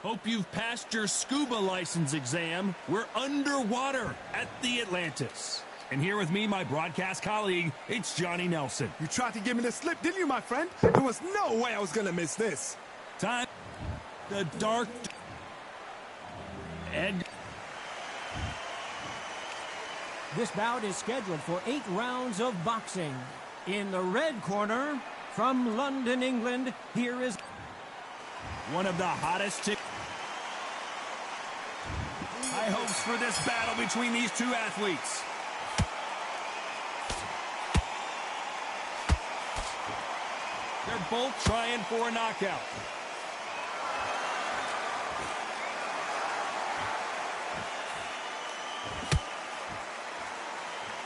Hope you've passed your scuba license exam. We're underwater at the Atlantis. And here with me, my broadcast colleague, it's Johnny Nelson. You tried to give me the slip, didn't you, my friend? There was no way I was going to miss this. Time. The dark. Ed. This bout is scheduled for 8 rounds of boxing. In the red corner, from London, England, here is one of the hottest high hopes for this battle between these two athletes. They're both trying for a knockout.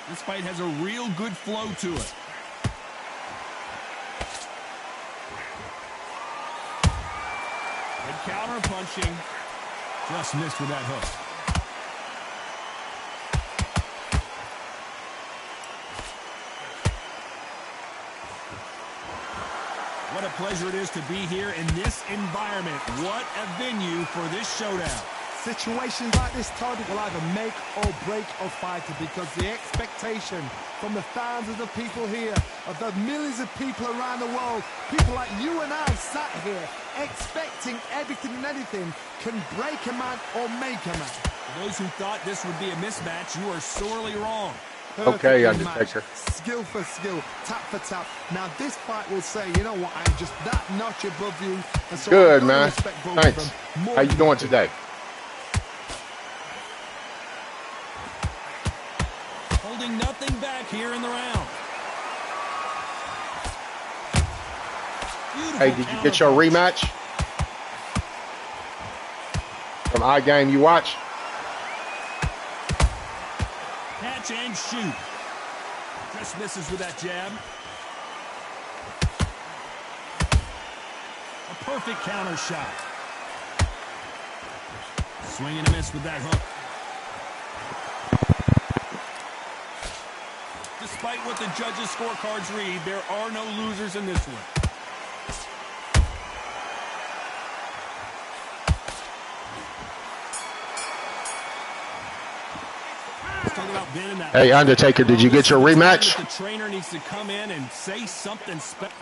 This fight has a real good flow to it. Good counter punching. Just missed with that hook. What a pleasure it is to be here in this environment. What a venue for this showdown. Situations like this, Todd, will either make or break a fighter, because the expectation from the thousands of people here, of the millions of people around the world, people like you and I sat here expecting everything and anything, can break a man or make a man. For those who thought this would be a mismatch, you are sorely wrong. Okay, Undertaker. Skill for skill, tap for tap. Now this fight will say, you know what, I'm just that notch above you. And so good, man. Thanks. How you doing today? Holding nothing back here in the round. Beautiful. Hey, did you get your rematch from iGame you watch? Catch and shoot. Just misses with that jab. A perfect counter shot. Swing and a miss with that hook. Despite what the judges' scorecards read, there are no losers in this one. Hey, Undertaker, did you get your rematch? The trainer needs to come in and say something special.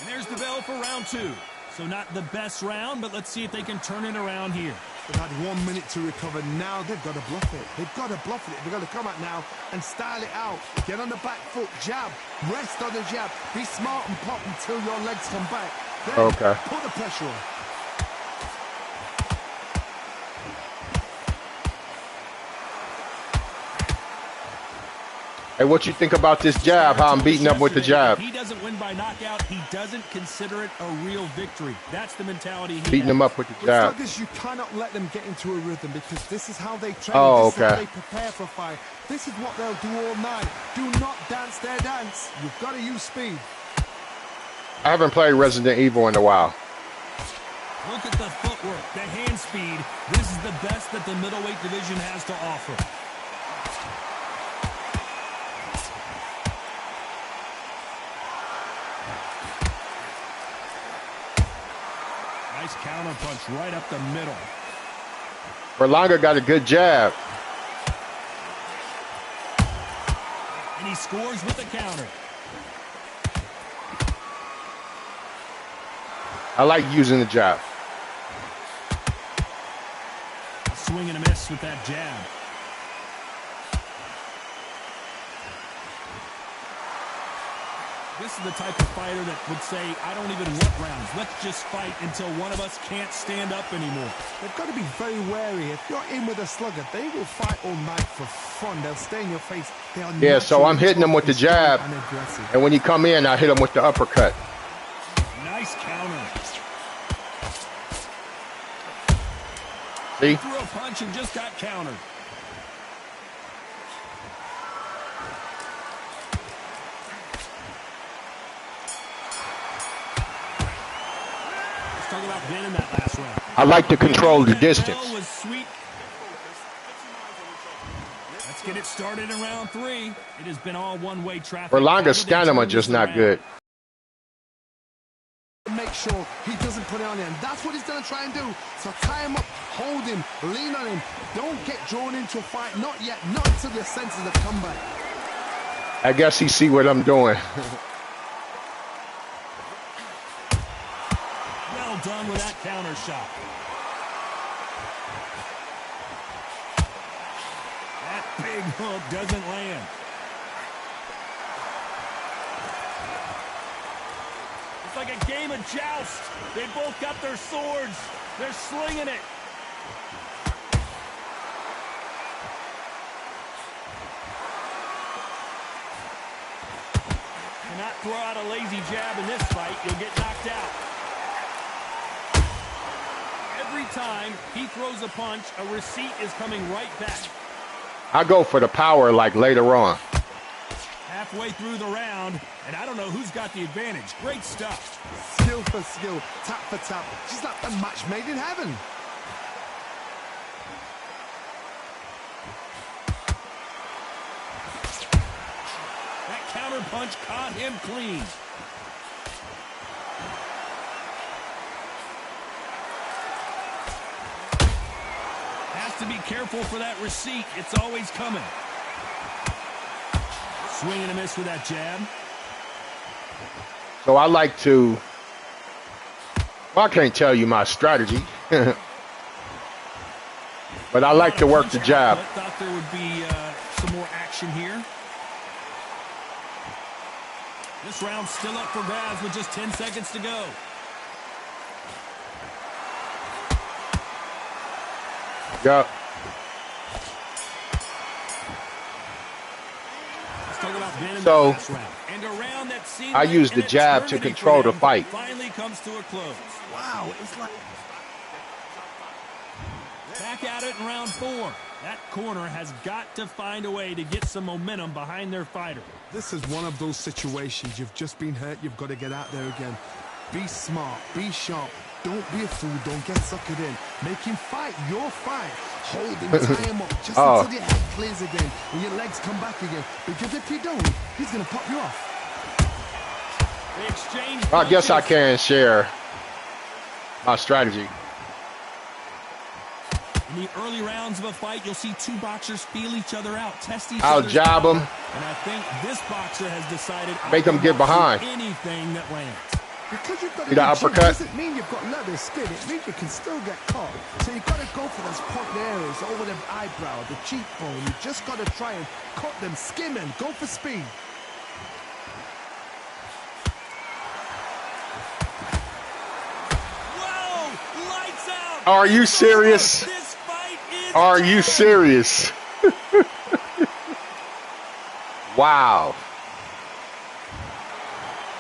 There's the bell for round 2. So not the best round, but let's see if they can turn it around here. They've had 1 minute to recover. Now they've got to bluff it. They've got to bluff it. They've got to come out now and style it out. Get on the back foot, jab, rest on the jab. Be smart and pop until your legs come back. Then okay. Put the pressure on. Hey, what you think about this jab, how I'm beating up with the jab? If he doesn't win by knockout, he doesn't consider it a real victory. That's the mentality he beating has. him up with the jab. Like this, you cannot let them get into a rhythm, because this is how they train. Oh, this is how okay. they prepare for a fight. This is what they'll do all night. Do not dance their dance. You've got to use speed. I haven't played Resident Evil in a while. Look at the footwork, the hand speed. This is the best that the middleweight division has to offer. Nice counter punch right up the middle. Berlanga got a good jab. And he scores with a counter. I like using the jab. A swing and a miss with that jab. This is the type of fighter that would say, I don't even want rounds. Let's just fight until one of us can't stand up anymore. They've got to be very wary. If you're in with a slugger, they will fight all night for fun. They'll stay in your face. They are yeah, so I'm hitting them with the jab. And when you come in, I hit them with the uppercut. Nice counter. See? He threw a punch and just got countered. I like to control the distance. Let's get it started in round 3. It has been all one-way traffic. Berlanga's stamina just not good. Make sure he doesn't put it on him. That's what he's going to try and do. So tie him up, hold him, lean on him. Don't get drawn into a fight. Not yet. Not until your senses have come back. I guess he see what I'm doing. Well done with that counter shot. That big hook doesn't land. It's like a game of joust. They both got their swords. They're slinging it. Cannot throw out a lazy jab in this fight. You'll get knocked out. Every time he throws a punch, a receipt is coming right back. I go for the power like later on. Halfway through the round, and I don't know who's got the advantage. Great stuff. Skill for skill, tap for tap. Just like a match made in heaven. That counter punch caught him clean. Has to be careful for that receipt. It's always coming. Swing and a miss with that jab. So I like to, well, I can't tell you my strategy, but I like to work the jab. Thought there would be some more action here. This round's still up for grabs with just 10 seconds to go. Yep. So I use the jab to control the fight. Finally comes to a close. Wow, it's like back at it in round 4. That corner has got to find a way to get some momentum behind their fighter. this is one of those situations. You've just been hurt. You've got to get out there again. Be smart. Be sharp. Don't be a fool. Don't get suckered in. Make him fight your fight. Hold him, tie him up just until your head clears again and your legs come back again. Because if you don't, he's going to pop you off. They exchange I guess I can share my strategy. In the early rounds of a fight, you'll see two boxers feel each other out, test each I'll other's jab power. him. And I think this boxer has decided Make him get behind. anything that lands. Because you've got See the uppercut? doesn't mean you've got leather skin. It means you can still get caught. So you've got to go for those point areas over the eyebrow, the cheekbone. You just got to try and cut them, skim them, go for speed. Whoa! Lights out! Are you serious? This fight is Are you done. serious? Wow.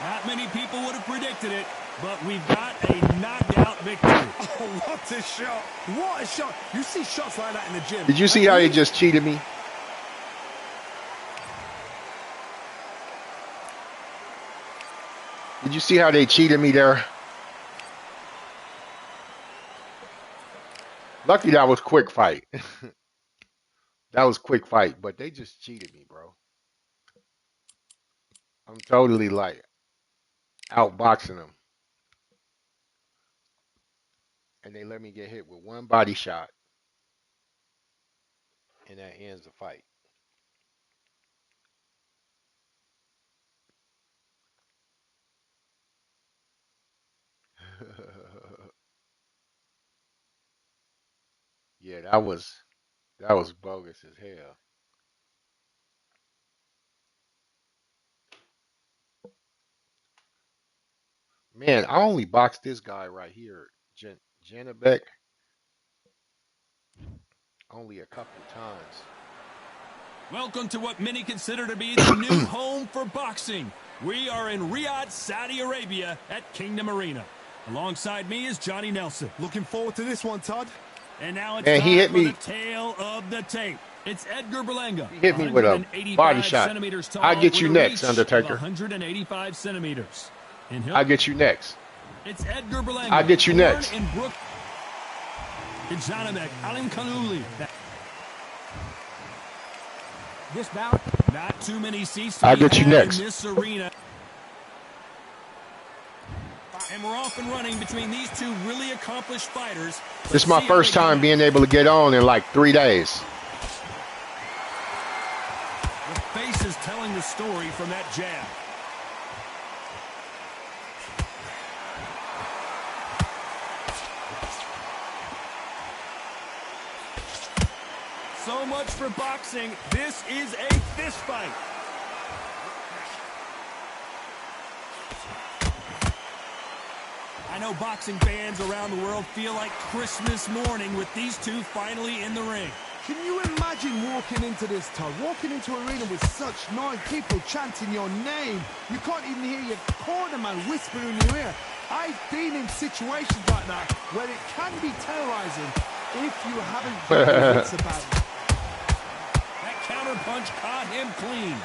Not many people would have predicted it, but we've got a knockout victory. Oh, what a shot. What a shot. You see shots like that in the gym. Did you see how he just cheated me? Did you see how they cheated me there? Lucky that was quick fight. That was quick fight, but they just cheated me, bro. I'm totally like outboxing them. And they let me get hit with one body shot. And that ends the fight. Yeah, that was bogus as hell. Man, I only boxed this guy right here, Janabek, only a couple times. Welcome to what many consider to be the new home for boxing. We are in Riyadh, Saudi Arabia at Kingdom Arena. Alongside me is Johnny Nelson. Looking forward to this one, Todd. And now it's Man, time he hit for me. the tail of the tape. It's Edgar Berlanga. He hit me with a 185 body shot. centimeters tall, I'll get you with a next, reach of Undertaker. 185 centimeters. And I'll get you next. it's Edgar Berlanga. I'll get you born next. in Brook. It's Zanamek, Alim Kanuli. This bout, Not too many seats to I'll be get you had next. in this arena. And we're off and running between these two really accomplished fighters. This is my first time being able to get on in like 3 days. The face is telling the story from that jab. So much for boxing. This is a fist fight. I know boxing fans around the world feel like Christmas morning with these two finally in the ring. Can you imagine walking into this, Todd? Walking into an arena with such noise, people chanting your name. You can't even hear your corner man whispering in your ear. I've been in situations like that where it can be terrorizing if you haven't got your wits about it. That counter punch caught him clean.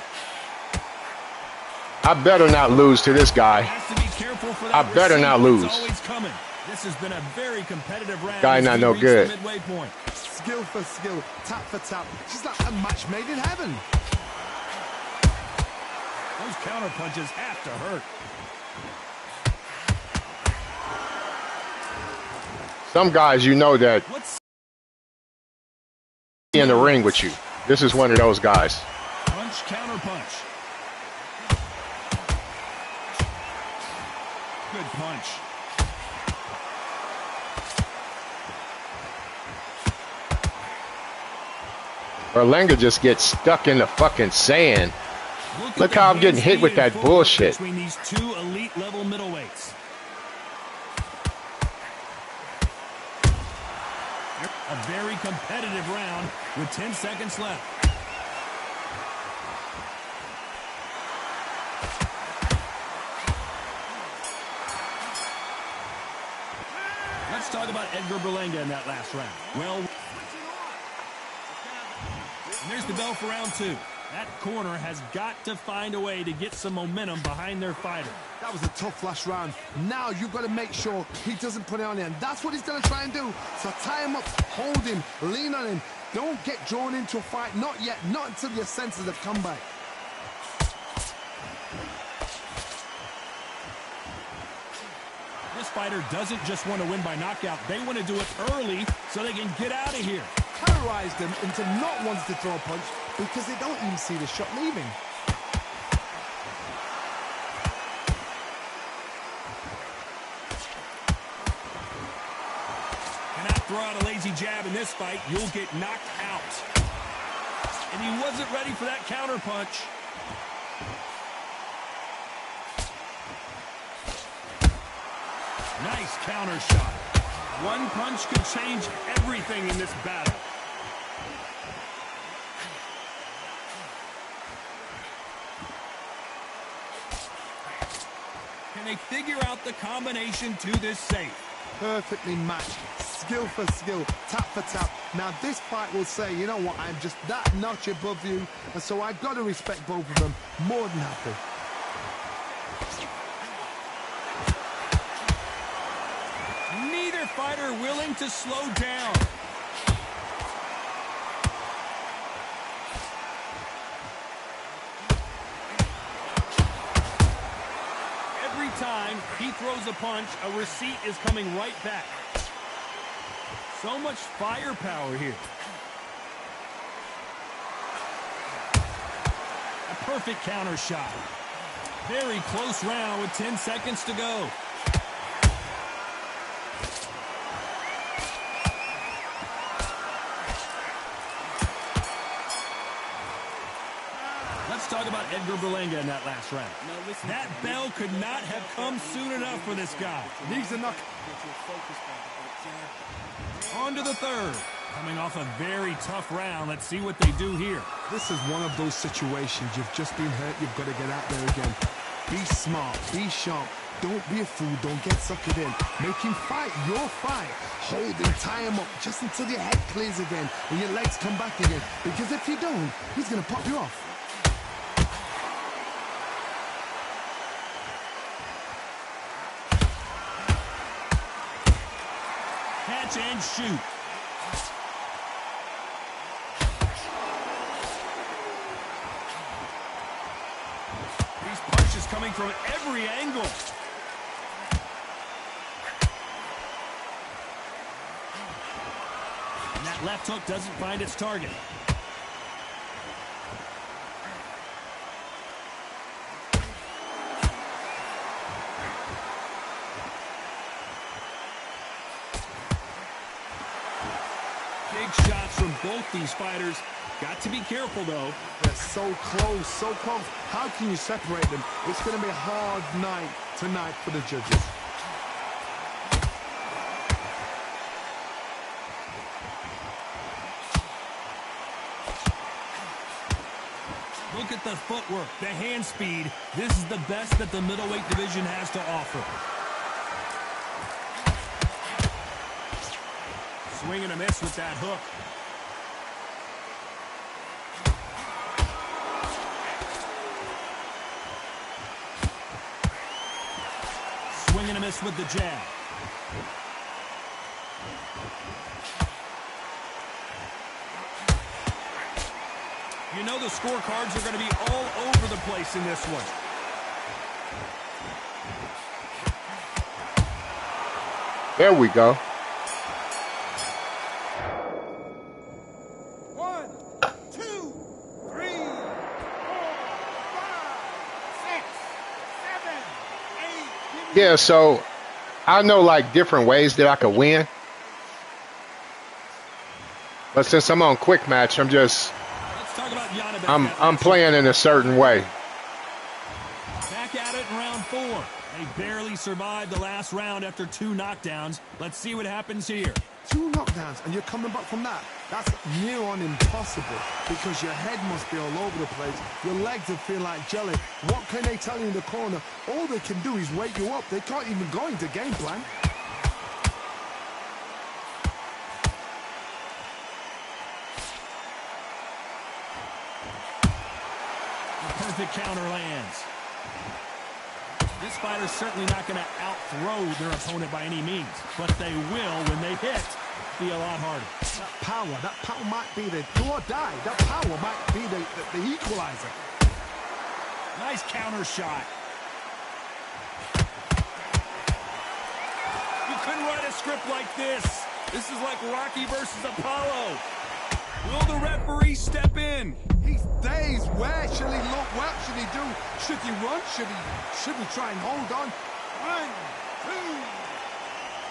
I better not lose to this guy. Has to be careful for that. I better not lose. Always coming. This has been a very competitive round. Guy not no good. Midway point. Skill for skill, tap for tap. She's like a match made in heaven. Those counter punches have to hurt. Some guys, you know that in the ring with you. This is one of those guys. Punch, counter punch. Good punch. Berlanga just gets stuck in the fucking sand. Look how I'm getting hit with that bullshit. Between these two elite level middleweights. A very competitive round with 10 seconds left. Let's talk about Edgar Berlanga in that last round. Well, and there's the bell for round two. That corner has got to find a way to get some momentum behind their fighter. That was a tough last round. Now you've got to make sure he doesn't put it on him. That's what he's going to try and do. So tie him up, hold him, lean on him. Don't get drawn into a fight. Not yet. Not until your senses have come back. This fighter doesn't just want to win by knockout. They want to do it early so they can get out of here. Terrorize them into not wanting to throw a punch because they don't even see the shot leaving. Cannot throw out a lazy jab in this fight. You'll get knocked out. And he wasn't ready for that counter punch. Nice counter shot. One punch could change everything in this battle. Can they figure out the combination to this safe? Perfectly matched. Skill for skill, tap for tap. Now this fight will say, you know what, I'm just that notch above you, and so I've got to respect both of them. More than happy. Neither fighter willing to slow down. Every time he throws a punch, a receipt is coming right back. So much firepower here. A perfect counter shot. Very close round with 10 seconds to go. Let's talk about Edgar Berlanga in that last round. That bell could not have come soon enough for this guy. Needs a knock. On to the third. Coming off a very tough round. Let's see what they do here. This is one of those situations. You've just been hurt. You've got to get out there again. Be smart. Be sharp. Don't be a fool. Don't get suckered in. Make him fight your fight. Hold him, tie him up just until your head clears again and your legs come back again. Because if you don't, he's going to pop you off. Catch and shoot. These punches coming from every angle. Left hook doesn't find its target. Big shots from both these fighters. Got to be careful, though. They're so close, so close. How can you separate them? It's going to be a hard night tonight for the judges. Look at the footwork, the hand speed. This is the best that the middleweight division has to offer. Swing and a miss with that hook. Swing and a miss with the jab. You know the scorecards are going to be all over the place in this one. There we go. 1, 2, 3, 4, 5, 6, 7, 8. Yeah, so I know like different ways that I could win. But since I'm on quick match, I'm playing in a certain way. Back at it in round 4. They barely survived the last round after 2 knockdowns. Let's see what happens here. 2 knockdowns and you're coming back from that. That's near on impossible because your head must be all over the place. Your legs will feel like jelly. What can they tell you in the corner? All they can do is wake you up. They can't even go into game plan. Perfect counter lands. This fighter's certainly not going to out-throw their opponent by any means, but they will, when they hit, be a lot harder. That power might be the do or die. That power might be the equalizer. Nice counter shot. You couldn't write a script like this. This is like Rocky versus Apollo. Will the referee step in? He's dazed. Where should he look? What should he do? Should he run? Should he try and hold on?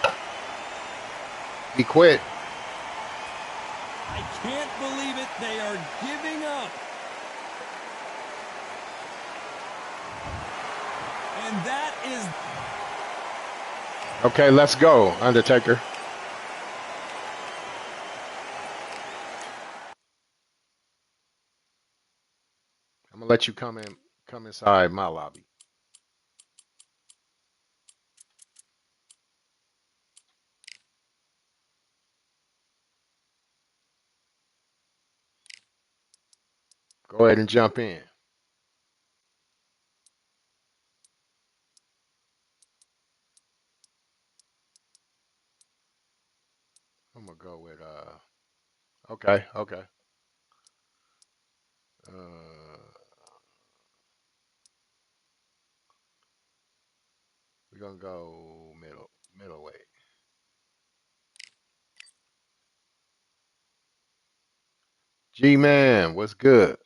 1, 2. He quit. I can't believe it. They are giving up. And that is... Okay, let's go, Undertaker. I'm gonna let you come inside my lobby. Go ahead and jump in. I'm gonna go with okay. We're gonna go middleweight. G-Man, what's good?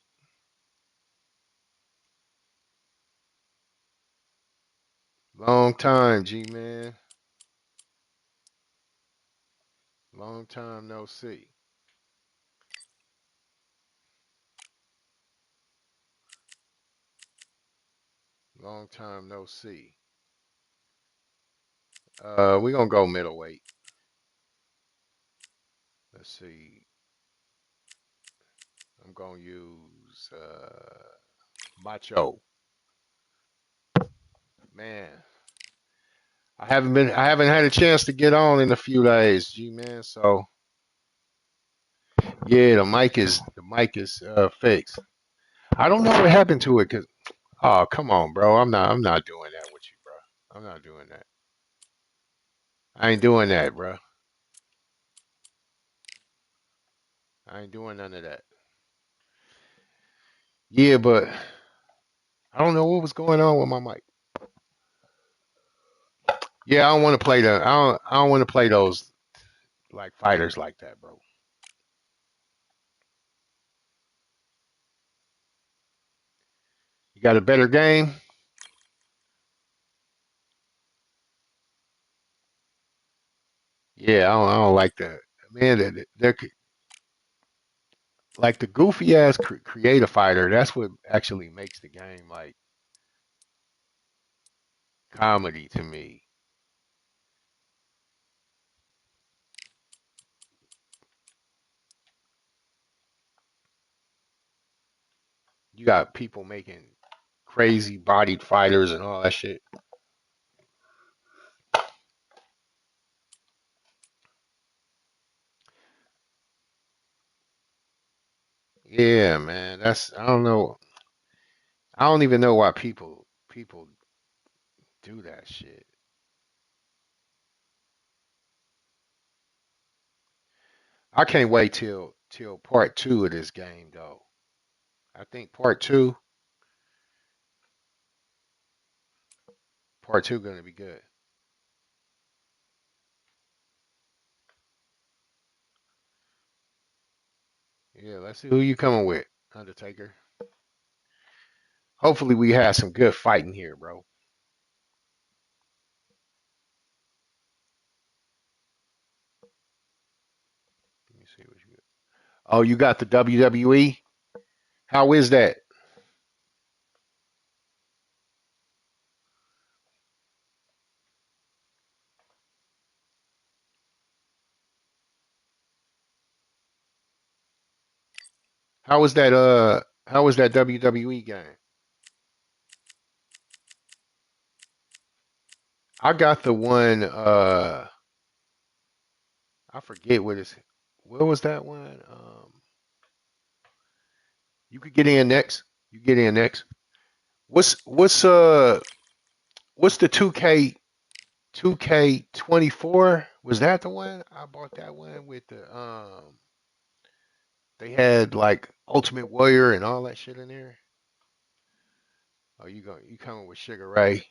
Long time, G-Man. Long time no see. Long time no see. We're gonna go middleweight. Let's see. I'm gonna use Macho. Man, I haven't had a chance to get on in a few days, G-Man. So yeah, the mic is fixed. I don't know what happened to it. Cause oh, come on, bro. I'm not doing that with you, bro. I'm not doing that. I ain't doing that, bro. I ain't doing none of that. Yeah, but I don't know what was going on with my mic. Yeah, I don't want to play I don't want to play those like fighters like that, bro. got a better game? Yeah, I don't like that. Man, they're like the goofy ass creative fighter. That's what actually makes the game like comedy to me. You got people making crazy bodied fighters and all that shit. Yeah, man. That's I don't know. I don't even know why people do that shit. I can't wait till part two of this game though. I think part two gonna be good. Yeah, let's see who you coming with, Undertaker. Hopefully we have some good fighting here, bro. Let me see what you got. Oh, you got the WWE? How is that? How was that WWE game? I got the one I forget what was that one? You could get in next. You get in next. What's the 2K 24? Was that the one? I bought that one with the they had like Ultimate Warrior and all that shit in there. Oh, you coming with Sugar Ray?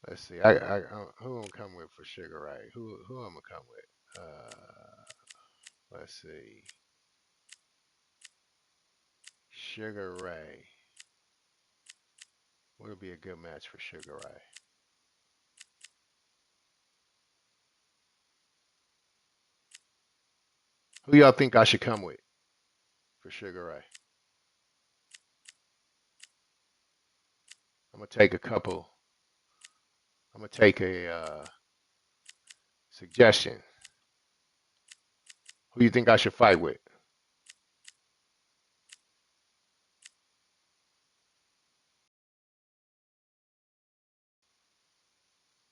Let's see. Who I'm coming with for Sugar Ray? Who I'm gonna come with? Let's see. Sugar Ray. What would be a good match for Sugar Ray? Who y'all think I should come with for Sugar Ray? I'm gonna take a couple. I'm gonna take a suggestion. Who you think I should fight with?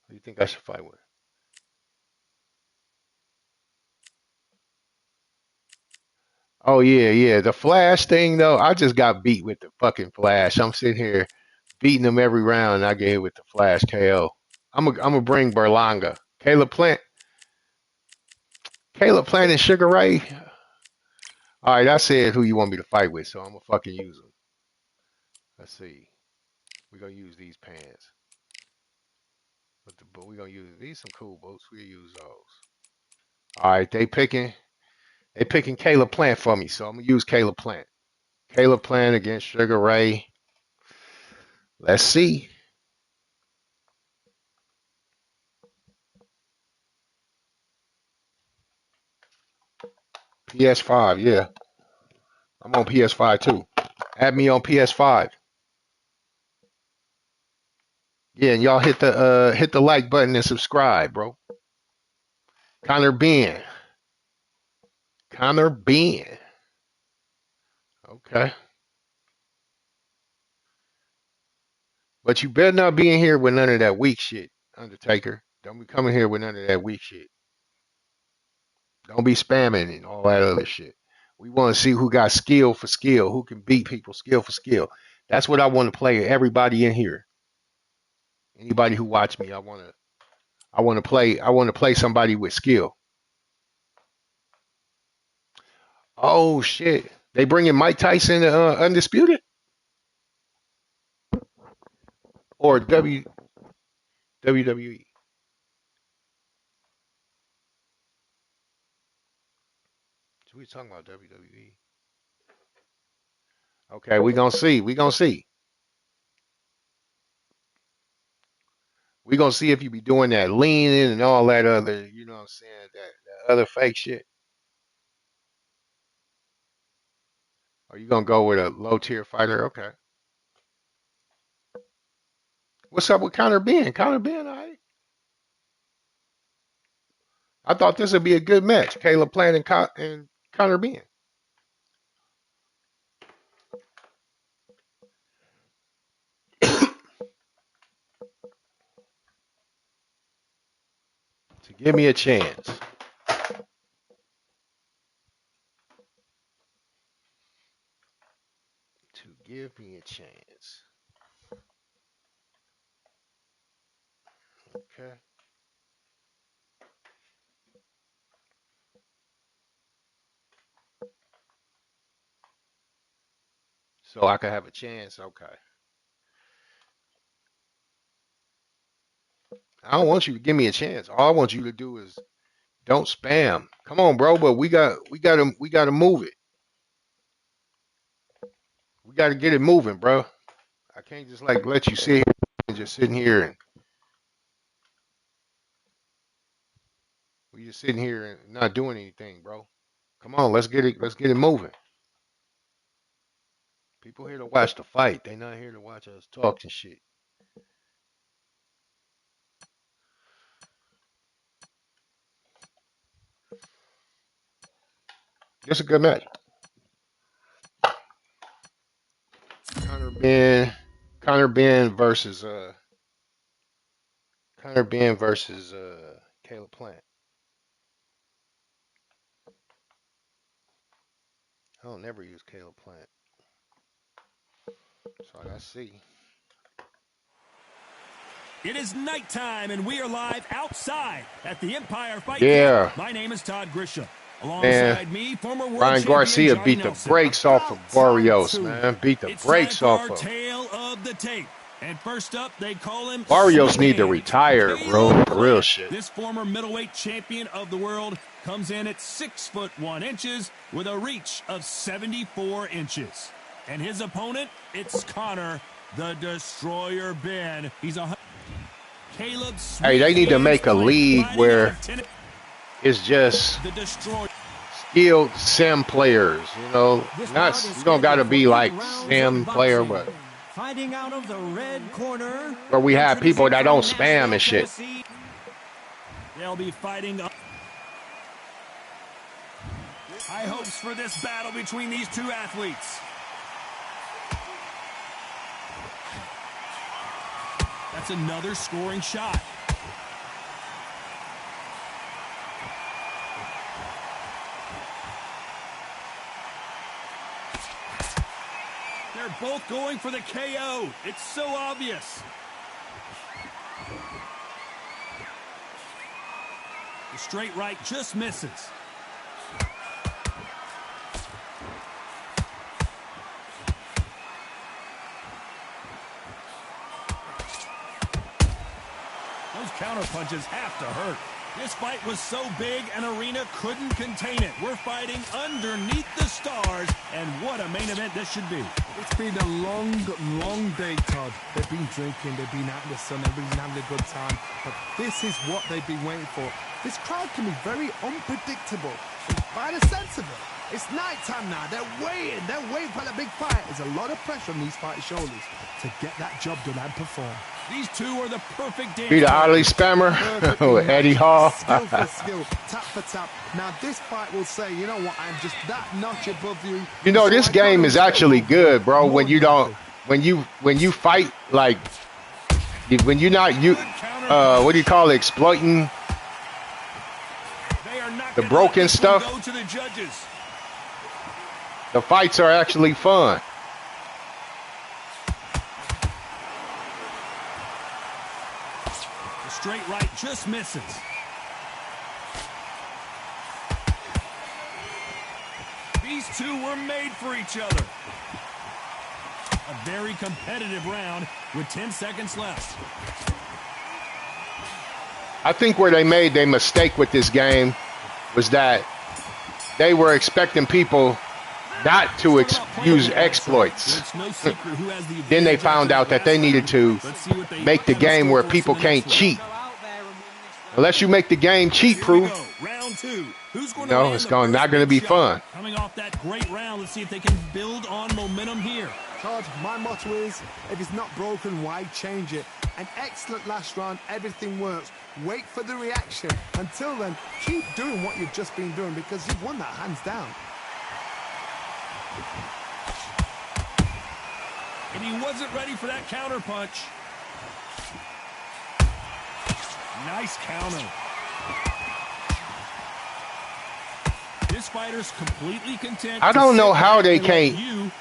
Who you think I should fight with? Oh yeah, yeah. The Flash thing though, I just got beat with the fucking Flash. I'm sitting here beating him every round, and I get hit with the Flash KO. I'm gonna bring Berlanga, Caleb Plant, and Sugar Ray. All right, I said who you want me to fight with, so I'm gonna fucking use them. Let's see. We're gonna use these pants, but we're gonna use these some cool boots. We use those. All right, they picking Caleb Plant for me, so I'm gonna use Caleb Plant. Caleb Plant against Sugar Ray. Let's see. PS5, yeah. I'm on PS5 too. Add me on PS5. Yeah, and y'all hit the like button and subscribe, bro. Connor Ben. Connor Ben. Okay. But you better not be in here with none of that weak shit, Undertaker. Don't be coming here with none of that weak shit. Don't be spamming and all that other shit. We want to see who got skill for skill, who can beat people skill for skill. That's what I want to play. Everybody in here, anybody who watch me, I want to play somebody with skill. Oh shit! They bringing Mike Tyson undisputed or WWE? So we talking about WWE. Okay, we gonna see. We gonna see. We gonna see if you be doing that leaning and all that other, you know what I'm saying, that other fake shit. Or you gonna go with a low tier fighter? Okay. What's up with Conor Ben? Conor Ben, all right. I thought this would be a good match. Caleb Plant and Conor Ben. To give me a chance. To give me a chance. Okay. So I could have a chance. Okay. I don't want you to give me a chance. All I want you to do is don't spam. Come on, bro, but we gotta move it. We gotta get it moving, bro. I can't just like let you sit here and just sitting here and we just sitting here and not doing anything, bro. Come on, let's get it moving. People here to watch the fight. They not here to watch us talk and shit. It's a good match. Conor Ben, Conor Ben versus Conor Ben versus Caleb Plant. I don't never use Caleb Plant. So I gotta see. It is nighttime, and we are live outside at the Empire Fight Yeah. Camp. My name is Todd Grisham. Man, Alongside me, former world Ryan champion Garcia Johnny beat the Nelson. brakes off of Barrios, man. Beat the It's brakes time for off our of. tale of the tape. And first up, they call him Barrios need to Swing retire, Hands. bro. Caleb For real Plant. shit. This former middleweight champion of the world comes in at 6'1" with a reach of 74 inches. And his opponent, it's Conor, the Destroyer Ben. He's a Caleb. Hey, they need to make a league where it's just the Destroyer. skilled sim players, you know. Not you don't gotta be like sim player, but Fighting out of the red corner, where we have people that don't spam and shit. They'll be fighting up. High hopes for this battle between these two athletes. That's another scoring shot. They're both going for the KO. It's so obvious. The straight right just misses. Those counter punches have to hurt. This fight was so big, an arena couldn't contain it. We're fighting underneath the stars, and what a main event this should be. It's been a long, long day, Todd. They've been drinking, they've been out in the sun, everybody's been having a good time. But this is what they've been waiting for. This crowd can be very unpredictable. And by the sense of it, it's nighttime now. They're waiting for the big fight. There's a lot of pressure on these fighters' shoulders to get that job done and perform. These two are the perfect dance. Be the oddly spammer with Eddie Hall. Skill for skill, tap for tap. Now this fight will say, you know what, I'm just that notch above you. You know, So this I game gotta is actually good, bro. more When you than don't, when you fight like, when you're not what do you call it, exploiting They are not the gonna broken let this stuff. one go to the judges. The fights are actually fun. The straight right just misses. These two were made for each other. A very competitive round with 10 seconds left. I think where they made their mistake with this game was that they were expecting people not to use exploits. Then they found out that they needed to make the game where people can't cheat. Unless you make the game cheat-proof, no, it's not going to be fun. Coming off that great round, let's see if they can build on momentum here. Todd, my motto is, if it's not broken, why change it? An excellent last round, everything works. Wait for the reaction. Until then, keep doing what you've just been doing because you've won that hands down. And he wasn't ready for that counter punch. Nice counter. This fighter's completely content. I don't know how they can't.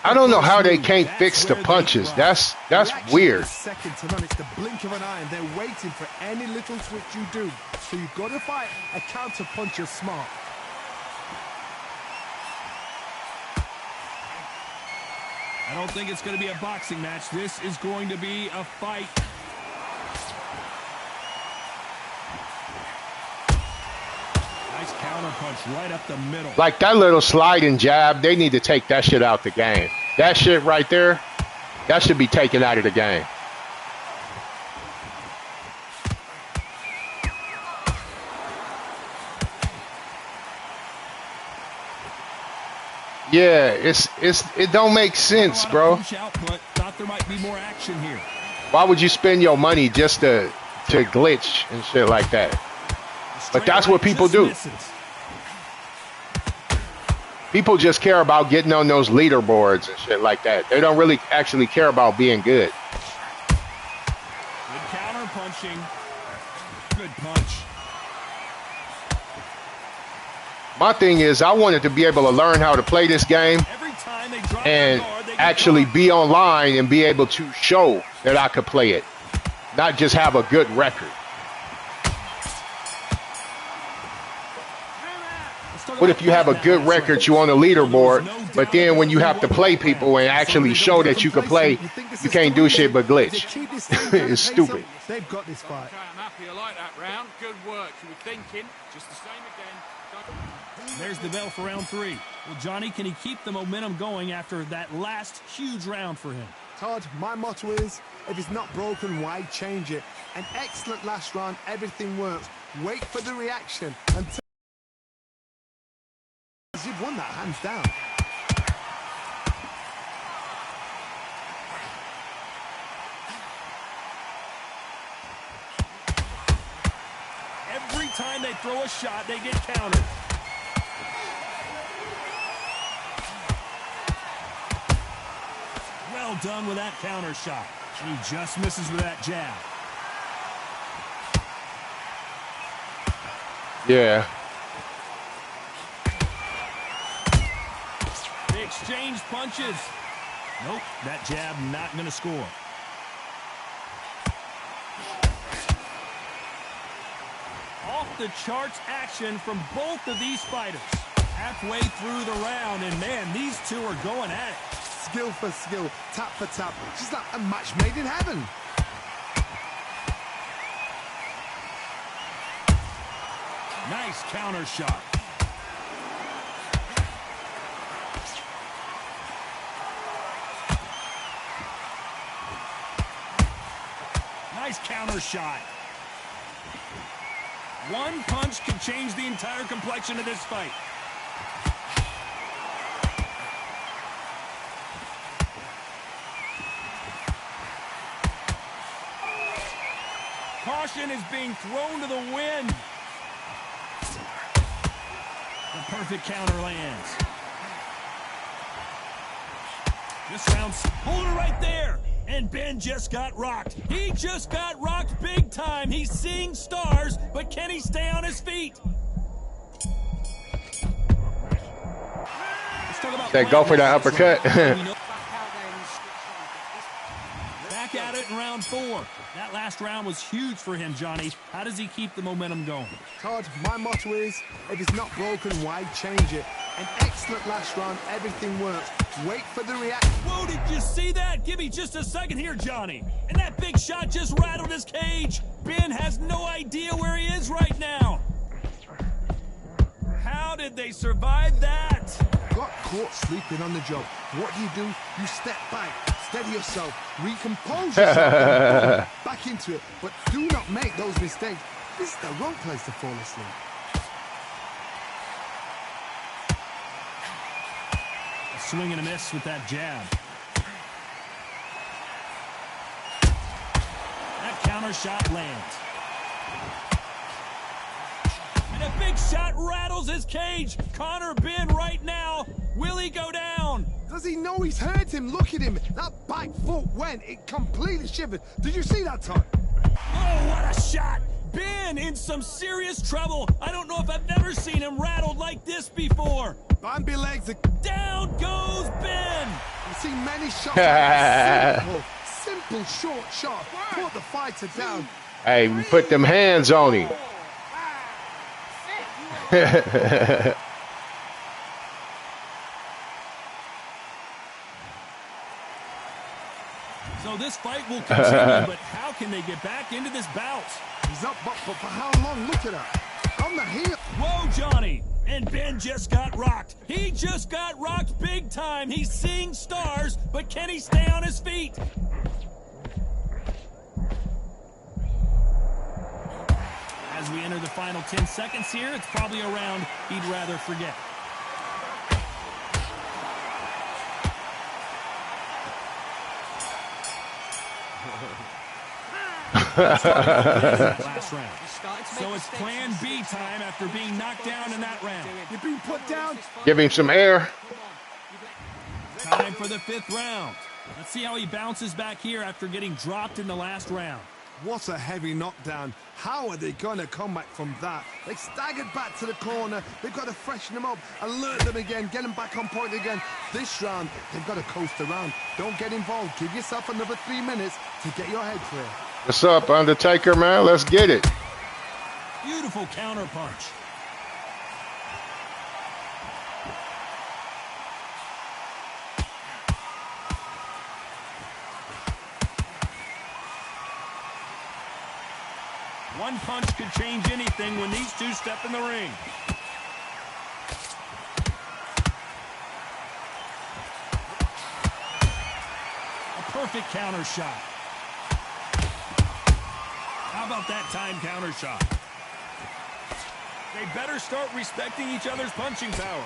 I don't know how they can't fix the punches. That's weird. Second to none. It's the blink of an eye, and they're waiting for any little switch you do. So you've got to fight a counter puncher smart. I don't think it's going to be a boxing match. This is going to be a fight. Nice counter punch right up the middle. Like that little sliding jab, they need to take that shit out the game. That shit right there, that should be taken out of the game. Yeah, it don't make sense, bro. Thought there might be more action here. Why would you spend your money just to glitch and shit like that? But that's what people do. People just care about getting on those leaderboards and shit like that. They don't really actually care about being good. Good counter punching. Good punch. My thing is, I wanted to be able to learn how to play this game and actually be online and be able to show that I could play it, not just have a good record. What if you have a good record, you on the leaderboard, but then when you have to play people and actually show that you can play, you can't do shit but glitch? It's stupid. They've got this fight. I'm happy I like that round. Good work. You were thinking just the same again. There's the bell for round 3. Well, Johnny, can he keep the momentum going after that last huge round for him? Todd, my motto is, if it's not broken, why change it? An excellent last round, everything works. Wait for the reaction until you've won that hands down. Every time they throw a shot, they get countered. Well done with that counter shot. And he just misses with that jab. Yeah. They exchange punches. Nope, that jab not going to score. Off the charts action from both of these fighters. Halfway through the round, and man, these two are going at it. Skill for skill, tap for tap. Just like a match made in heaven. Nice counter shot. Nice counter shot. One punch can change the entire complexion of this fight. Caution is being thrown to the wind. The perfect counter lands. This round's hold it right there. And Ben just got rocked. He just got rocked big time. He's seeing stars, but can he stay on his feet? They go for that uppercut. Back at it in round 4. That last round was huge for him, Johnny. How does he keep the momentum going? Todd, my motto is, if it's not broken, why change it? An excellent last round, everything works. Wait for the reaction. Whoa, did you see that? Give me just a second here, Johnny. And that big shot just rattled his cage. Ben has no idea where he is right now. How did they survive that? got caught sleeping on the job. What do? You step back, steady yourself, recompose yourself, back into it. But do not make those mistakes. This is the wrong place to fall asleep. A swing and a miss with that jab. That counter shot lands. And a big shot rattles his cage. Conor Ben right now. Will he go down? Does he know he's hurt him? Look at him. That back foot went. It completely shivered. Did you see that, Todd? Oh, what a shot. Ben in some serious trouble. I don't know if I've ever seen him rattled like this before. Bambi legs. Down goes Ben. I've seen many shots like simple short shot. Put the fighter down. Hey, we put them hands on him. So this fight will continue, but how can they get back into this bout? He's up, but for how long? Look at that. On the heel. Whoa, Johnny. And Ben just got rocked. He just got rocked big time. He's seeing stars, but can he stay on his feet? As we enter the final 10 seconds here, it's probably a round he'd rather forget. Last round. So it's plan B time after being knocked down in that round. You've been put down. Give him some air. Time for the 5th round. Let's see how he bounces back here after getting dropped in the last round. What a heavy knockdown. How are they going to come back from that? They staggered back to the corner. They've got to freshen them up, alert them again, get them back on point again. This round, they've got to coast around. Don't get involved. Give yourself another 3 minutes to get your head clear. What's up, Undertaker, man? Let's get it. Beautiful counter punch. One punch could change anything when these two step in the ring. A perfect counter shot. How about that time counter shot? They better start respecting each other's punching power.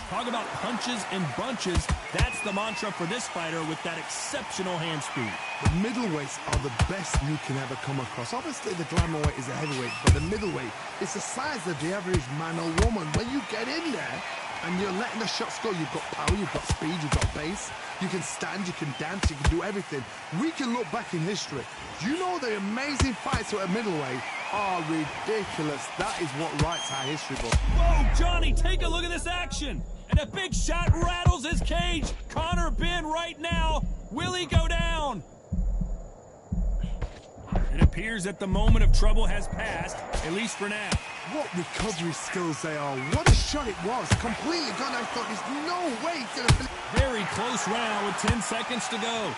Talk about punches and bunches. That's the mantra for this fighter with that exceptional hand speed. The middleweights are the best you can ever come across. Obviously, the glamour weight is a heavyweight, but the middleweight is the size of the average man or woman. When you get in there and you're letting the shots go, you've got power, you've got speed, you've got base. You can stand, you can dance, you can do everything. We can look back in history. Do you know the amazing fights at a middleweight are ridiculous? That is what writes our history book. Whoa, Johnny, take a look at this action. And a big shot rattles his cage. Conor Ben right now. Will he go down? It appears that the moment of trouble has passed, at least for now. What recovery skills they are. What a shot it was. Completely gone. I thought there's no way to... Very close round with 10 seconds to go.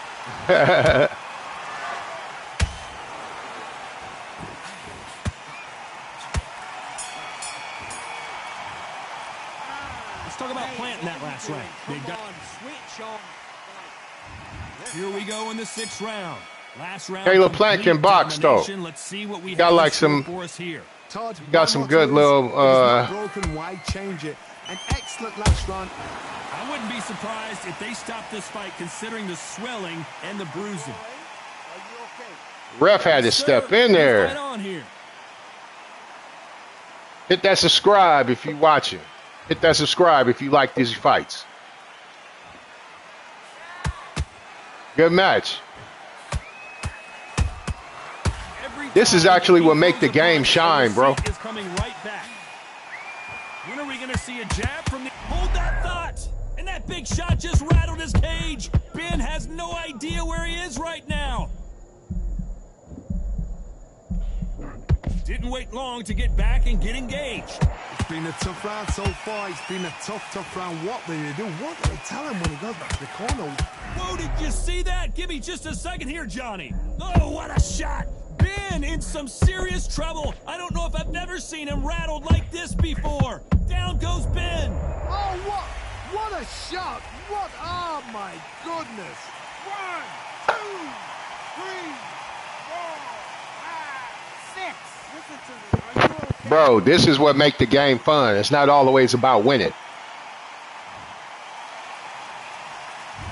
Let's talk about planting that last round. Here we go in the 6th round. Last round. Caleb Plant can box, though. Let's see what we got have like some some. for us here. Todd, Got some good little. Broken. Why change it? An excellent last round. I wouldn't be surprised if they stopped this fight, considering the swelling and the bruising. Ref had to step in there. Right on here. Hit that subscribe if you watching. Hit that subscribe if you like these fights. Good match. This is actually what make the game shine, bro. Is coming right back. When are we going to see a jab from the... Hold that thought! And that big shot just rattled his cage. Ben has no idea where he is right now. Didn't wait long to get back and get engaged. It's been a tough round so far. It's been a tough round. What did they do? What did they tell him when he goes back to the corner? Whoa, did you see that? Give me just a second here, Johnny. Oh, what a shot. Ben Ben in some serious trouble. I don't know if I've ever seen him rattled like this before. Down goes Ben. Oh, what a shot. What, oh my goodness. 1, 2, 3, 4, 5, 6. Listen to me. Are you okay? Bro, this is what make the game fun. It's not always about winning.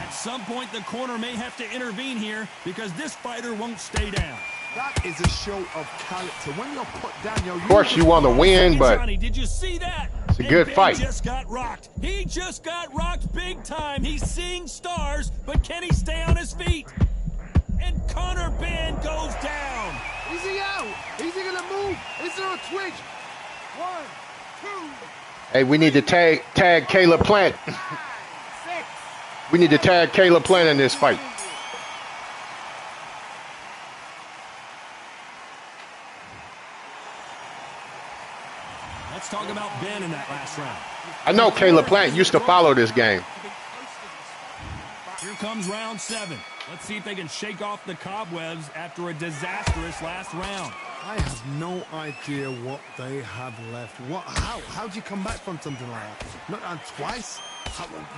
At some point, the corner may have to intervene here because this fighter won't stay down. That is a show of character. When you're put down, Of course, you want to win, but Johnny, did you see that? it's a good Ben fight. Just got rocked. He just got rocked big time. He's seeing stars, but can he stay on his feet? And Conor Ben goes down. Is he out? Is he going to move? Is there a twitch? 1, 2, Hey, we need to tag Caleb Plant. 6. We need to tag Caleb Plant in this fight. Let's talk about Ben in that last round. I know Caleb Plant used to follow this game. Here comes round 7. Let's see if they can shake off the cobwebs after a disastrous last round. I have no idea what they have left. How do you come back from something like that? Not on twice?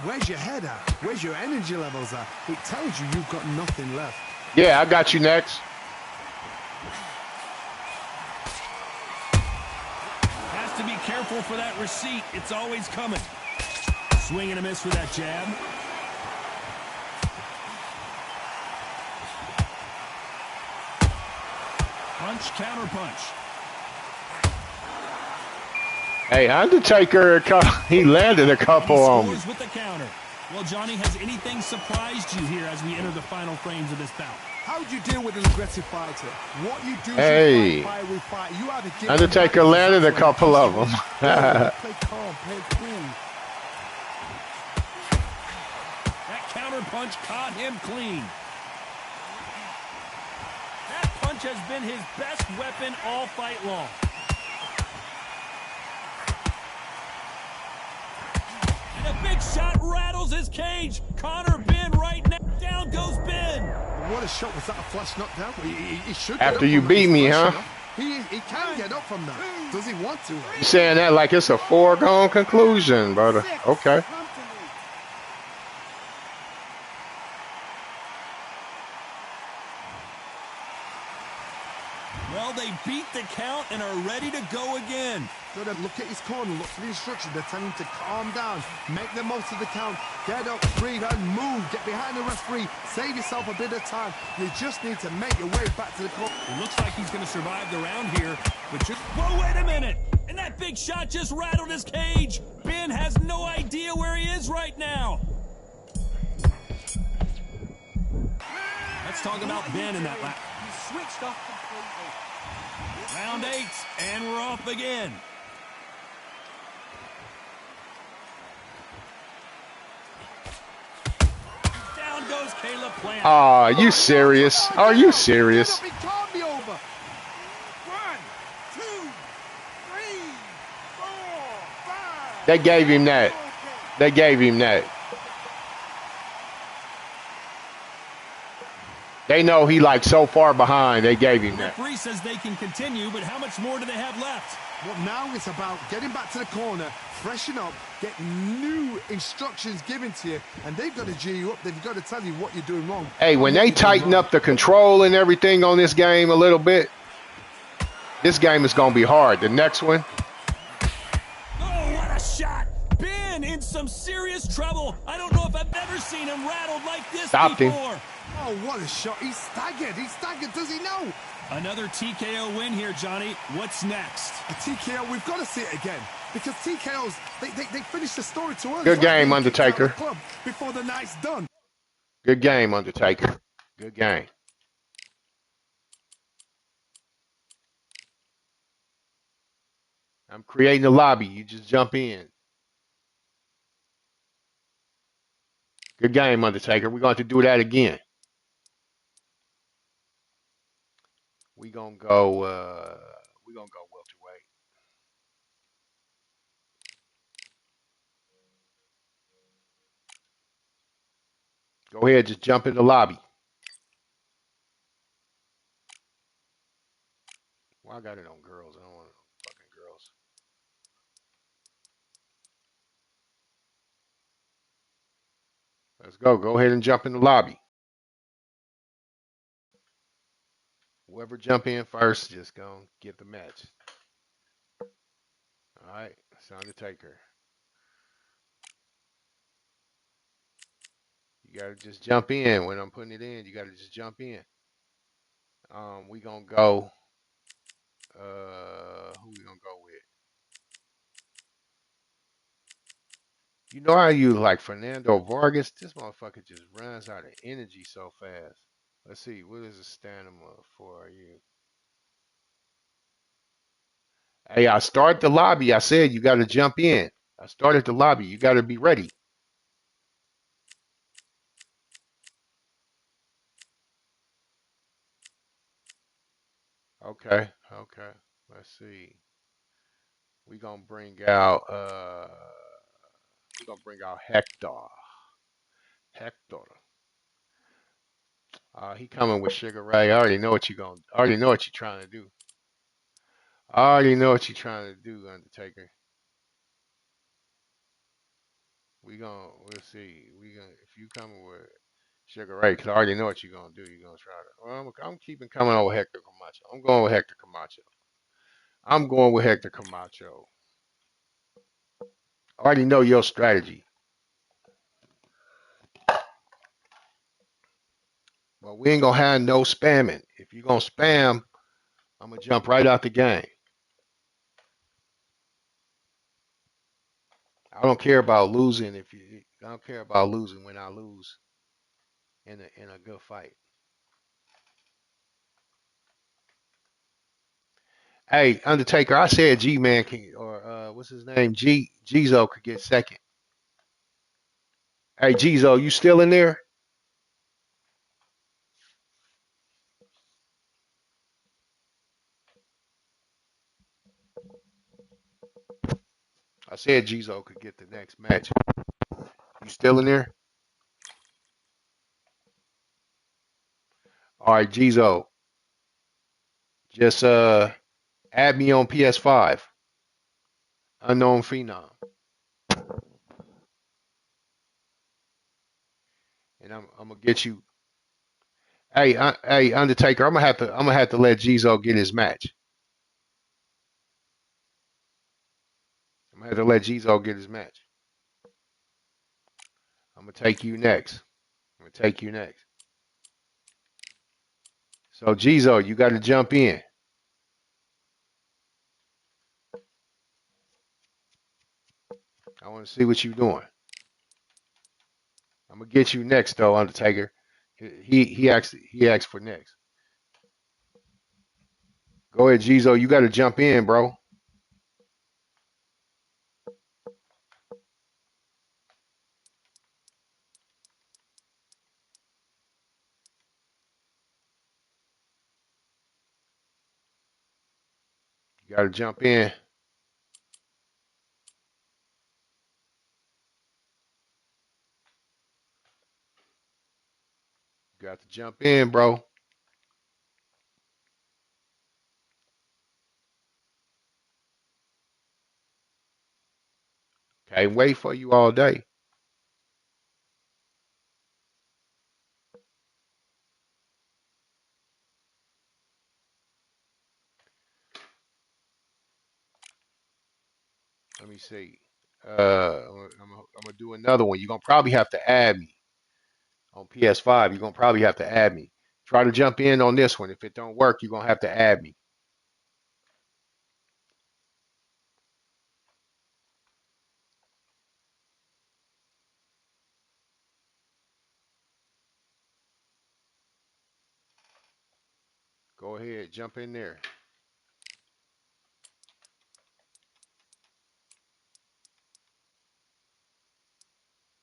Where's your head at? Where's your energy levels at? It tells you you've got nothing left. Yeah, I got you next. Has to be careful for that receipt. It's always coming. Swing and a miss for that jab. Punch, counter punch. Hey, Undertaker, he landed a couple He on me. scores with the counter. Well, Johnny, has anything surprised you here as we enter the final frames of this bout? How do you deal with an aggressive fighter? What you do Hey. is fight with fight. You either give Undertaker landed a couple of them. Play calm, play cool. That counter punch caught him clean. That punch has been his best weapon all fight long. And a big shot rattles his cage. Conor Ben right now. Down goes Ben. What a shot. Was that a flash knockdown? He should After get up you from that. beat He's me, flash huh? enough. He can get up from that. Does he want to? You saying that like it's a foregone conclusion, brother. Okay. Come to me. Well, they beat the count and are ready to go again. So then look at his corner, look for the instructions. They're telling him to calm down, make the most of the count, get up, breathe, and move. Get behind the referee, save yourself a bit of time. You just need to make your way back to the corner. It looks like he's going to survive the round here, but just... Whoa, wait a minute! And that big shot just rattled his cage! Ben has no idea where he is right now! Let's talk about Ben in that lap. You switched off completely. Round 8, and we're off again. Down goes Caleb Plant. Are you serious? Are you serious? Get up, he can't be over. 1, 2, 3, 4, 5. They gave him that. They gave him that. They know he like so far behind. They gave him The that. referee says they can continue, but how much more do they have left? Well, now it's about getting back to the corner, freshen up, get new instructions given to you, and they've got to G you up. They've got to tell you what you're doing wrong. Hey, when they tighten up the control and everything on this game a little bit, this game is going to be hard. The next one, Oh, what a shot! Ben in some serious trouble. I don't know if I've ever seen him rattled like this Stopped him. before. Oh, what a shot. He's staggered. He's staggered. Does he know? Another TKO win here, Johnny. What's next? A TKO, we've got to see it again. Because TKOs, they finish the story too early. Good game, They kick out Undertaker. the club before the night's done. good game, Undertaker. Good game. I'm creating a lobby. You just jump in. Good game, Undertaker. We're going to do that again. We're going to go welterweight. Go ahead, just jump in the lobby. I got it on girls. I don't want fucking girls. Let's go. Go ahead and jump in the lobby. Whoever jump in first, just go get the match. All right, it's Undertaker. You gotta just jump in when I'm putting it in. You gotta just jump in. We gonna go. Who we gonna go with? You know how you like Fernando Vargas? This motherfucker just runs out of energy so fast. Let's see, what is the stamina for you? Hey, I start the lobby. I said you gotta jump in. I started the lobby. You gotta be ready. Okay, okay. Let's see. We gonna bring out Hector. Hector. He coming with Sugar Ray. I already know what you gonna. I already know what you're trying to do. I already know what you're trying to do, Undertaker. We'll see. We gonna, if you coming with Sugar Ray, because I already know what you're gonna do. You're gonna try to. Well, I'm keeping coming on with Hector Camacho. I'm going with Hector Camacho. I'm going with Hector Camacho. I already know your strategy. But we ain't gonna have no spamming. If you're gonna spam, I'm gonna jump right out the game. I don't care about losing if you. I don't care about losing when I lose in a good fight. Hey, Undertaker, I said G Man can or what's his name? Gizo could get second. Hey Gizo, you still in there? I said Gizo could get the next match. You still in there? All right, Gizo, just add me on PS5 Unknown Phenom, and I'm gonna get you. Hey, Undertaker, I'm gonna have to let Gizo get his match. I'm gonna have to let Gizo get his match. I'm gonna take you next. I'm gonna take you next. So Gizo, you got to jump in. I want to see what you're doing. I'm gonna get you next though, Undertaker. He asked for next. Go ahead, Gizo. You got to jump in, bro. You got to jump in. You got to jump in, bro. Can't wait for you all day. Let me see. I'm gonna do another one. You're gonna probably have to add me on PS5. You're gonna probably have to add me. Try to jump in on this one. If it don't work, you're gonna have to add me. Go ahead, jump in there.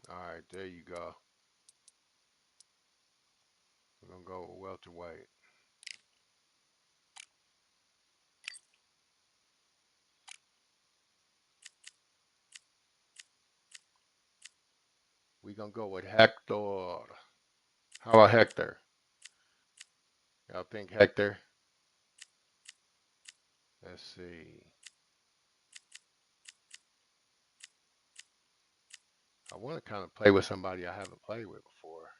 All right, there you go. We're gonna go welterweight. We're gonna go with Hector. How about Hector? Y'all think Hector? Let's see. I want to kind of play with somebody I haven't played with before.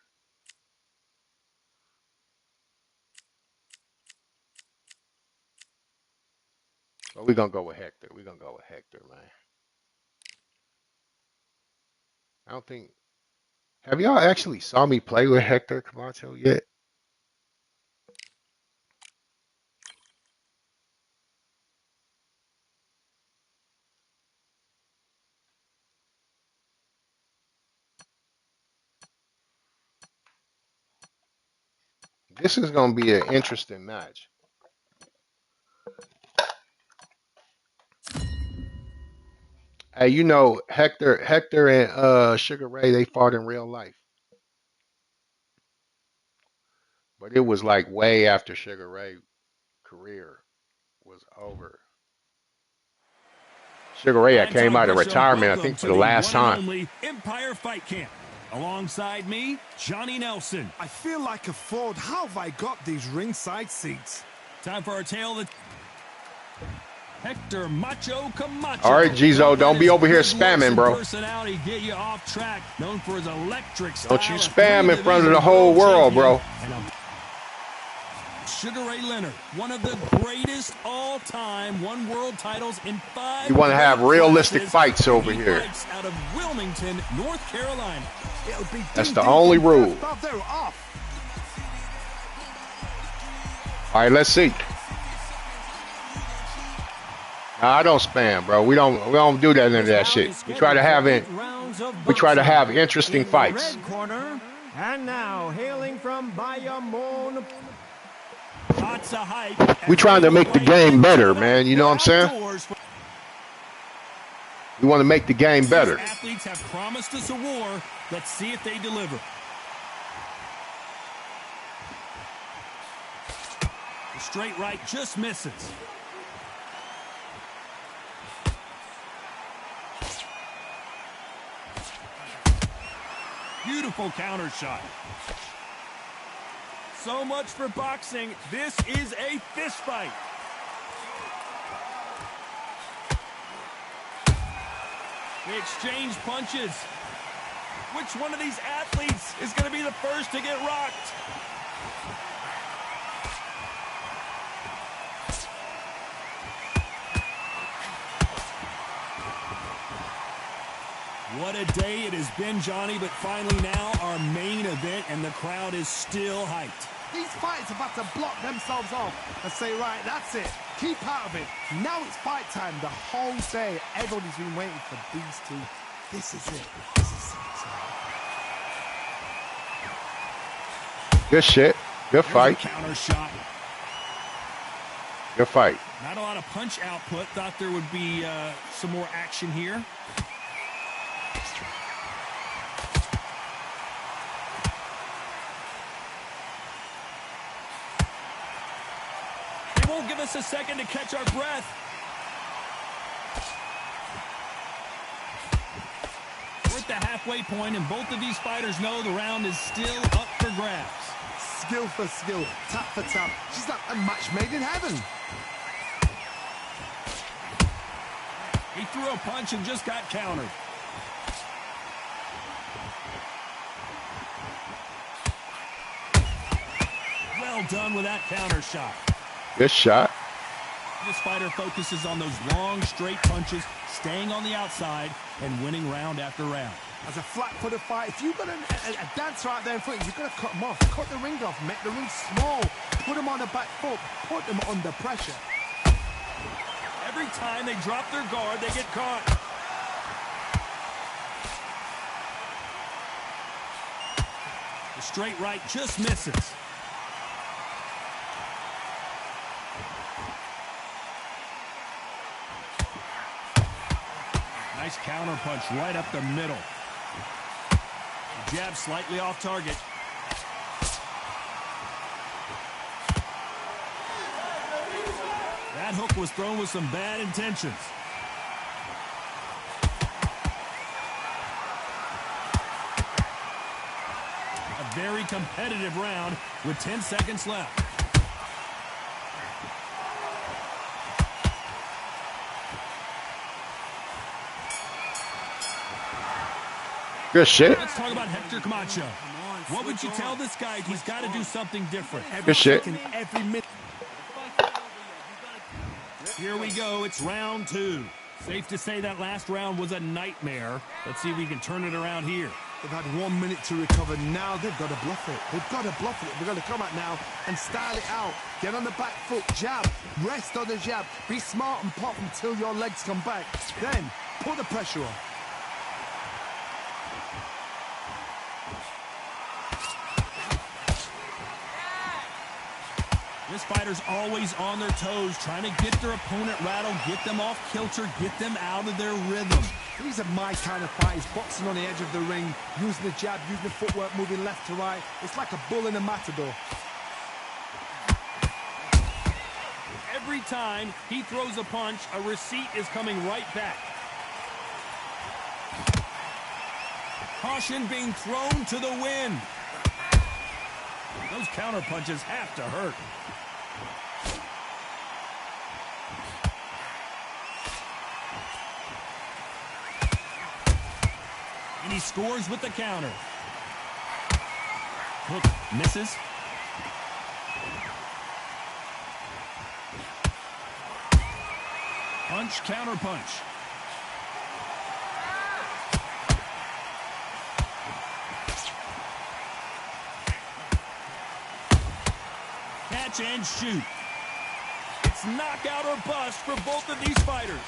But we're going to go with Hector. We're going to go with Hector, man. I don't think... Have y'all actually saw me play with Hector Camacho yet? This is going to be an interesting match. Hey, you know, Hector and Sugar Ray, they fought in real life. But it was like way after Sugar Ray's career was over. Sugar Ray I'm came Todd out of Grisham. retirement, I Welcome think, for to the the last one and time. only Empire Fight Camp. Alongside me, Johnny Nelson. I feel like a fraud. How have I got these ringside seats? Time for our tale that Hector Macho Camacho. All right, Gizo, don't be over here spamming, bro. Personality get you off track. Known for his electric style. Don't you spam in front of the whole world, bro. Sugar Ray Leonard, one of the greatest all-time, won world titles in 5. You want to have realistic fights over here. Fights out of Wilmington, North Carolina. That's the only rule. All right, let's see. Nah, I don't spam, bro. We don't do that into that shit. We try to have interesting fights. Corner, and now hailing from Bayamon. We trying to make the game better, man. You know what I'm saying? We want to make the game better. Athletes have promised us a war. Let's see if they deliver. The straight right just misses. Beautiful counter shot. So much for boxing. This is a fist fight. They exchange punches. Which one of these athletes is going to be the first to get rocked? What a day it has been, Johnny, but finally now our main event, and the crowd is still hyped. These fighters are about to block themselves off and say, right, that's it. Keep out of it. Now it's fight time. The whole day, everybody's been waiting for these two. This is it. This is it. Good shit. Good fight. Counter shot. Good fight. Not a lot of punch output. Thought there would be some more action here. It won't give us a second to catch our breath. We're at the halfway point, and both of these fighters know the round is still up for grabs. Skill for skill, tap for tap. She's like a match made in heaven. He threw a punch and just got countered. Well done with that counter shot. Good shot. This fighter focuses on those long, straight punches, staying on the outside, and winning round after round. As a flat-footed fight, if you've got a dancer out there in front, you've got to cut them off. Cut the ring off, make the ring small, put them on the back foot, put them under pressure. Every time they drop their guard, they get caught. The straight right just misses. Nice counter punch right up the middle. The jab slightly off target. That hook was thrown with some bad intentions. A very competitive round. with 10 seconds left. Good shit. Let's talk about Hector Camacho. What would you tell this guy? He's got to do something different. Good shit. Every minute. Here we go. It's round 2. Safe to say that last round was a nightmare. Let's see if we can turn it around here. They've had 1 minute to recover. Now they've got to bluff it. They've got to bluff it. They've got to come out now and style it out. Get on the back foot, jab, rest on the jab. Be smart and pop until your legs come back. Then put the pressure on. This fighter's always on their toes, trying to get their opponent rattled, get them off kilter, get them out of their rhythm. These are my kind of fights, boxing on the edge of the ring, using the jab, using the footwork, moving left to right. It's like a bull in a matador. Every time he throws a punch, a receipt is coming right back. Caution being thrown to the wind. Those counter punches have to hurt. And he scores with the counter. Hook misses. Punch, counter punch. Catch and shoot. It's knockout or bust for both of these fighters.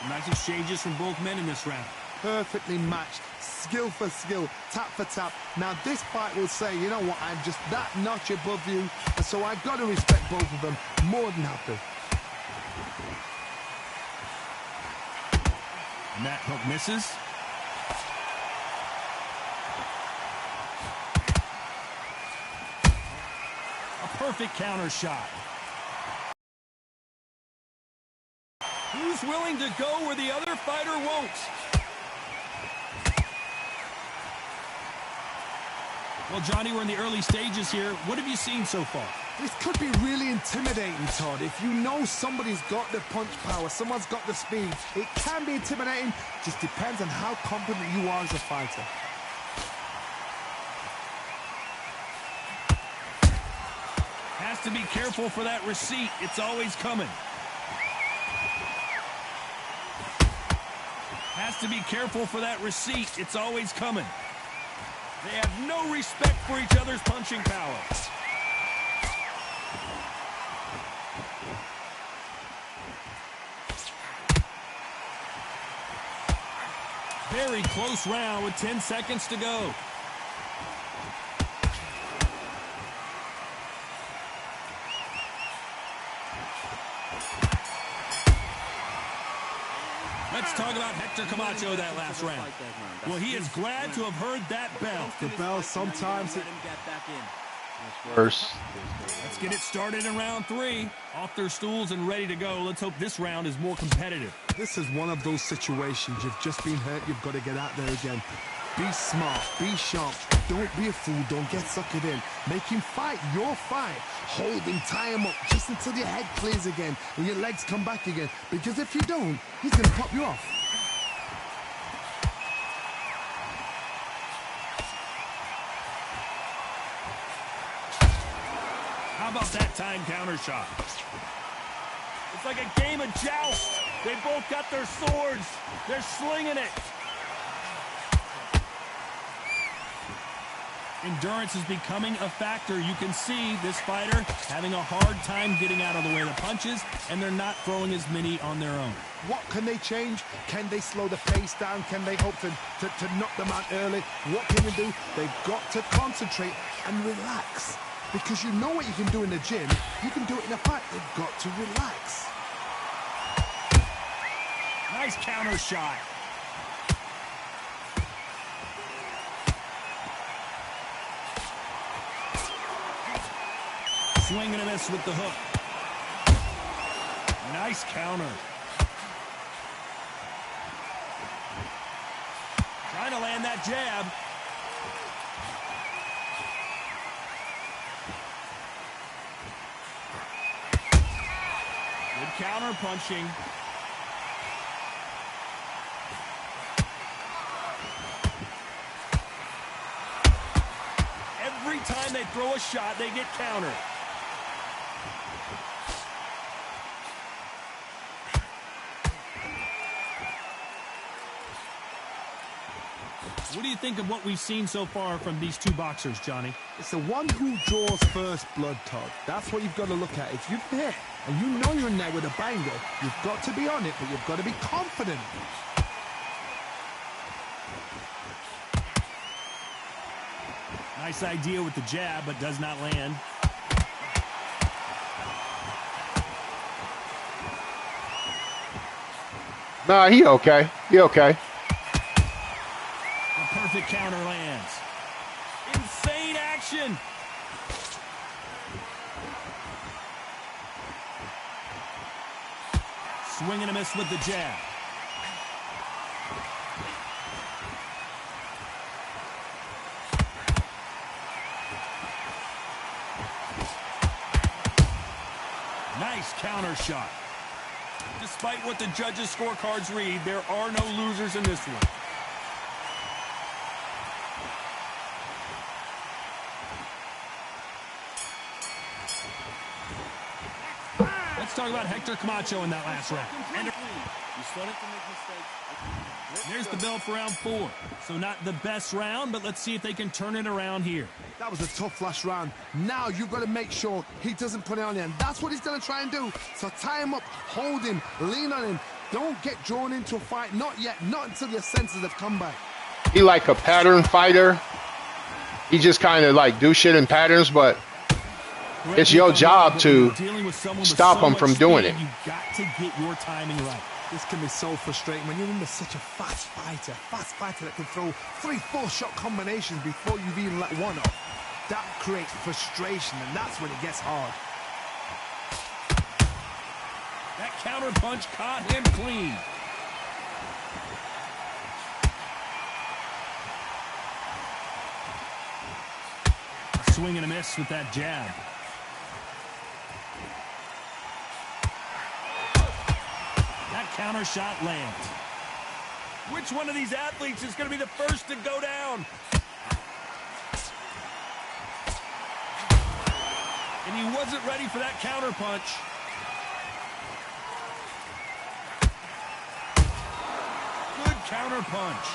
Nice exchanges from both men in this round. Perfectly matched, skill for skill, tap for tap. Now this fight will say, you know what, I'm just that notch above you, and so I've got to respect both of them more than happy. And that hook misses. A perfect counter shot. Who's willing to go where the other fighter won't? Well, Johnny, we're in the early stages here. What have you seen so far? This could be really intimidating, Todd. If you know somebody's got the punch power, someone's got the speed, it can be intimidating. Just depends on how confident you are as a fighter. Has to be careful for that receipt. It's always coming. Has to be careful for that receipt. It's always coming. They have no respect for each other's punching power. Very close round with 10 seconds to go. Let's talk about Hector Camacho that last round. Well, he is glad to have heard that bell. The bell sometimes... Worse. Let's get it started in round 3. Off their stools and ready to go. Let's hope this round is more competitive. This is one of those situations. You've just been hurt. You've got to get out there again. Be smart. Be sharp. Don't be a fool. Don't get suckered in. Make him fight your fight. Hold him, tie him up just until your head clears again and your legs come back again. Because if you don't, he's going to pop you off. How about that time counter shot? It's like a game of joust. They both got their swords. They're slinging it. Endurance is becoming a factor. You can see this fighter having a hard time getting out of the way of the punches, and they're not throwing as many on their own. What can they change? Can they slow the pace down? Can they hope to knock them out early? What can they do? They've got to concentrate and relax. Because you know what you can do in the gym, you can do it in a fight. They've got to relax. Nice counter shot. Swing and a miss with the hook. Nice counter. Trying to land that jab. Good counter punching. every time they throw a shot, they get countered. What do you think of what we've seen so far from these two boxers, Johnny? It's the one who draws first blood, Todd. That's what you've got to look at. If you're there and you know you're in there with a banger, you've got to be on it, but you've got to be confident. Nice idea with the jab, but does not land. Nah, he okay. He okay. The perfect counter lands. Insane action. Swing and a miss with the jab. Nice counter shot. Despite what the judges' scorecards read, there are no losers in this one. Let's talk about Hector Camacho in that last round. And there's the bell for round 4. So not the best round, but let's see if they can turn it around here. That was a tough last round. Now you've got to make sure he doesn't put it on you, and that's what he's going to try and do. So tie him up, hold him, lean on him. Don't get drawn into a fight. Not yet. Not until your senses have come back. He like a pattern fighter. He just kind of like do shit in patterns, but it's your job to stop him from doing it. You've got to get your timing right. This can be so frustrating when you're in with such a fast fighter that can throw 3-4 shot combinations before you've even let one off. That creates frustration, and that's when it gets hard. That counter punch caught him clean. A swing and a miss with that jab. That counter shot lands. Which one of these athletes is going to be the first to go down? And he wasn't ready for that counter punch. Good counter punch.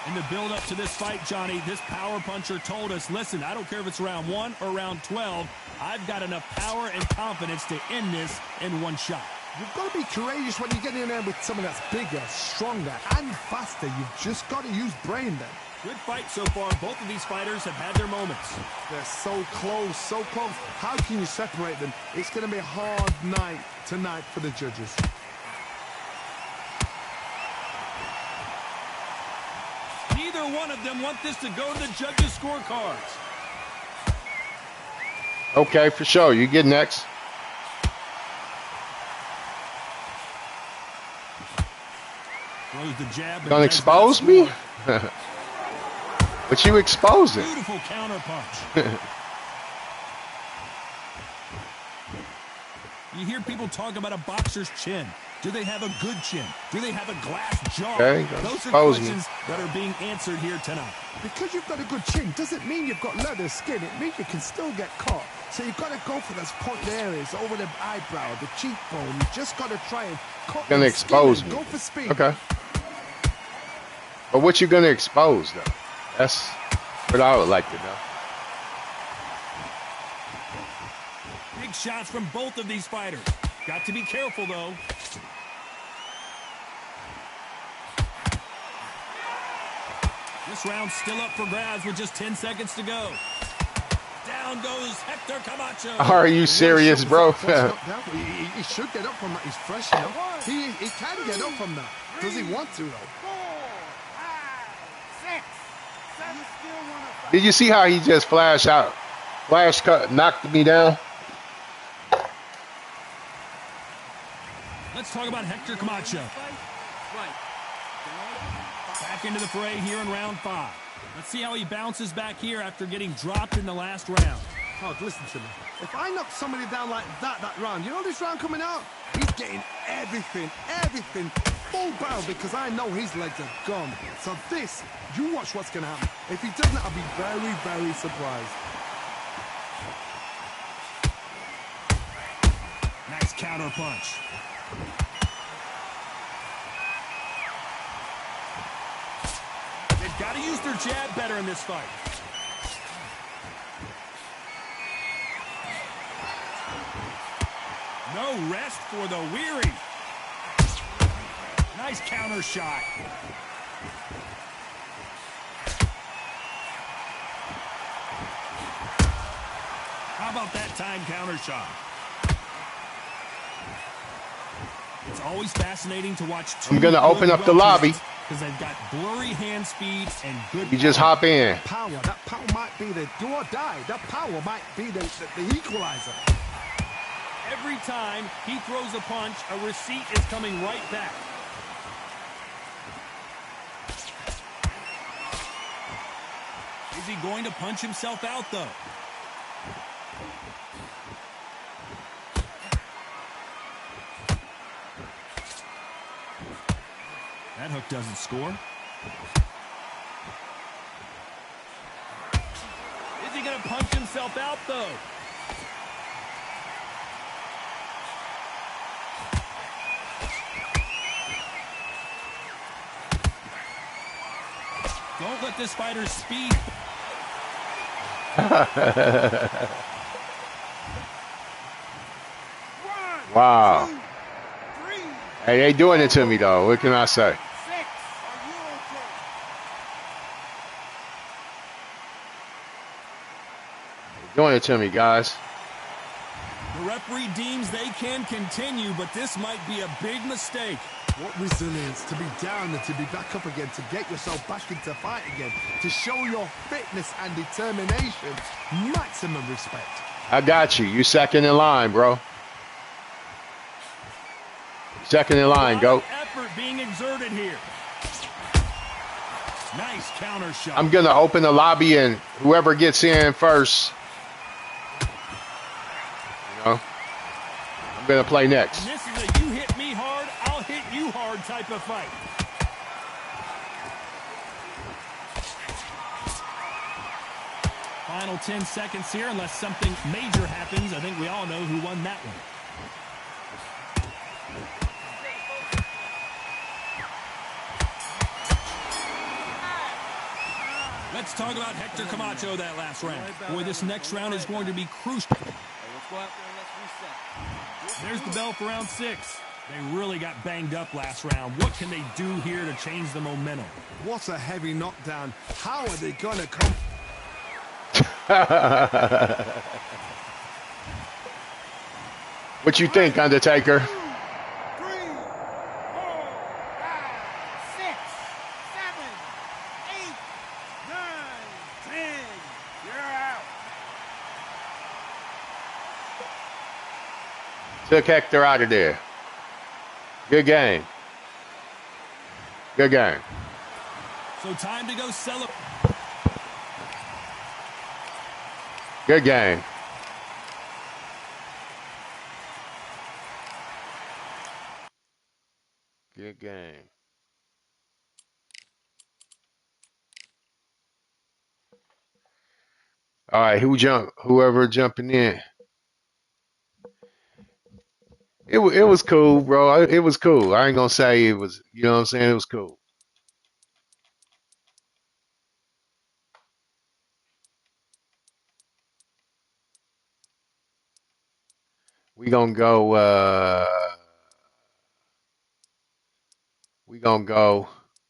In the build up to this fight, Johnny, this power puncher told us, listen, I don't care if it's round 1 or round 12, I've got enough power and confidence to end this in one shot. You've got to be courageous when you get in there with someone that's bigger, stronger, and faster. You've just got to use brain then. Good fight so far. Both of these fighters have had their moments. They're so close, so close. How can you separate them? It's going to be a hard night tonight for the judges. Neither one of them want this to go to the judges' scorecards. Okay, for sure. You get next. Throws the jab. Gonna expose me? But you expose it. Beautiful counter punch. You hear people talk about a boxer's chin. Do they have a good chin? Do they have a glass jaw? Okay, those are expose questions that are being answered here tonight. Because you've got a good chin doesn't mean you've got leather skin. It means you can still get caught. So you've got to go for those point areas, over the eyebrow, the cheekbone. You've just got to try and cut Gonna expose me. Go for speed. Okay. But what you gonna expose though? That's what I would like to know. Big shots from both of these fighters. Got to be careful though. This round's still up for grabs with just 10 seconds to go. Down goes Hector Camacho. Are you serious, bro? He should get up from that. He's fresh now. He can get up from that. Does he want to, though? Did you see how he just flash cut, knocked me down? Let's talk about Hector Camacho. Back into the fray here in round 5. Let's see how he bounces back here after getting dropped in the last round. Oh, listen to me. If I knock somebody down like that round, you know this round coming out? He's getting everything full barrel because I know his legs are gone. So this, you watch what's going to happen. If he doesn't, I'll be very, very surprised. Nice counter punch. They've got to use their jab better in this fight. No rest for the weary. Nice counter shot. How about that time counter shot? It's always fascinating to watch. I'm going to open up the lobby. Because they've got blurry hand speed and good You just hop in. That power might be the do or die. That power might be the equalizer. Every time he throws a punch, a receipt is coming right back. Is he going to punch himself out, though? That hook doesn't score. Is he going to punch himself out, though? Don't let this fighter's speed. Wow. Hey, they doing it to me, though. What can I say? They're doing it to me, guys. The referee deems they can continue, but this might be a big mistake. What resilience to be down and to be back up again, to get yourself back into fight again, to show your fitness and determination. Maximum respect. I got you. You second in line, bro. Second in line, go. Effort being exerted here. Nice counter shot. I'm going to open the lobby, and whoever gets in first, you know, I'm going to play next. And this is a you hit me hard, I'll hit you hard type of fight. Final 10 seconds here, unless something major happens. I think we all know who won that one. Let's talk about Hector Camacho that last round. Boy, this next round is going to be crucial. There's the bell for round 6. They really got banged up last round. What can they do here to change the momentum? What a heavy knockdown. How are they going to come? What you think, Undertaker? 3, 4, 5, 6, 7, 8, 9, 10. You're out. Took Hector out of there. Good game. Good game. So time to go celebrate. Good game. Good game. All right, whoever jumping in. It was cool, bro. It was cool. I ain't gonna say it was, you know what I'm saying? It was cool. We gonna go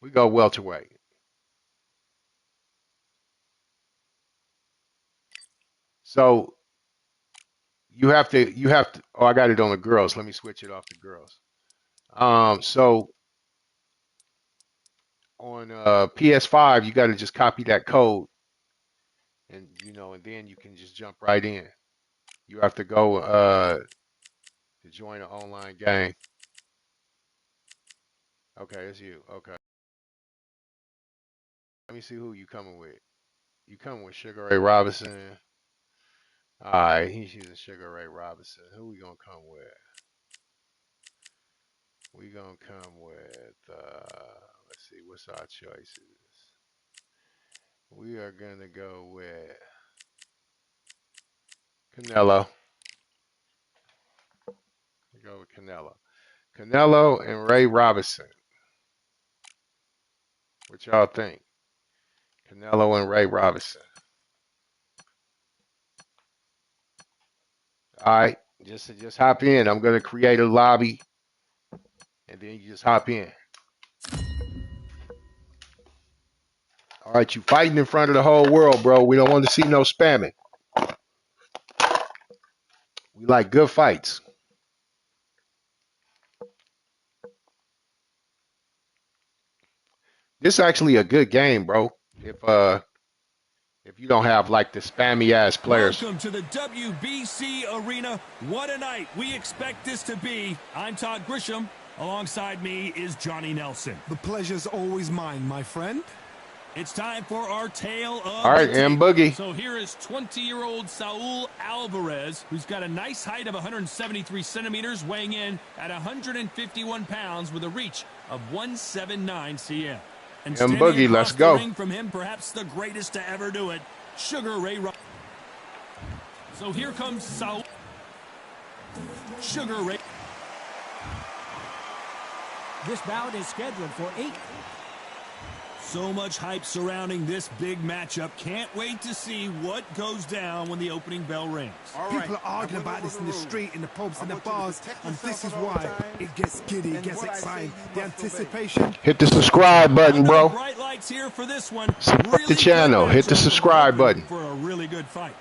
welterweight. So you have to oh, I got it on the girls. Let me switch it off to girls. So on PS5 you got to just copy that code, and you know, and then you can just jump right in. You have to go to join an online game. Okay, it's you. Okay. Let me see who you coming with. You coming with Sugar Ray Robinson. All right, he's using Sugar Ray Robinson. Who we gonna come with? We gonna come with, let's see, what's our choices? We are gonna go with Canelo. We go with Canelo. Canelo and Ray Robinson. What y'all think? Canelo and Ray Robinson. All right, just hop in. I'm gonna create a lobby, and then you just hop in. All right, you fighting in front of the whole world, bro. We don't want to see no spamming. We like good fights. This is actually a good game, bro. If you don't have like the spammy ass players. Welcome to the WBC arena. What a night we expect this to be. I'm Todd Grisham. Alongside me is Johnny Nelson. The pleasure's always mine, my friend. It's time for our tale of All right, the tape. and Boogie. So here is 20-year-old Saul Alvarez, who's got a nice height of 173 centimeters, weighing in at 151 pounds with a reach of 179 cm. And Boogie, let's go. From him, perhaps the greatest to ever do it, Sugar Ray Robinson. So here comes Saul. Sugar Ray. This bout is scheduled for 8. So much hype surrounding this big matchup. Can't wait to see what goes down when the opening bell rings. People are arguing about this in the street, in the pubs, in the bars, and this is why it gets giddy, it gets exciting. The anticipation. Hit the subscribe button, bro. Bright lights here for this one. Support the channel. Hit the subscribe button. For a really good fight.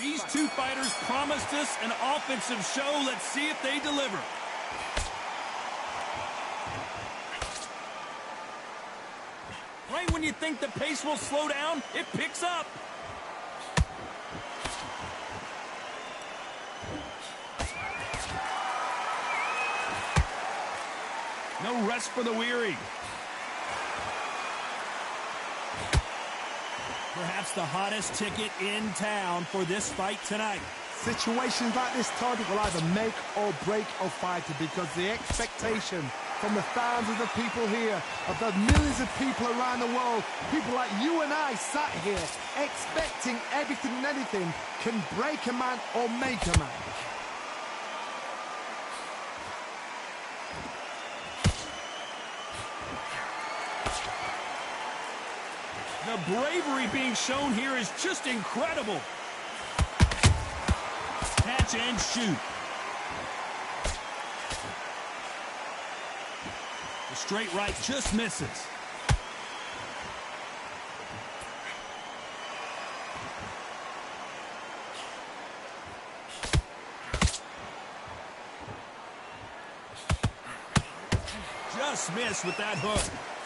These two fighters promised us an offensive show. Let's see if they deliver. Right when you think the pace will slow down, it picks up. No rest for the weary. Perhaps the hottest ticket in town for this fight tonight. Situations like this, Todd, will either make or break a fighter, because the expectation from the thousands of people here, of the millions of people around the world, people like you and I sat here expecting everything and anything, can break a man or make a man. The bravery being shown here is just incredible. Catch and shoot. The straight right just misses. Just missed with that hook.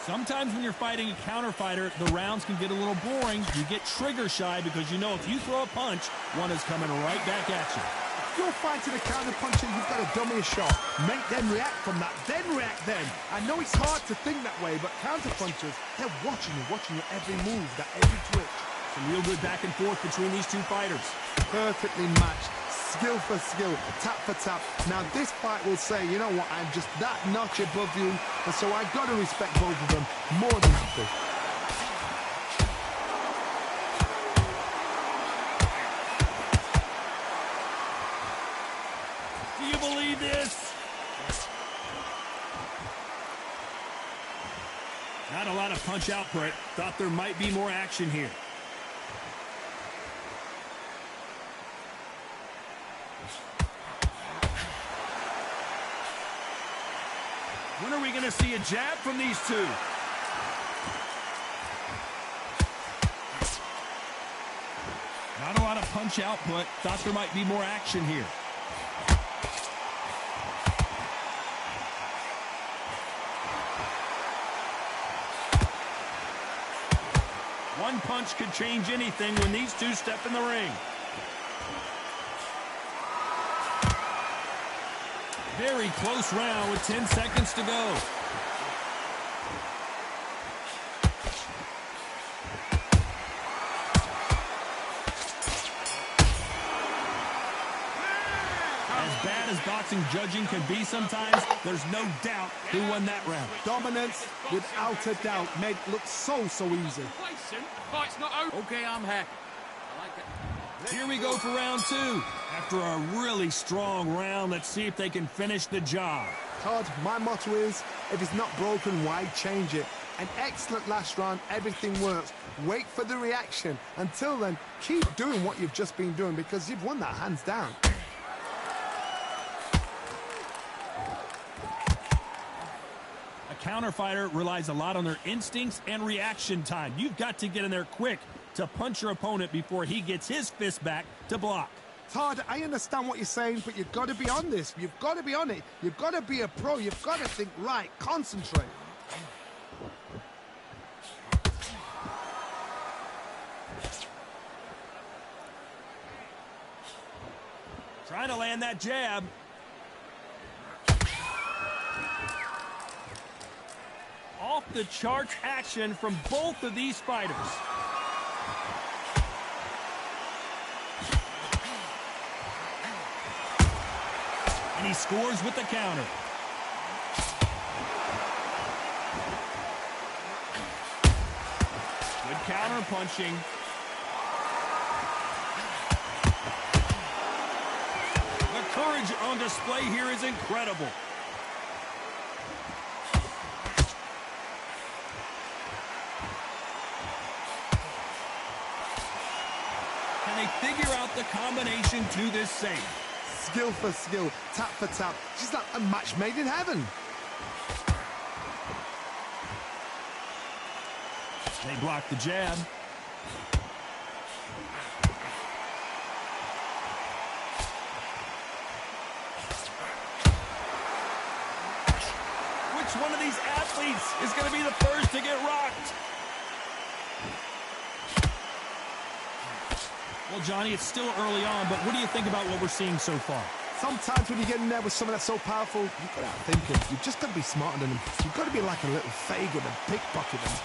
Sometimes when you're fighting a counter fighter, the rounds can get a little boring. You get trigger shy because you know if you throw a punch, one is coming right back at you. If you're fighting a counter puncher, you've got to dummy a shot. Make them react from that, then react then. I know it's hard to think that way, but counter punchers, they're watching you every move, that every twitch. Some real good back and forth between these two fighters. Perfectly matched. Skill for skill, tap for tap. Now this fight will say, you know what, I'm just that notch above you, and so I've got to respect both of them more than happy. Do you believe this? Not a lot of punch output. Thought there might be more action here. When are we going to see a jab from these two? Not a lot of punch output. Thought there might be more action here. One punch could change anything when these two step in the ring. Very close round with 10 seconds to go. As bad as boxing judging can be sometimes, there's no doubt who won that round. Dominance, without a doubt, made it look so easy. The fight's not over. Okay, I'm happy. I like it. Here we go for round two. After a really strong round, let's see if they can finish the job. Todd, my motto is, if it's not broken, why change it? An excellent last round, everything works. Wait for the reaction. Until then, keep doing what you've just been doing because you've won that hands down. A counter fighter relies a lot on their instincts and reaction time. You've got to get in there quick to punch your opponent before he gets his fist back to block. Todd, I understand what you're saying, but you've got to be on this. You've got to be on it. You've got to be a pro. You've got to think right. Concentrate. Trying to land that jab. Off the charts action from both of these fighters. And he scores with the counter. Good counter punching. The courage on display here is incredible. Can they figure out the combination to this save? Skill for skill, tap for tap. Just like a match made in heaven. They block the jab. Which one of these athletes is going to be the first to get rocked? Well, Johnny, it's still early on, but what do you think about what we're seeing so far? Sometimes when you get in there with someone that's so powerful, you've got to outthink him. You've just got to be smarter than him. You've got to be like a little Fagin and pickpocket him.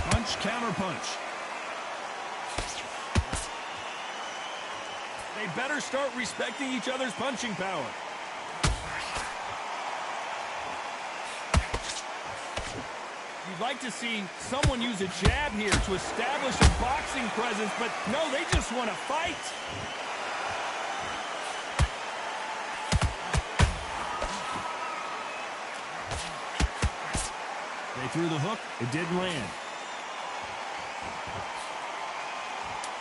Punch, counter punch. They better start respecting each other's punching power. You'd like to see someone use a jab here to establish a boxing presence, but no, they just want to fight. They threw the hook. It didn't land.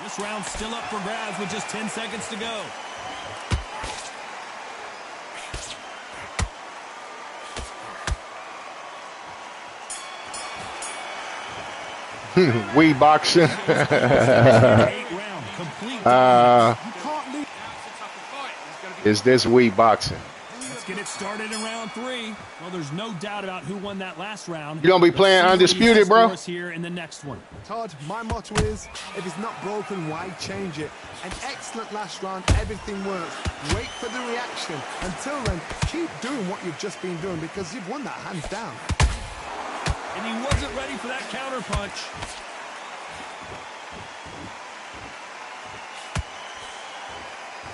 This round's still up for grabs with just 10 seconds to go. We boxing. Is this we boxing? Let's get it started in round three. Well, there's no doubt about who won that last round. You gonna be playing Undisputed, bro? Here in the next one. Todd, my motto is, if it's not broken, why change it? An excellent last round, everything works. Wait for the reaction. Until then, keep doing what you've just been doing because you've won that hands down. And he wasn't ready for that counter punch.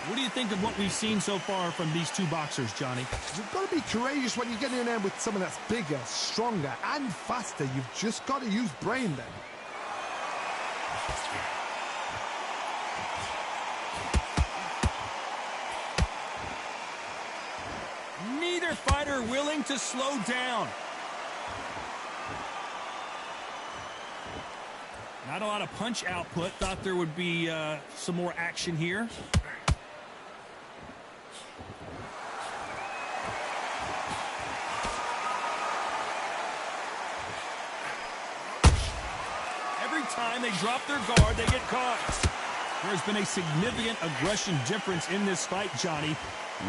What do you think of what we've seen so far from these two boxers, Johnny? You've got to be courageous when you get in there with someone that's bigger, stronger, and faster. You've just got to use brain then. Neither fighter willing to slow down. Not a lot of punch output. Thought there would be some more action here. Every time they drop their guard, they get caught. There's been a significant aggression difference in this fight, Johnny.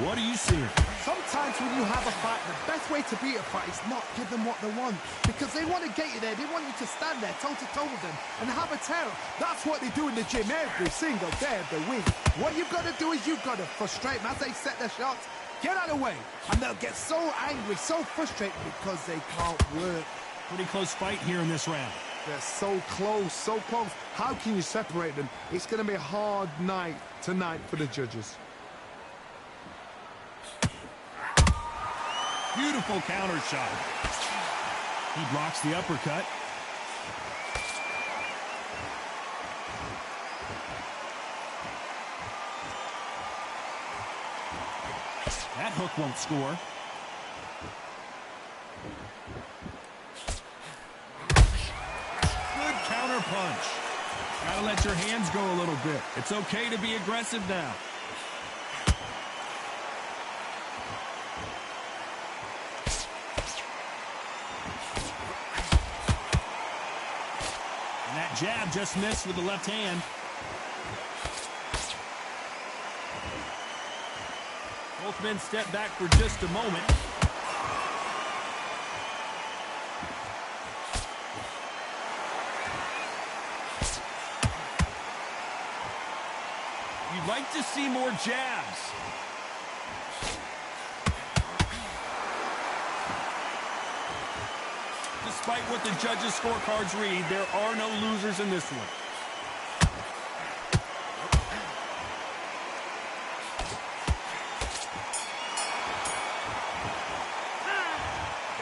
What are you seeing? Sometimes when you have a fight, the best way to beat a fight is not give them what they want. Because they want to get you there. They want you to stand there toe-to-toe with them and have a tear. That's what they do in the gym every single day of the week. What you've got to do is you've got to frustrate them as they set their shots. Get out of the way. And they'll get so angry, so frustrated because they can't work. Pretty close fight here in this round. They're so close, so close. How can you separate them? It's going to be a hard night tonight for the judges. Beautiful counter shot. He blocks the uppercut. That hook won't score. Good counter punch. Gotta let your hands go a little bit. It's okay to be aggressive now. And that jab just missed with the left hand. Both men step back for just a moment. You'd like to see more jabs. Despite what the judges' scorecards read, there are no losers in this one.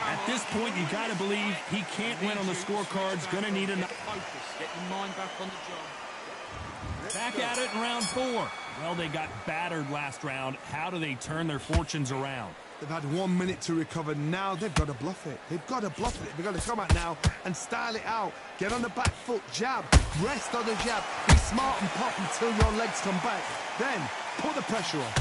At this point, you got to believe he can't win on the scorecards. Going to need enough. Get your mind back on the job. Back at it in round 4. Well, they got battered last round. How do they turn their fortunes around? They've had 1 minute to recover. Now they've got to bluff it. They've got to bluff it. They've got to come out now and style it out. Get on the back foot, jab, rest on the jab. Be smart and pop until your legs come back. Then put the pressure on.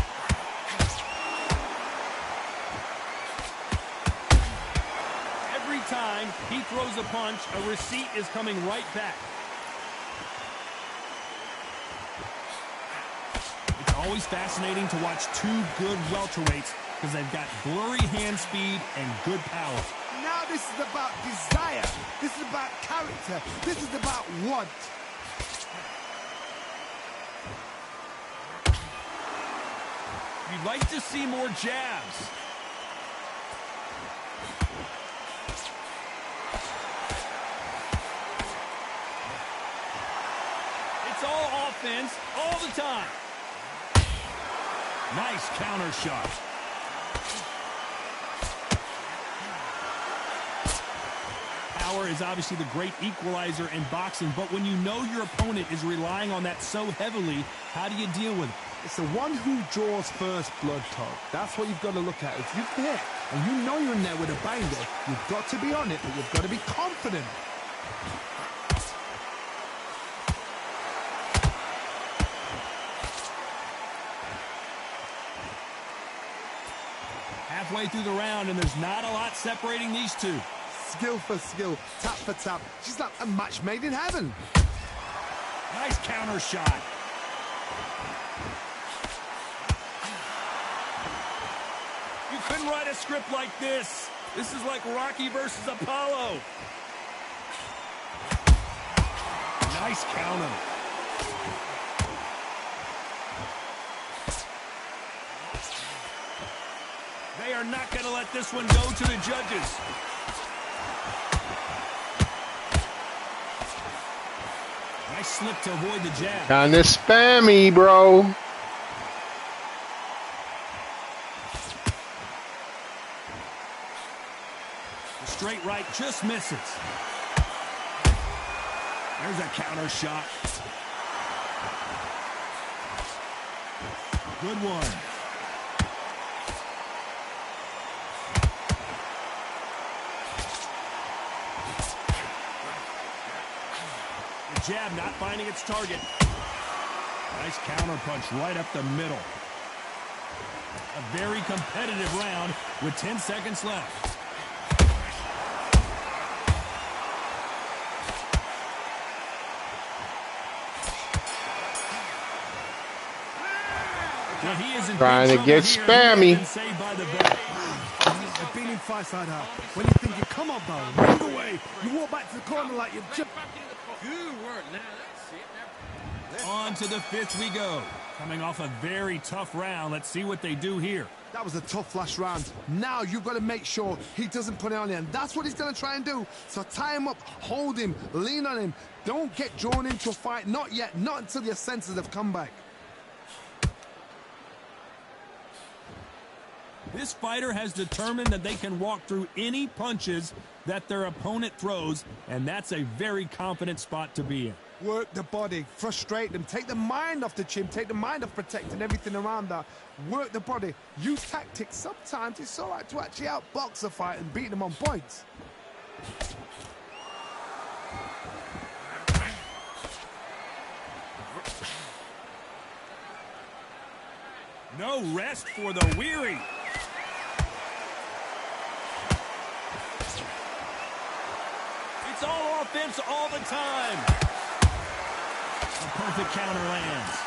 Every time he throws a punch, a receipt is coming right back. It's always fascinating to watch two good welterweights because they've got blurry hand speed and good power. Now this is about desire. This is about character. This is about want. You'd like to see more jabs. It's all offense all the time. Nice counter shot. Power is obviously the great equalizer in boxing, but when you know your opponent is relying on that so heavily, how do you deal with it? It's the one who draws first blood, Todd. That's what you've got to look at. If you're hit and you know you're in there with a binder, you've got to be on it, but you've got to be confident. Halfway through the round, and there's not a lot separating these two. Skill for skill, tap for tap. She's like a match made in heaven. Nice counter shot. You couldn't write a script like this. This is like Rocky versus Apollo. Nice counter. They are not going to let this one go to the judges. Nice slip to avoid the jab. Kinda spammy, bro. The straight right just misses. There's a counter shot. Good one. The jab not finding its target. Nice counter punch right up the middle. A very competitive round with 10 seconds left. Well, he is in Trying to get spammy. I've been in fights like that. When you're thinking, come on, Bowen, move away. You walk back to the corner like you've just... Good work now. That's it. On to the 5th we go. Coming off a very tough round, let's see what they do here. That was a tough last round. Now you've got to make sure he doesn't put it on you, and that's what he's going to try and do. So tie him up, hold him, lean on him. Don't get drawn into a fight, not yet, not until your senses have come back. This fighter has determined that they can walk through any punches that their opponent throws, and that's a very confident spot to be in. Work the body, frustrate them, take the mind off the chin, take the mind off protecting everything around that. Work the body, use tactics. Sometimes it's all right to actually outbox a fight and beat them on points. No rest for the weary. It's all offense all the time. A perfect counter lands.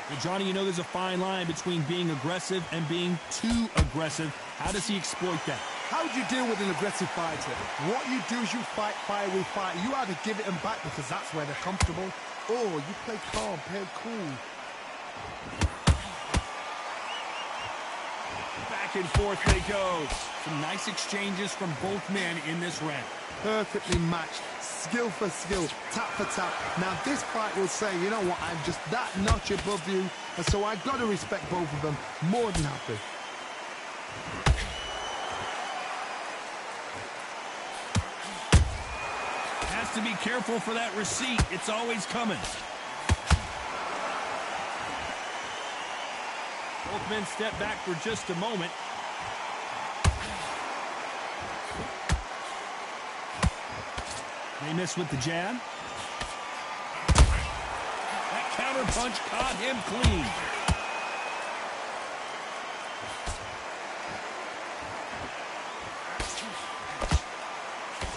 Well, Johnny, you know there's a fine line between being aggressive and being too aggressive. How does he exploit that? How do you deal with an aggressive fighter? What you do is you fight fire with fire. You either give it them back because that's where they're comfortable, or you play calm, play cool. Back and forth they go. Some nice exchanges from both men in this round. Perfectly matched, skill for skill, tap for tap. Now this fight will say, you know what, I'm just that notch above you, and so I've got to respect both of them. More than happy. Has to be careful for that receipt. It's always coming. Both men step back for just a moment. They miss with the jab. That counter punch caught him clean.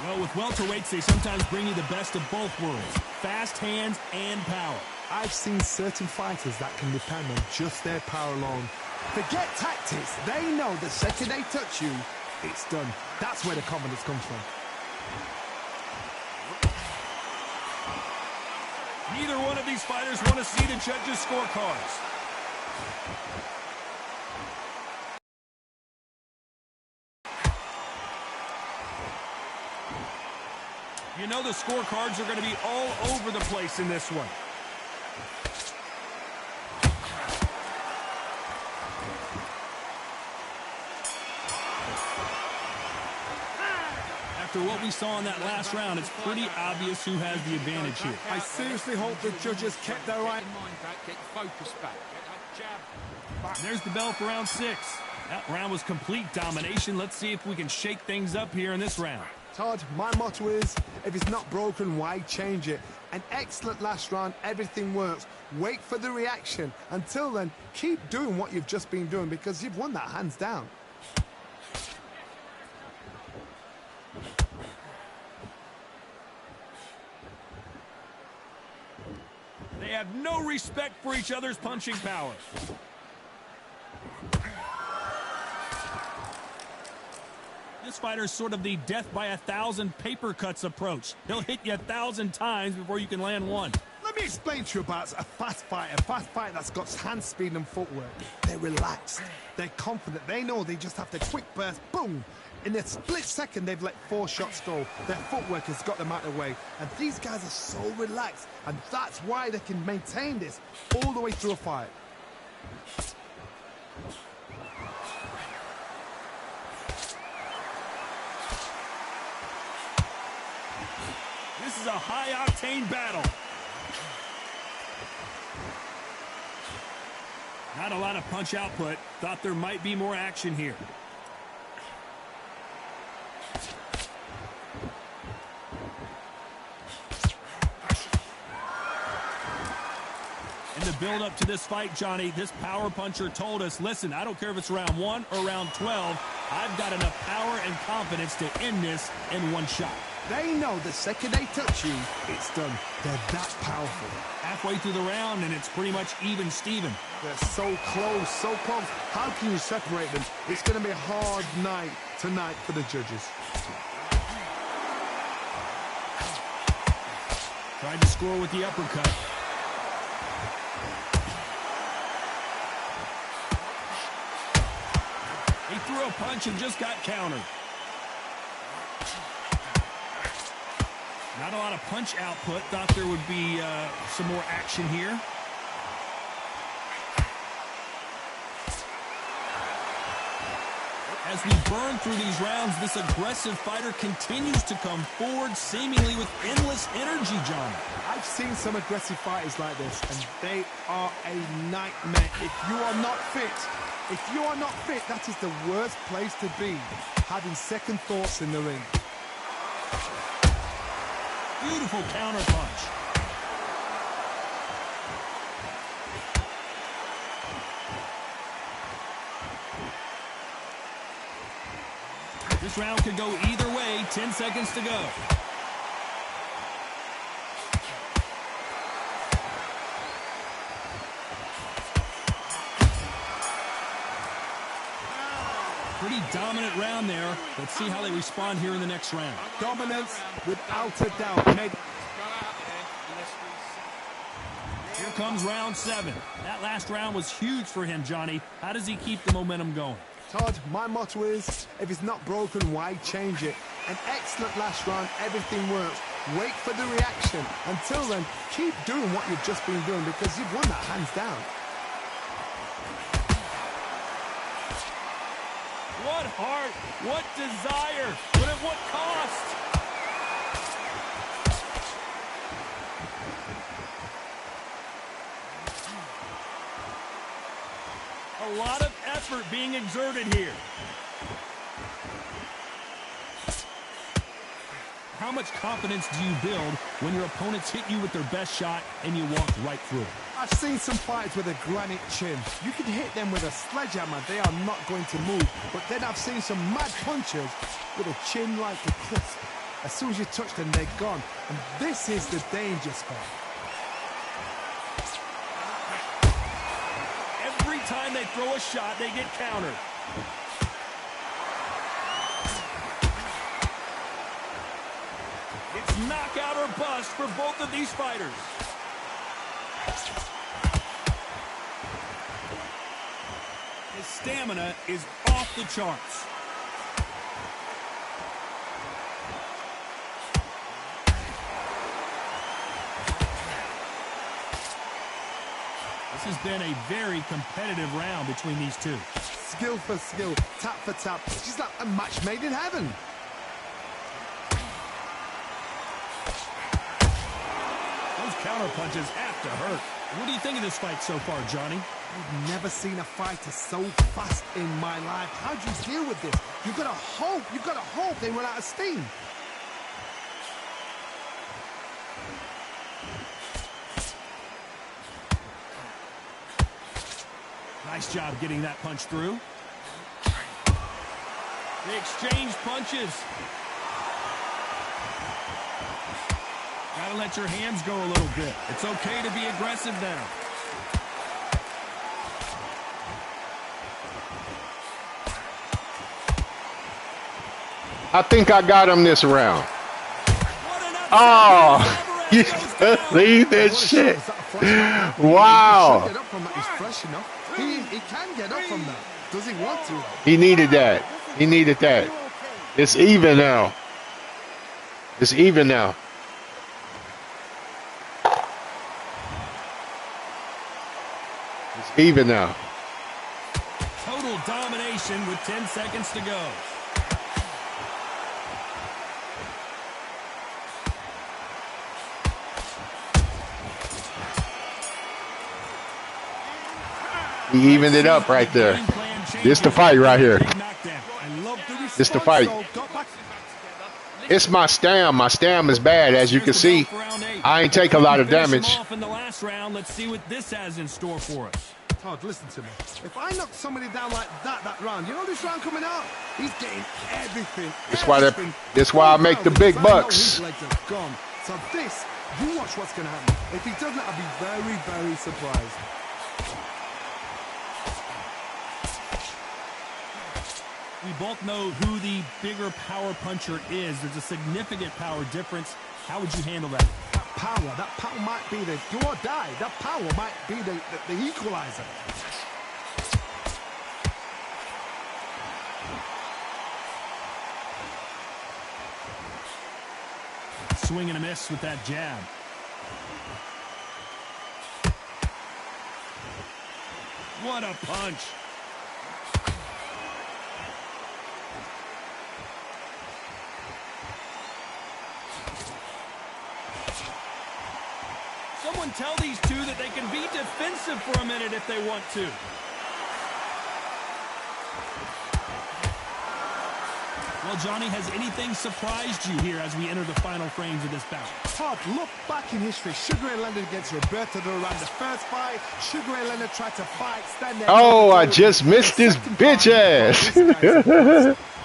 Well, with welterweights, they sometimes bring you the best of both worlds. Fast hands and power. I've seen certain fighters that can depend on just their power alone. Forget tactics. They know the second they touch you, it's done. That's where the confidence comes from. Neither one of these fighters want to see the judges' scorecards. You know the scorecards are going to be all over the place in this one. After what we saw in that last round, it's pretty obvious who has the advantage here. I seriously hope the judges kept their eye. Get your focus back. Get that jab back. There's the bell for round 6. That round was complete domination. Let's see if we can shake things up here in this round. Todd, my motto is, if it's not broken, why change it? An excellent last round, everything works. Wait for the reaction. Until then, keep doing what you've just been doing because you've won that hands down. They have no respect for each other's punching power. This fighter is sort of the death by 1,000 paper cuts approach. He'll hit you 1,000 times before you can land one. Let me explain to you about a fast fighter that's got hand speed and footwork. They're relaxed. They're confident. They know they just have to quick burst, boom. In a split second, they've let 4 shots go. Their footwork has got them out of the way. And these guys are so relaxed. And that's why they can maintain this all the way through a fight. This is a high-octane battle. Not a lot of punch output. Thought there might be more action here. In the build-up to this fight, Johnny, this power puncher told us, listen, I don't care if it's round 1 or round 12, I've got enough power and confidence to end this in one shot. They know the second they touch you, it's done. They're that powerful. Halfway through the round, and it's pretty much even Steven. They're so close, so close. How can you separate them? It's going to be a hard night tonight for the judges. Tried to score with the uppercut. He threw a punch and just got countered. Not a lot of punch output. Thought there would be some more action here. As we burn through these rounds, this aggressive fighter continues to come forward, seemingly with endless energy, John. I've seen some aggressive fighters like this, and they are a nightmare. If you are not fit, that is the worst place to be, having second thoughts in the ring. Beautiful counter punch. This round could go either way. 10 seconds to go. Pretty dominant round there. Let's see how they respond here in the next round. Dominance, without a doubt. Here comes round 7. That last round was huge for him, Johnny. How does he keep the momentum going? Todd, my motto is, if it's not broken, why change it? An excellent last round, everything works. Wait for the reaction. Until then, keep doing what you've just been doing because you've won that hands down. What heart, what desire, but at what cost? A lot of effort being exerted here. How much confidence do you build when your opponents hit you with their best shot and you walk right through it? I've seen some fighters with a granite chin. You can hit them with a sledgehammer, they are not going to move. But then I've seen some mad punchers with a chin like a crisp. As soon as you touch them, they're gone. And this is the danger spot. Every time they throw a shot, they get countered. It's knockout or bust for both of these fighters. His stamina is off the charts. This has been a very competitive round between these two. Skill for skill, tap for tap. It's just like a match made in heaven. Those counter punches have to hurt. What do you think of this fight so far, Johnny? I've never seen a fighter so fast in my life. How do you deal with this? You've got to hope they run out of steam. Nice job getting that punch through. They exchange punches. Gotta let your hands go a little bit. It's okay to be aggressive now. I think I got him this round. Oh, you leave that shit. Wow. He can get up from that. Does he want to? He needed that. He needed that. It's even now. It's even now. It's even now. Total domination with 10 seconds to go. He evened it up right there. This the fight right here. This the fight. It's my stam. My stam is bad, as you can see. I ain't take a lot of damage. In the last round, let's see what this has in store for us. Todd, listen to me. If I knock somebody down like that round, you know this round coming out? He's getting everything. That's why I make the big bucks. His legs are gone. So this, you watch what's going to happen. If he doesn't, I'll be very, very surprised. We both know who the bigger power puncher is. There's a significant power difference. How would you handle that? That power might be the do or die. That power might be the equalizer. Swing and a miss with that jab. What a punch. Someone tell these two that they can be defensive for a minute if they want to. Well, Johnny, has anything surprised you here as we enter the final frames of this bout? Todd, look back in history. Sugar Ray Leonard against Roberto Duran. The first fight, Sugar Ray Leonard tried to fight, stand there. Oh, I just missed this bitch ass.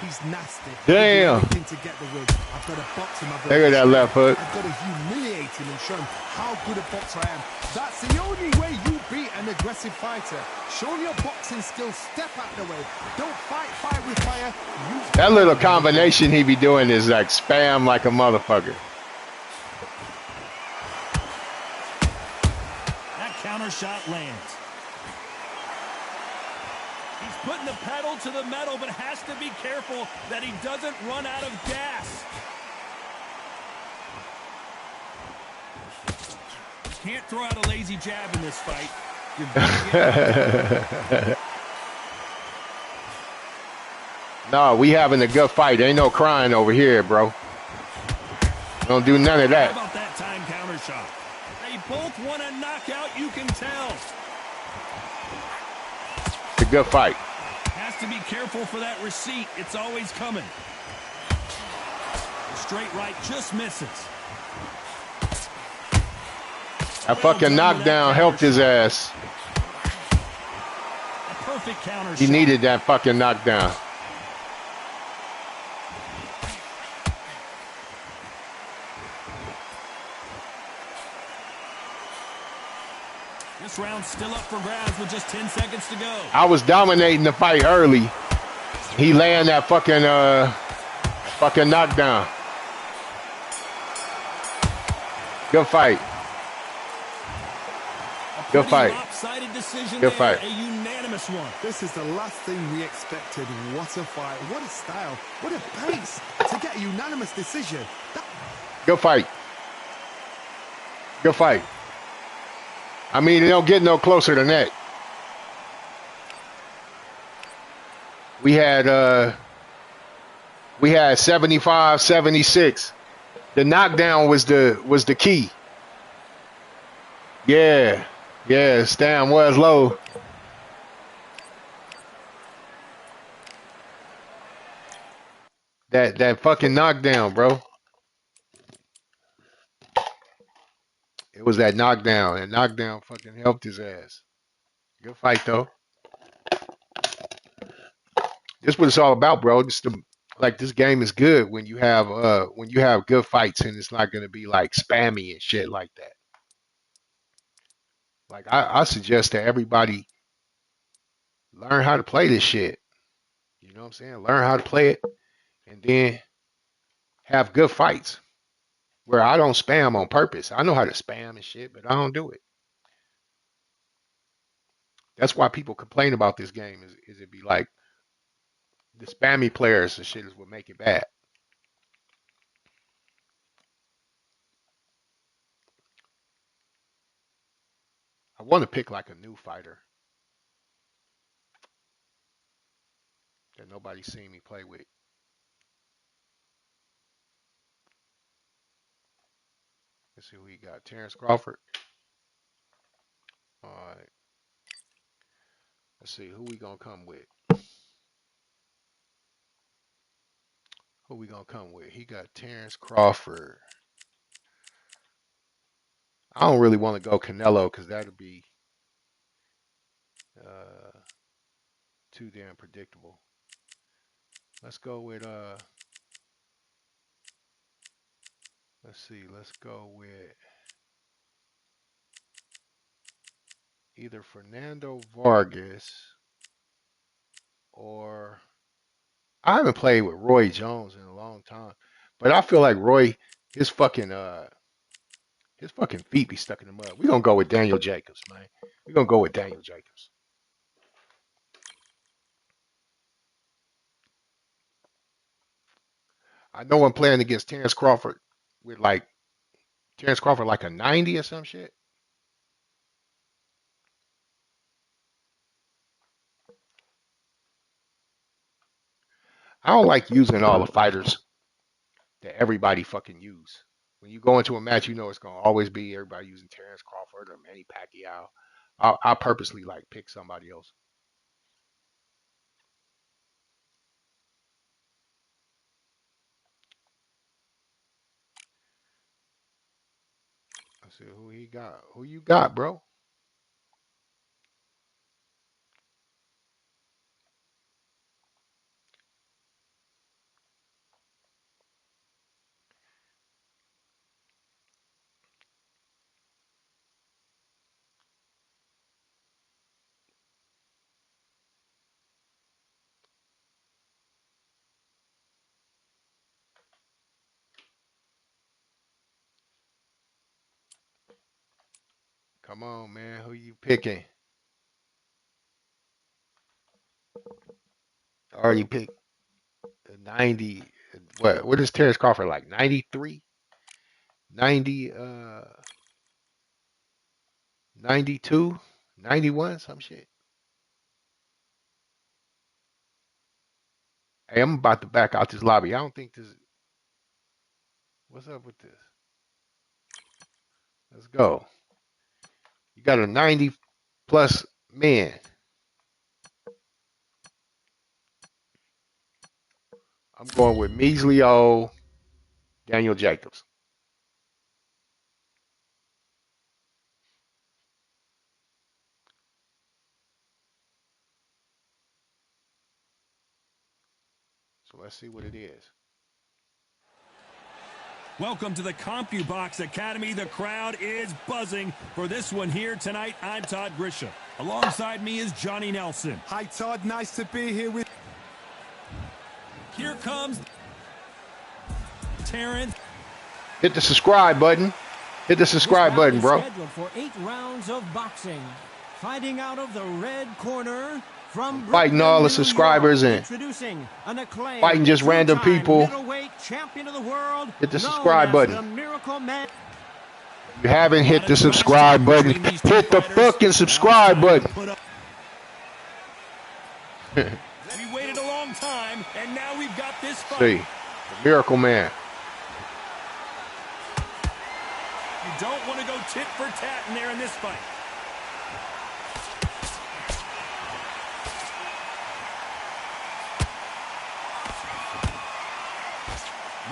He's nasty. Damn. To get the win. I've got to box him. Look at that left hook. I've got to humiliate him and show him how good a boxer I am. That's the only way you beat an aggressive fighter. Show your boxing skills. Step out the way. Don't fight with fire. That little combination he be doing is like spam like a motherfucker. That counter shot lands. He's putting the pedal to the metal, but has to be careful that he doesn't run out of gas. Can't throw out a lazy jab in this fight. You're gonna No, we having a good fight. Ain't no crying over here, bro. Don't do none of that. How about that time counter shot? They both want a knockout, you can tell. It's a good fight. Has to be careful for that receipt. It's always coming. Straight right just misses. That fucking knockdown helped his ass. A perfect counter He shot. needed that fucking knockdown. This round's still up for grabs with just 10 seconds to go. I was dominating the fight early. He laying that fucking knockdown. Good fight. Good fight. Lopsided decision Good there, fight. a unanimous one. This is the last thing we expected. What a fight. What a style. What a pace to get a unanimous decision. Good fight. Good fight. I mean, it don't get no closer than that. We had 75-76. The knockdown was the key. Yeah. Yeah, Stam was low. That fucking knockdown, bro. It was that knockdown. And knockdown fucking helped his ass. Good fight though. This what it's all about, bro. This game is good when you have good fights and it's not gonna be like spammy and shit like that. Like I suggest that everybody learn how to play this shit. You know what I'm saying? Learn how to play it and then have good fights. Where I don't spam on purpose. I know how to spam and shit, but I don't do it. That's why people complain about this game is it be like the spammy players and shit is what make it bad. I want to pick like a new fighter that nobody's seen me play with. Let's see who we got. Terrence Crawford. All right. Let's see who we gonna come with. Who we gonna come with? He got Terrence Crawford. I don't really want to go Canelo because that'll be Too damn predictable. Let's go with let's see, let's go with either Fernando Vargas or I haven't played with Roy Jones in a long time. But I feel like Roy, his fucking feet be stuck in the mud. We're gonna go with Daniel Jacobs, man. We're gonna go with Daniel Jacobs. I know I'm playing against Terrence Crawford with like Terrence Crawford like a 90 or some shit. I don't like using all the fighters that everybody fucking use. When you go into a match, you know it's gonna always be everybody using Terrence Crawford or Manny Pacquiao. I purposely like pick somebody else. I see who he got. Who you got, bro? Come on, man. Who you picking? Already picked the 90. What is Terrence Crawford like? 93? 90 92? 91? Some shit. Hey, I'm about to back out this lobby. I don't think this. What's up with this? Let's go. You got a 90 plus man. I'm going with measly old Daniel Jacobs. So let's see what it is. Welcome to the CompuBox Academy. The crowd is buzzing for this one here tonight. I'm Todd Grisham. Alongside me is Johnny Nelson. Hi, Todd. Nice to be here with. Here comes Terrence. Hit the subscribe button. Hit the subscribe button, bro. Scheduled for 8 rounds of boxing. Fighting out of the red corner from Fighting all the subscribers and fighting just random people. Champion of the world, hit the subscribe button. The Miracle Man. If you haven't hit the subscribe button, hit the fucking subscribe button. We waited a long time, and now we've got this fight. See, the Miracle Man. You don't want to go tit for tat in there in this fight.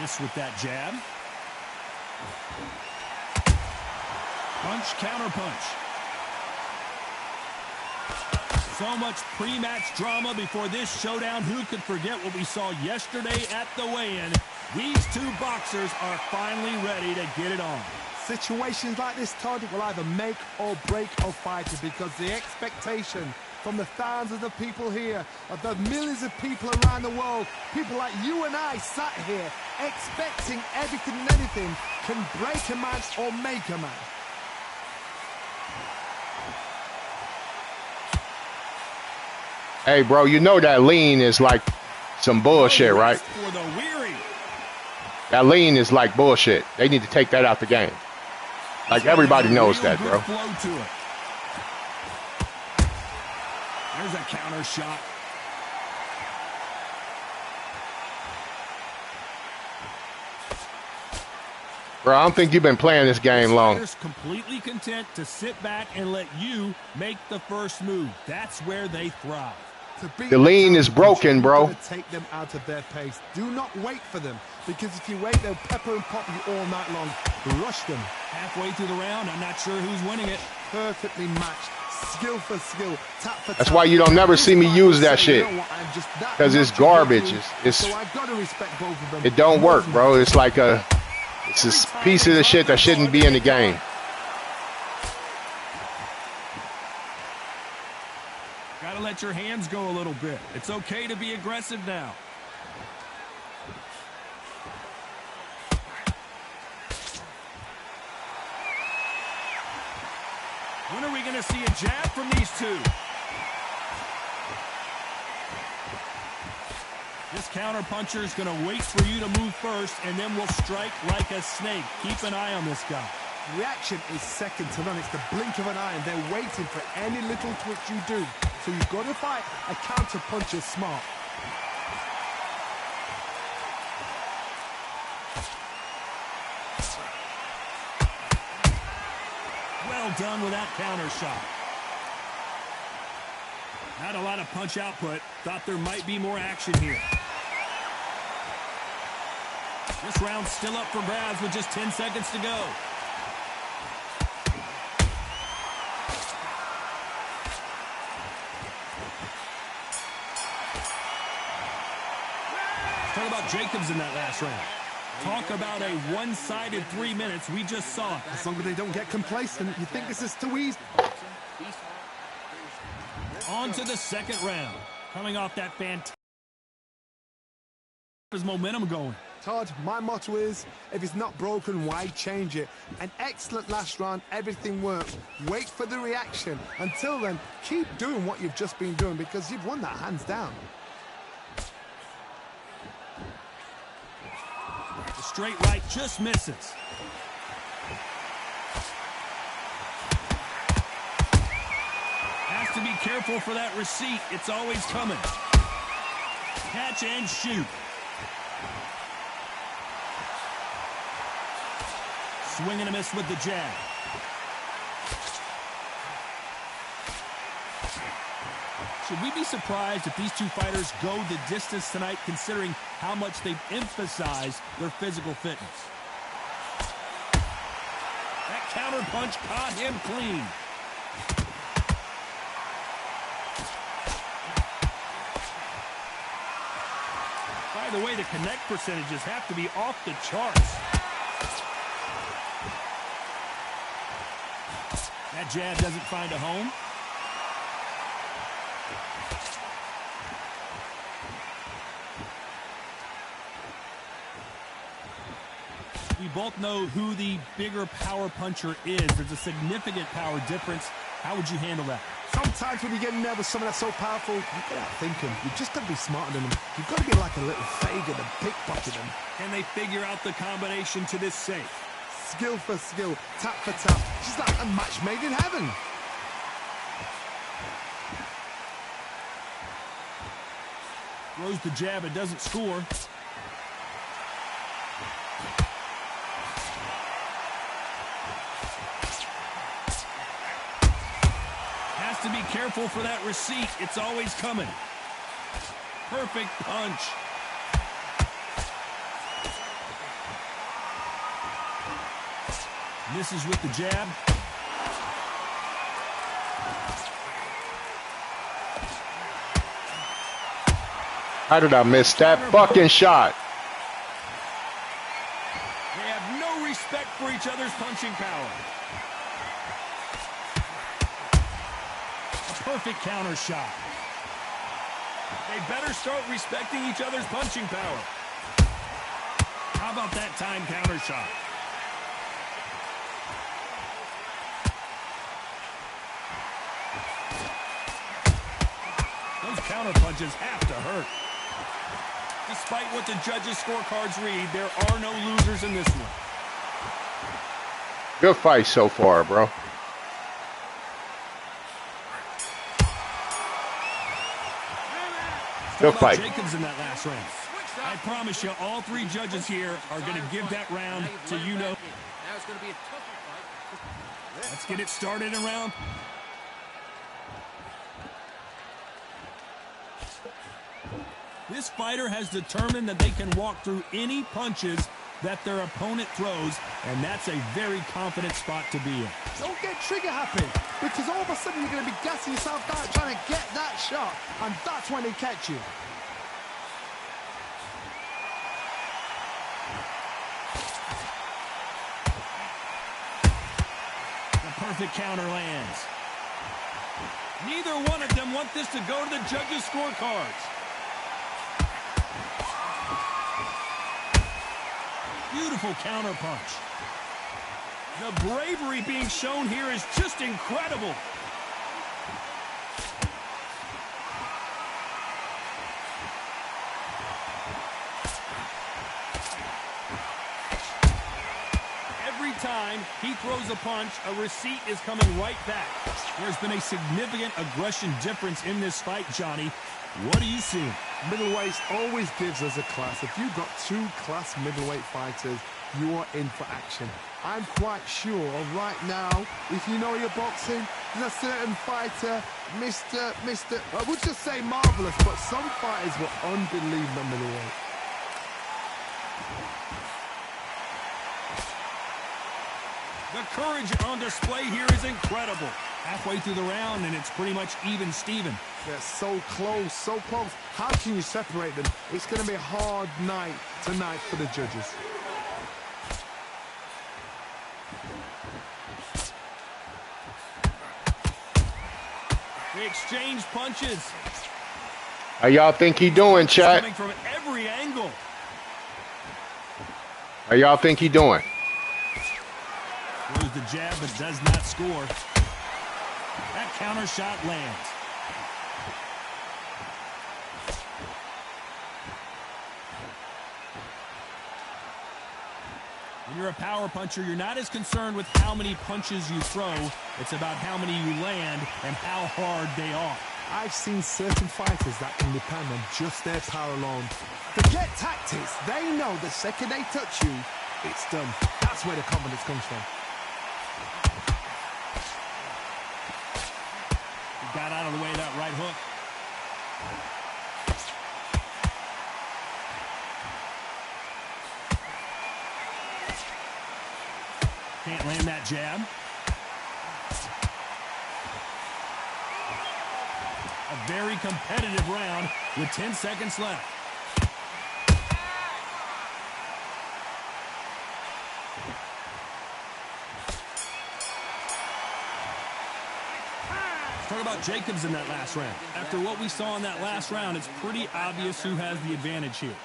Miss with that jab. Punch, counter punch. So much pre-match drama before this showdown. Who could forget what we saw yesterday at the weigh-in? These two boxers are finally ready to get it on. Situations like this, Todd, will either make or break a fighter because the expectation from the thousands of people here, of the millions of people around the world, people like you and I sat here expecting everything and anything, can break a match or make a match. Hey, bro, you know that lean is like some bullshit, right? For the weary. That lean is like bullshit. They need to take that out the game. Like, everybody knows that, bro. There's a counter shot. Bro, I don't think you've been playing this game long. Completely content to sit back and let you make the first move. That's where they thrive. The lean is broken, bro. Take them out of their pace. Do not wait for them, because if you wait, they'll pepper and pop you all night long. Rush them. Halfway through the round, I'm not sure who's winning it. Perfectly matched. Skill for skill, tap for tap. That's why you don't never see me use that shit. Because it's garbage. So I've got to respect both of them. It don't work, bro. It's like it's a piece of the shit that shouldn't be in the game. Gotta let your hands go a little bit. It's okay to be aggressive now. When are we going to see a jab from these two? This counter-puncher is going to wait for you to move first, and then will strike like a snake. Keep an eye on this guy. Reaction is second to none. It's the blink of an eye, and they're waiting for any little twitch you do. So you've got to fight a counter-puncher smart. Well done with that counter shot. Not a lot of punch output. Thought there might be more action here. This round's still up for grabs with just 10 seconds to go. Talk about Jacobs in that last round. Talk about a one-sided 3 minutes. We just saw it. As long as they don't get complacent, you think this is too easy. On to the second round. Coming off that fantastic. His momentum going. Todd, my motto is, if it's not broken, why change it? An excellent last round, everything worked. Wait for the reaction. Until then, keep doing what you've just been doing because you've won that hands down. The straight right just misses. Has to be careful for that receipt. It's always coming. Catch and shoot. Swing and a miss with the jab. Should we be surprised if these two fighters go the distance tonight, considering how much they've emphasized their physical fitness? That counter punch caught him clean. By the way, the connect percentages have to be off the charts. That jab doesn't find a home. We both know who the bigger power puncher is. There's a significant power difference. How would you handle that? Sometimes when you get nervous, someone that's so powerful, you've got to outthink them. You've just got to be smarter than them. You've got to be like a little Fagin and pickpocket them. Can they figure out the combination to this safe? Skill for skill, tap for tap. She's like a match made in heaven. Throws the jab, it doesn't score. Has to be careful for that receipt. It's always coming. Perfect punch. Misses with the jab. How did I miss that fucking shot? They have no respect for each other's punching power. A perfect counter shot. They better start respecting each other's punching power. How about that time counter shot? Those counter punches have to hurt. Despite what the judges' scorecards read, there are no losers in this one. Good fight so far, bro. Good fight. Jacobs in that last round. I promise you, all three judges here are going to give that round to you know. Now it's going to be a tougher fight. Let's get it started in round. This fighter has determined that they can walk through any punches that their opponent throws, and that's a very confident spot to be in. Don't get trigger happy, because all of a sudden you're going to be gassing yourself out trying to get that shot, and that's when they catch you. The perfect counter lands. Neither one of them want this to go to the judges' scorecards. Beautiful counter punch. The bravery being shown here is just incredible. Every time he throws a punch, a receipt is coming right back. There's been a significant aggression difference in this fight, Johnny. What do you see? Middleweights always gives us a class. If you've got two class middleweight fighters, you are in for action. I'm quite sure right now, if you know your boxing, there's a certain fighter, Mr. I would just say marvelous, but some fighters were unbelievable middleweight. The courage on display here is incredible. Halfway through the round, and it's pretty much even Steven. They're so close, so close. How can you separate them? It's going to be a hard night tonight for the judges. They exchange punches. How y'all think he doing, chat? Coming from every angle. How y'all think he doing? Throws the jab, but does not score. That counter shot lands. When you're a power puncher, you're not as concerned with how many punches you throw. It's about how many you land and how hard they are. I've seen certain fighters that can depend on just their power alone. Forget tactics. They know the second they touch you, it's done. That's where the confidence comes from. He got out of the way of that right hook. Can't land that jab. A very competitive round with 10 seconds left. Talk about Jacobs in that last round. After what we saw in that last round, it's pretty obvious who has the advantage here.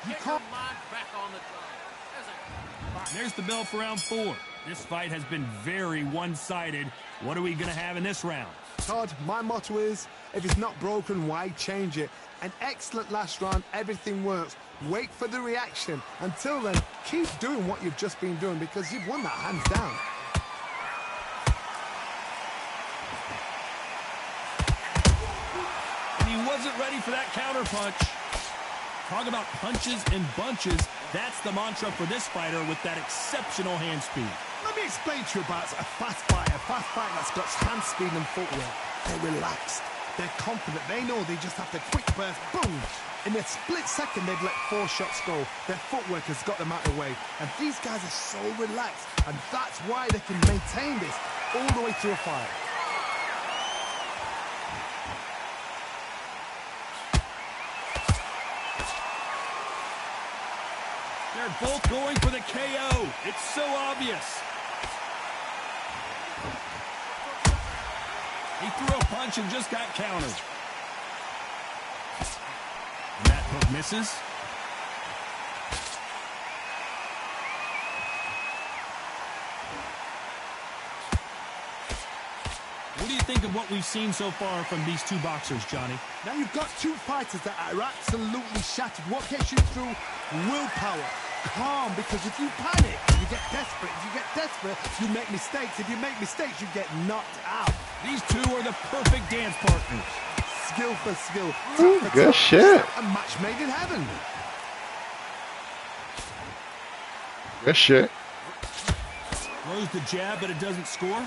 There's the bell for round 4. This fight has been very one-sided. What are we going to have in this round? Todd, my motto is, if it's not broken, why change it? An excellent last round, everything works. Wait for the reaction. Until then, keep doing what you've just been doing because you've won that hands down. And he wasn't ready for that counter punch. Talk about punches and bunches. That's the mantra for this fighter with that exceptional hand speed. Let me explain to you about a fast fighter that's got hand speed and footwork. They're relaxed. They're confident. They know they just have to quick burst, boom. In a split second, they've let 4 shots go. Their footwork has got them out of the way. And these guys are so relaxed. And that's why they can maintain this all the way through a fight. They're both going for the KO. It's so obvious. He threw a punch and just got countered. And that hook misses. What do you think of what we've seen so far from these two boxers, Johnny? Now you've got two fighters that are absolutely shattered. What gets you through? Willpower. Calm, because if you panic, you get desperate. If you get desperate, you make mistakes. If you make mistakes, you get knocked out. These two are the perfect dance partners. Skill for skill. Ooh, good shit. A match made in heaven. Good shit. Throws the jab, but it doesn't score.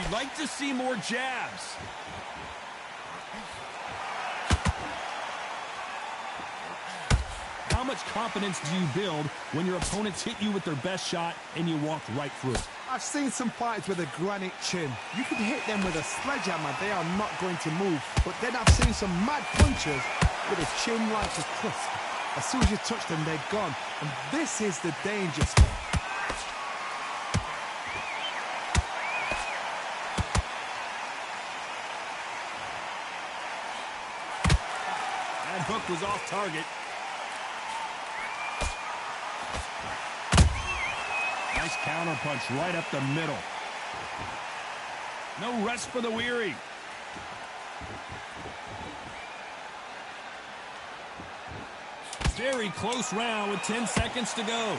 You'd like to see more jabs. much confidence do you build when your opponents hit you with their best shot and you walk right through it? I've seen some fights with a granite chin. You can hit them with a sledgehammer, they are not going to move. But then I've seen some mad punchers with a chin like a crisp. As soon as you touch them, they're gone. And this is the danger spot. That hook was off target. Nice counter punch right up the middle. No rest for the weary. Very close round with 10 seconds to go.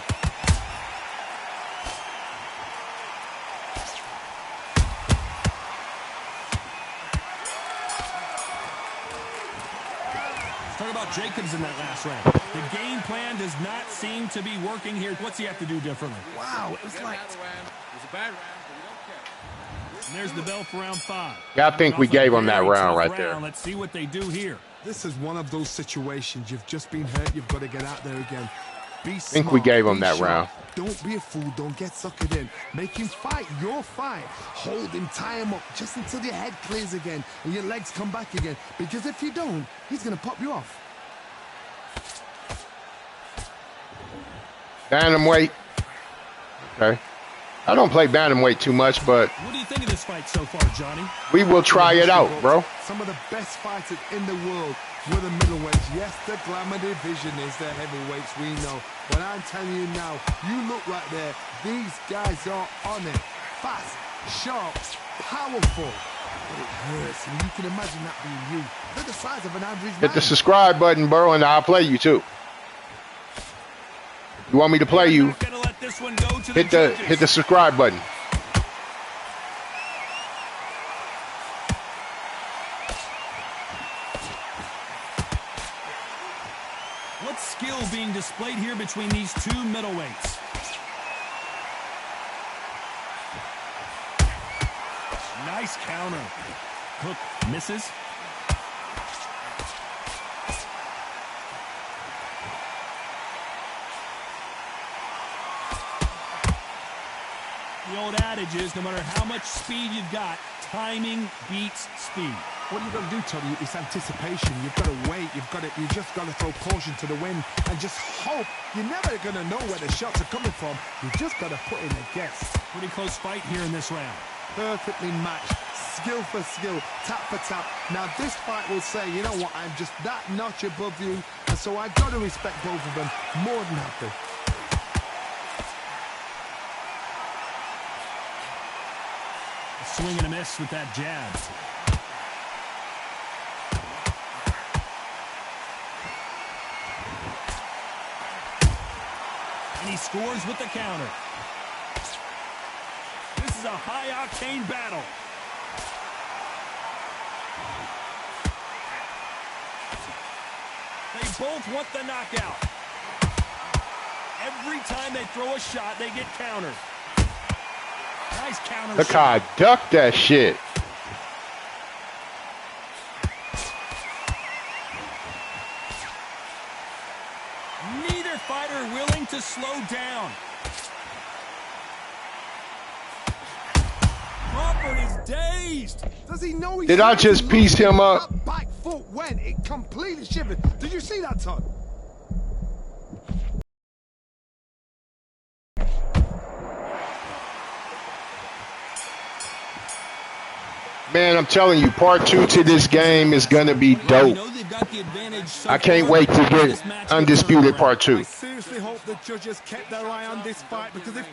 Talk about Jacobs in that last round. The game plan does not seem to be working here. What's he have to do differently? Wow, it was like... It was a bad round, but we don't care. And there's the bell for round 5. Yeah, I think we gave him that round right there. Let's see what they do here. This is one of those situations. You've just been hurt. You've got to get out there again. Be smart. I think we gave him Be that sharp. round. Don't be a fool. Don't get suckered in. Make him fight your fight. Hold him, tie him up just until your head clears again and your legs come back again. Because if you don't, he's going to pop you off. Bantamweight. Okay. I don't play bantamweight too much, but What do you think of this fight so far, Johnny? we will try it out, bro. Some of the best fighters in the world were the middleweights. Yes, the glamour division is the heavyweights, we know. But I'm telling you now, you look right there, these guys are on it. Fast, sharp, powerful. But it hurts, and you can imagine that being you. They're the size of an average man. Hit the subscribe button, bro, and I'll play you too. You want me to play you? Not gonna let this one go to Hit the the subscribe button. What skill being displayed here between these two middleweights? Nice counter. Hook misses. The old adage is no matter how much speed you've got, timing beats speed. What you've got to do, Tony, is anticipation. You've got to wait. You just got to throw caution to the wind and just hope. You're never going to know where the shots are coming from. You just got to put in a guess. Pretty close fight here in this round. Perfectly matched, skill for skill, tap for tap. Now this fight will say, you know what, I'm just that notch above you, and so I've got to respect both of them more than happy. A swing and a miss with that jab. And he scores with the counter. This is a high-octane battle. They both want the knockout. Every time they throw a shot, they get countered. Nice counter. Look how I ducked that shit. Neither fighter willing to slow down. Crawford is dazed. Does he know he's... Did I just piece him up? That back foot went, it completely shivered. Did you see that, Todd? Man, I'm telling you, part 2 to this game is going to be dope. I can't wait to get Undisputed Part 2. I seriously hope the judges kept their eye on this fight, because if...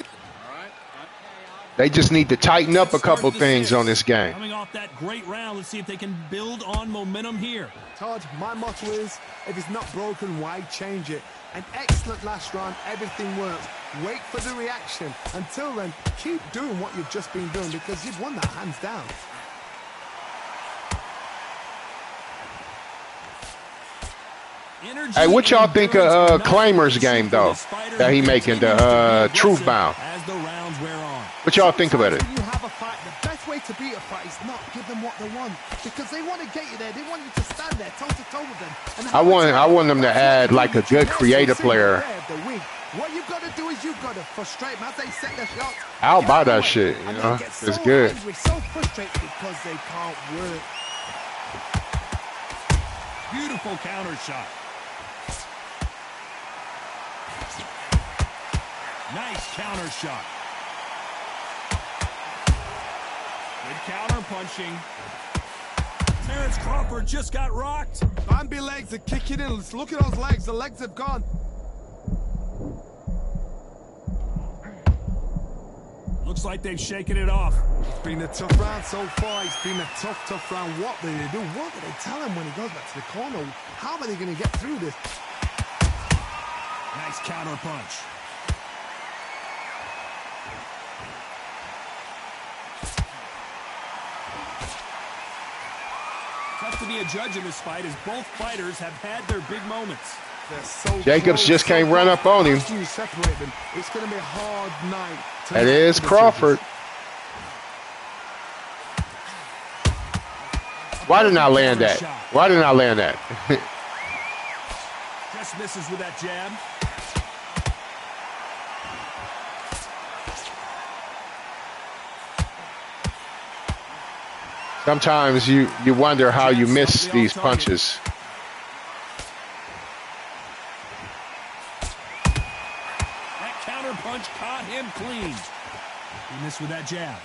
They just need to tighten up a couple things on this game. Coming off that great round, let's see if they can build on momentum here. Todd, my motto is, if it's not broken, why change it? An excellent last round, everything works. Wait for the reaction. Until then, keep doing what you've just been doing, because you've won that hands down. Hey, what y'all think of Claimer's game, though, that he making, the Truth Bound? What y'all think about it? You have a fight. The best way to beat a fight is not give them what they want, because they want to get you there. They want you to stand there toe to toe with them. And I want them to add like a good creative player. What you've got to do is you've got to frustrate them as they set their shots. I'll buy that shit, you know. It's good. Angry, so frustrated because they can't work. Beautiful counter shot. Nice counter shot. Good counter punching. Terrence Crawford just got rocked. Bambi legs are kicking in. Let's look at those legs. The legs have gone. Looks like they've shaken it off. It's been a tough round so far. It's been a tough round. What do they do? What do they tell him when he goes back to the corner? How are they going to get through this? Nice counter punch. Tough to be a judge in this fight, as both fighters have had their big moments. So Jacobs close, just can't run up on him. You separate them. It's going to be a hard night. That is Crawford. Why didn't I land that? Why didn't I land that? Just misses with that jab. Sometimes you wonder how you miss these punches. That counter punch caught him clean. He missed with that jab.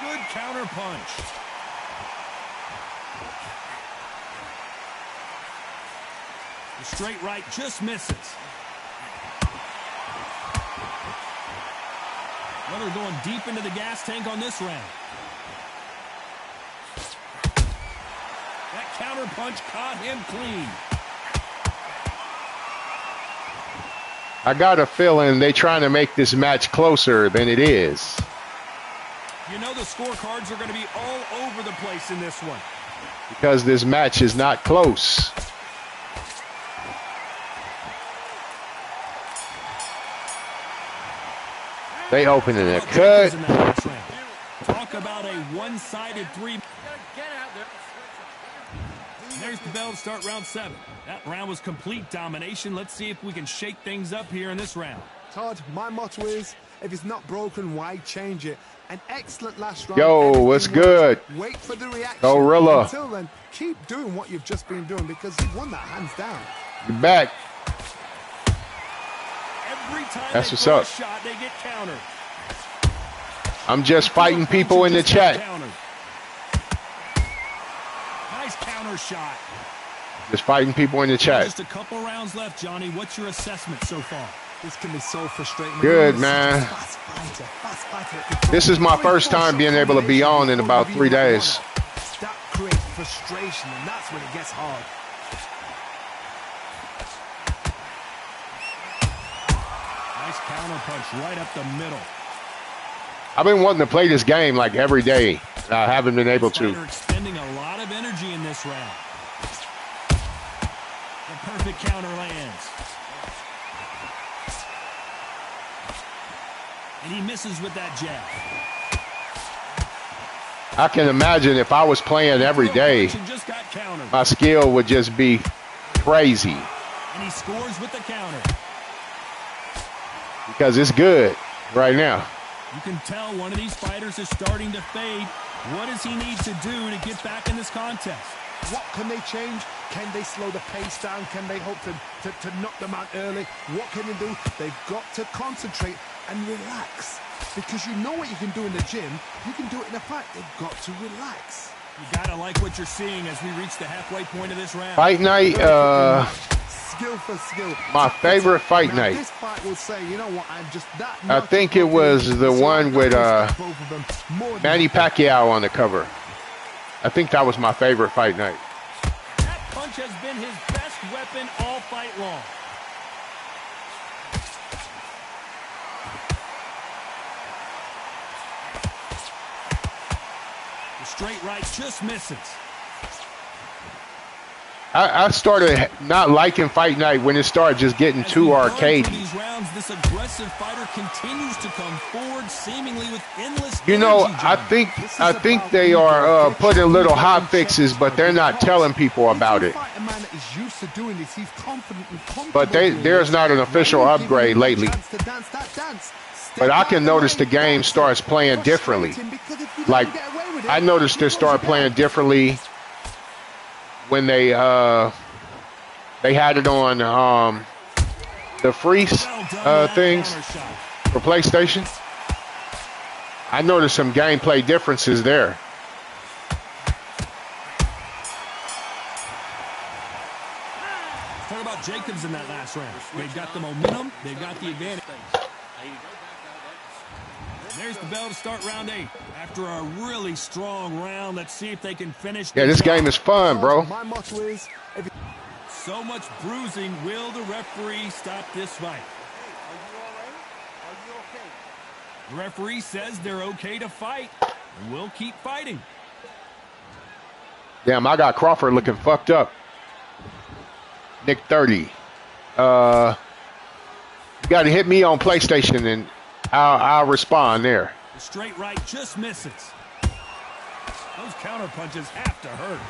Good counter punch. The straight right just misses. Weather going deep into the gas tank on this round. That counter punch caught him clean. I got a feeling they're trying to make this match closer than it is. You know the scorecards are going to be all over the place in this one. Because this match is not close. They opening a cut. Talk about a one-sided three. There's the bell to start round 7. That round was complete domination. Let's see if we can shake things up here in this round. Todd, my motto is, if it's not broken, why change it? An excellent last round. Yo, what's good? Wait for the reaction. Gorilla. Until then, keep doing what you've just been doing, because you've won that hands down. You're back. Every time That's they what's throw up. a shot, they get countered. I'm just fighting people in the chat. Nice counter shot. Just fighting people in the chat. Just a couple rounds left, Johnny. What's your assessment so far? This can be so frustrating. Good, man. Fast fighter. This is my first time being able to be on in about 3 days. That creates frustration, and that's when it gets hard. Nice counter punch right up the middle. I've been wanting to play this game like every day. I haven't been able to. Fighter expending a lot of energy in this round. The perfect counter lands. And he misses with that jab. I can imagine if I was playing every day, Just got countered. my skill would just be crazy And he scores with the counter. because it's good right now. You can tell one of these fighters is starting to fade. What does he need to do to get back in this contest? What can they change? Can they slow the pace down? Can they hope to knock them out early? What can they do? They've got to concentrate and relax. Because you know what you can do in the gym. You can do it in a fight. They've got to relax. You gotta like what you're seeing as we reach the halfway point of this round. Fight night, Skill for skill. my favorite fight Now, night. this fight will say, you know what, I'm just that. I think it was the one with Manny Pacquiao on the cover. I think that was my favorite fight night. That punch has been his best weapon all fight long. The straight right just misses. I started not liking Fight Night when it started just getting As too we burn through arcadey. these rounds, this aggressive fighter continues to come forward, seemingly with endless You know, energy, I John. think they are putting little hot fixes, but they're not telling people about it. A man that is used to doing this, he's confident and comfortable. But there's not an official upgrade lately. But I can notice the game starts playing differently. Like, I noticed they start playing differently when they had it on the free things for PlayStation. I noticed some gameplay differences there. Talk about Jacobs in that last round. They've got the momentum. They've got the advantage. There's the bell to start round 8. After a really strong round, let's see if they can finish. Yeah, this game is fun, bro. My motto is, So much bruising. Will the referee stop this fight? The referee says they're okay to fight, and we'll keep fighting. Damn, I got Crawford looking fucked up. Nick 30. You got to hit me on PlayStation and I'll respond there. The straight right just misses. Those counter punches have to hurt.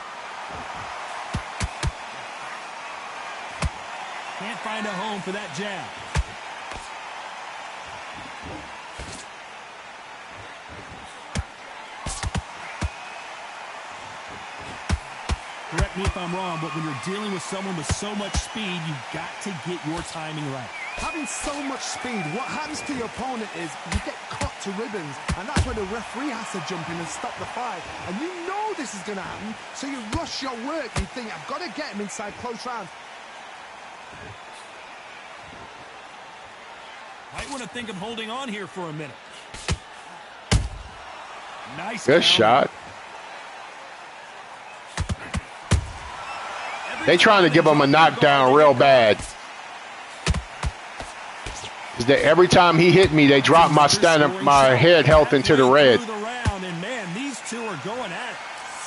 Can't find a home for that jab. Correct me if I'm wrong, but when you're dealing with someone with so much speed, you've got to get your timing right. having so much speed, what happens to your opponent is you get cut to ribbons, and that's where the referee has to jump in and stop the fight. And you know this is going to happen, so you rush your work. You think, I've got to get him inside close rounds. Might want to think of holding on here for a minute. Nice. Good shot. They trying to give him a knockdown real bad. Is that every time he hit me, they drop my head health into the red. And man, these two are going at it.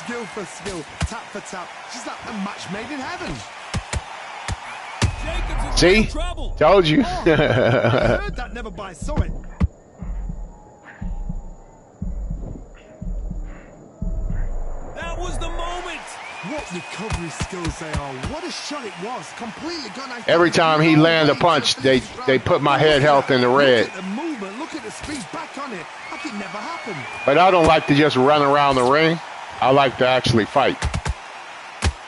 Skill for skill, tap for tap. She's like a match made in heaven. See? Told you. I heard that, never by saw it. That was the moment. What recovery skills they are. What a shot it was. Completely gone. Every time he land a punch, they put my head health in the red. Look at the movement. Look at the speed back on it. Like it never happened. But I don't like to just run around the ring. I like to actually fight.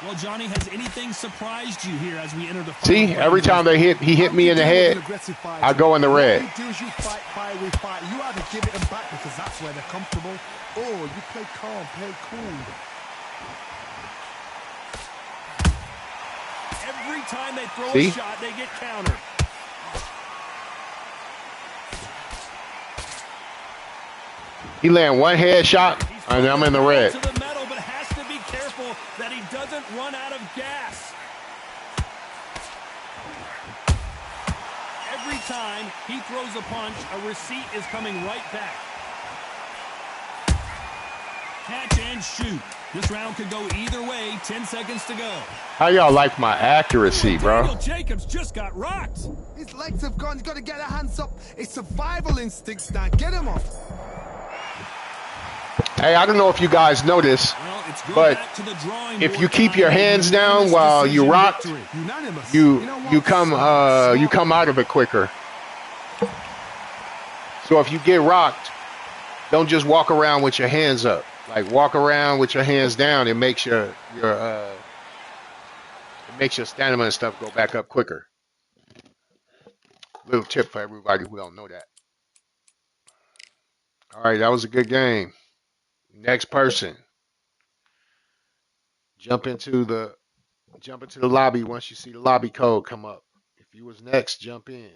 Well, Johnny, has anything surprised you here as we enter the See, every time he hit me in the head, I go in the red. What you do is you fight, fire with fight. You either give it them back because that's where they're comfortable, or you play calm, play cool. Every time they throw See? a shot, they get countered. He land one headshot, and I'm in the red. To the metal, but has to be careful that he doesn't run out of gas. Every time he throws a punch, a receipt is coming right back. Catch and shoot. This round could go either way. 10 seconds to go. How y'all like my accuracy, bro? Daniel Jacobs just got rocked. His legs have gone. He's got to get the hands up. It's survival instincts now. Get him off. Hey, I don't know if you guys know this, Well, it's going but back to the drawing if board you keep time. your hands down while you rock, Unanimous. you know what? come out of it quicker. So if you get rocked, don't just walk around with your hands up. Like walk around with your hands down. It makes your stamina and stuff go back up quicker. Little tip for everybody who don't know that. All right, that was a good game. Next person. Jump into the lobby once you see the lobby code come up. If you was next, jump in.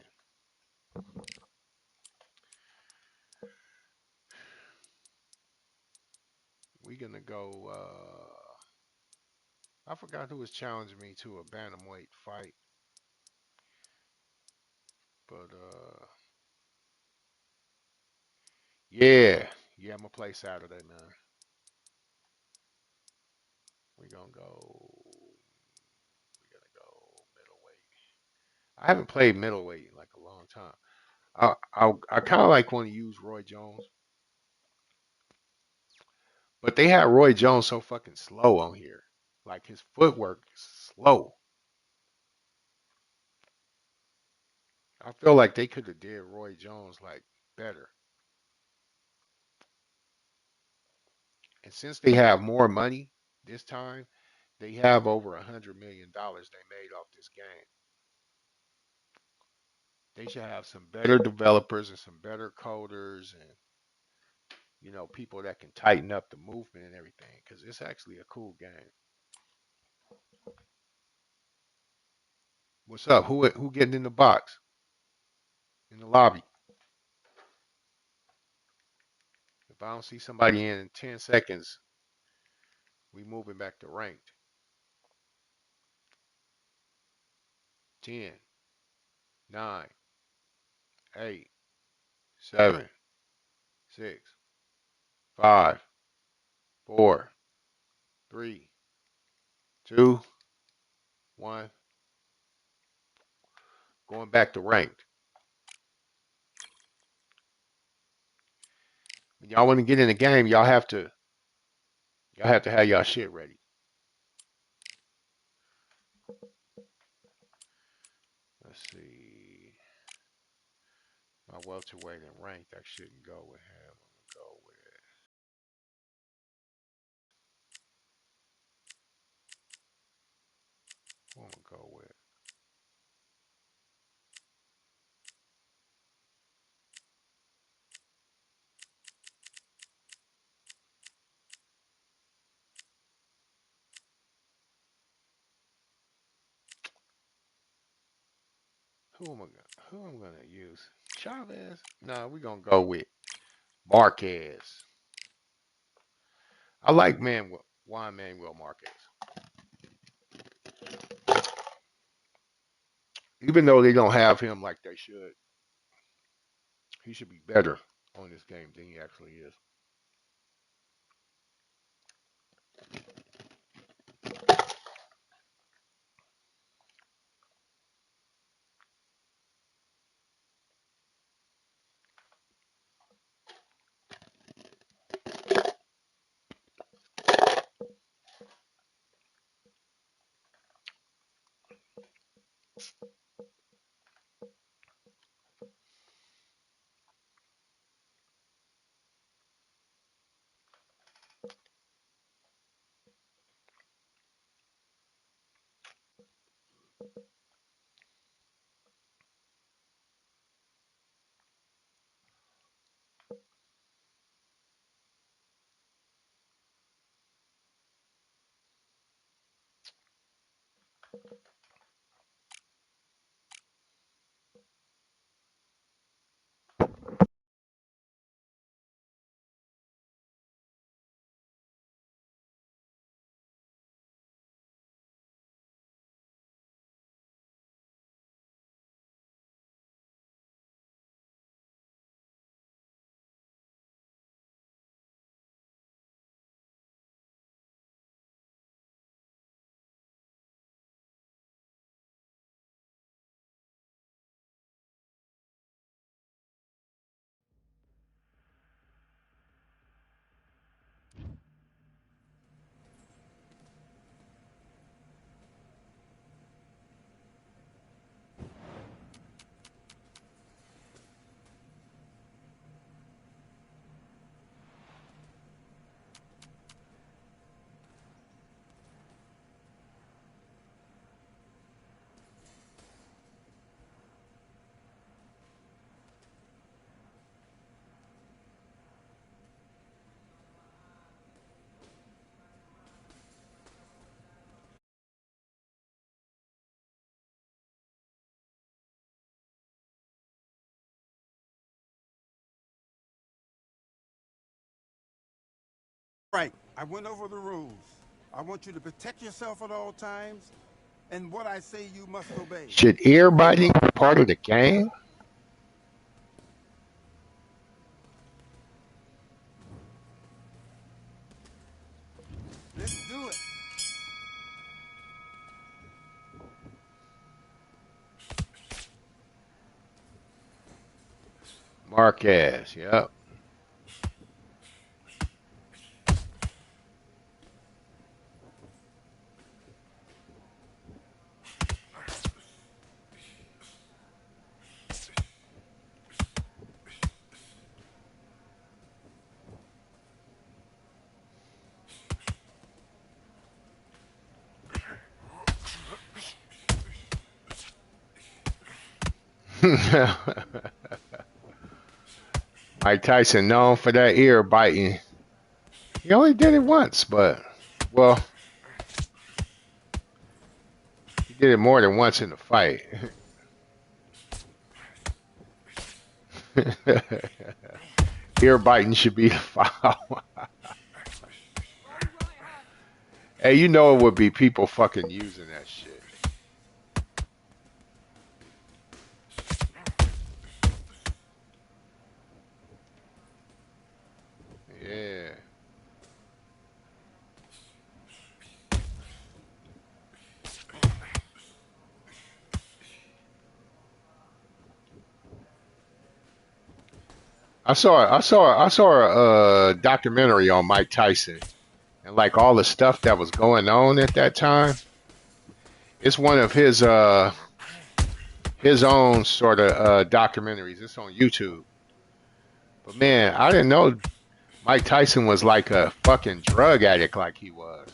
We're gonna go I forgot who was challenging me to a bantamweight fight. But yeah, I'm gonna play Saturday, man. We're gonna go I haven't played middleweight in like a long time. I kind of like want to use Roy Jones, but they had Roy Jones so fucking slow on here. Like his footwork is slow. I feel like they could have did Roy Jones like better. And since they have more money this time, they have over $100 million they made off this game. They should have some better developers and some better coders and people that can tighten up the movement and everything because it's actually a cool game. What's up? Who getting in the box in the lobby? If I don't see somebody in 10 seconds, we moving back to ranked. 10, 9, 8, 7, 6, 5, 4, 3, 2, 1. Going back to ranked. When y'all want to get in the game, y'all have to have y'all shit ready. Let's see. My welterweight and ranked, I shouldn't go with him. I'm gonna go with who am I gonna use? Chavez? No, we're gonna go with Marquez. I like Juan Manuel Marquez. Even though they don't have him like they should, he should be better on this game than he actually is. Right. I went over the rules. I want you to protect yourself at all times, and what I say you must obey. Should Hey, everybody look. be part of the game? Let's do it. Marquez, yep. Mike Tyson known for that ear biting. He only did it once, but, well, he did it more than once in the fight. Ear biting should be the foul. Hey, you know it would be people fucking using that shit. Yeah. I saw a documentary on Mike Tyson and like all the stuff that was going on at that time. It's one of his own sort of documentaries. It's on YouTube. But man, I didn't know Mike Tyson was like a fucking drug addict like he was.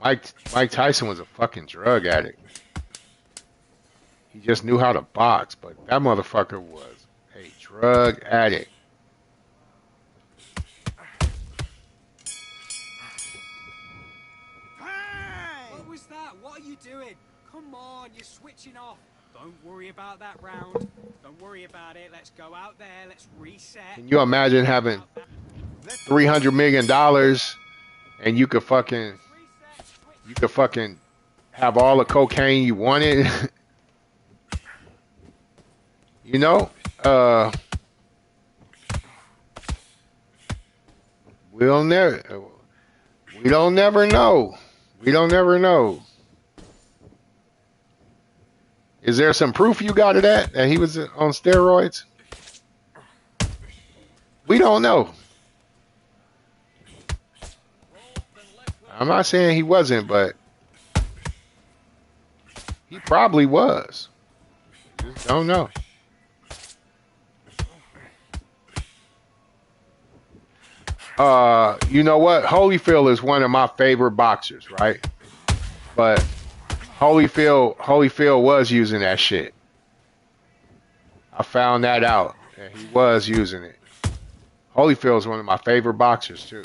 Mike Tyson was a fucking drug addict. He just knew how to box, but that motherfucker was a drug addict. What was that? What are you doing? Come on, you're switching off. Don't worry about that round. Don't worry about it. Let's go out there. Let's reset. Can you imagine having $300 million and you could fucking have all the cocaine you wanted? You know, we don't never know. We don't never know. Is there some proof you got of that he was on steroids? We don't know. I'm not saying he wasn't, but he probably was. Just don't know. You know what? Holyfield is one of my favorite boxers, right? But Holyfield was using that shit. I found that out. And he was using it. Holyfield is one of my favorite boxers too.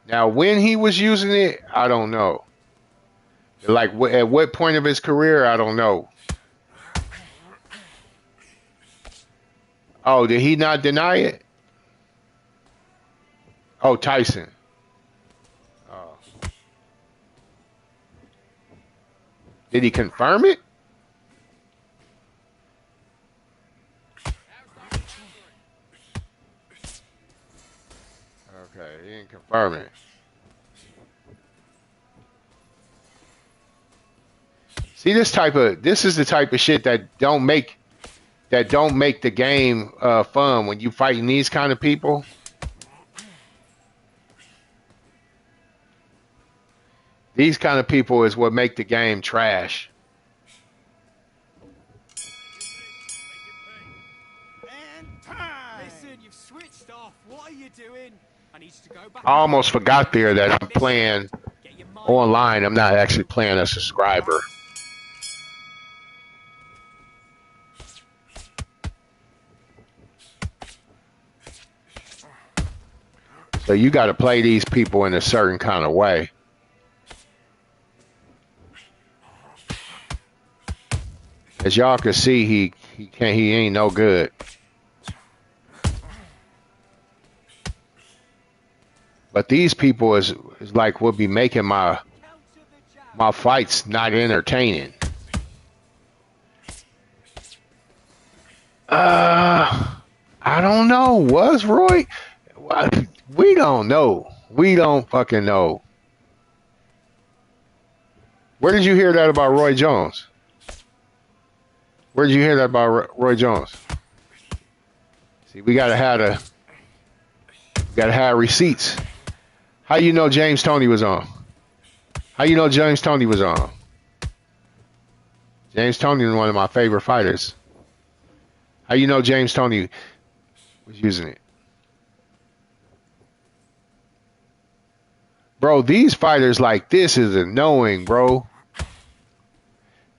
Now, when he was using it, I don't know. Like, at what point of his career, I don't know. Oh, did he not deny it? Oh, Tyson. Oh. Did he confirm it? Okay, he didn't confirm it. See, this is the type of shit that don't make the game fun when you fighting these kind of people. These kind of people is what make the game trash. Listen, you've switched off. What are you doing? I need you to go back. I almost forgot there that I'm playing online. I'm not actually playing a subscriber. So you got to play these people in a certain kind of way. As y'all can see, he ain't no good. But these people is like will be making my fights not entertaining. I don't know. Was Roy? We don't know. We don't fucking know. Where did you hear that about Roy Jones? Where did you hear that about Roy Jones? See, we gotta have receipts. How you know James Toney was on? How you know James Toney was on? James Toney is one of my favorite fighters. How you know James Toney was using it? Bro, these fighters like this is annoying, bro.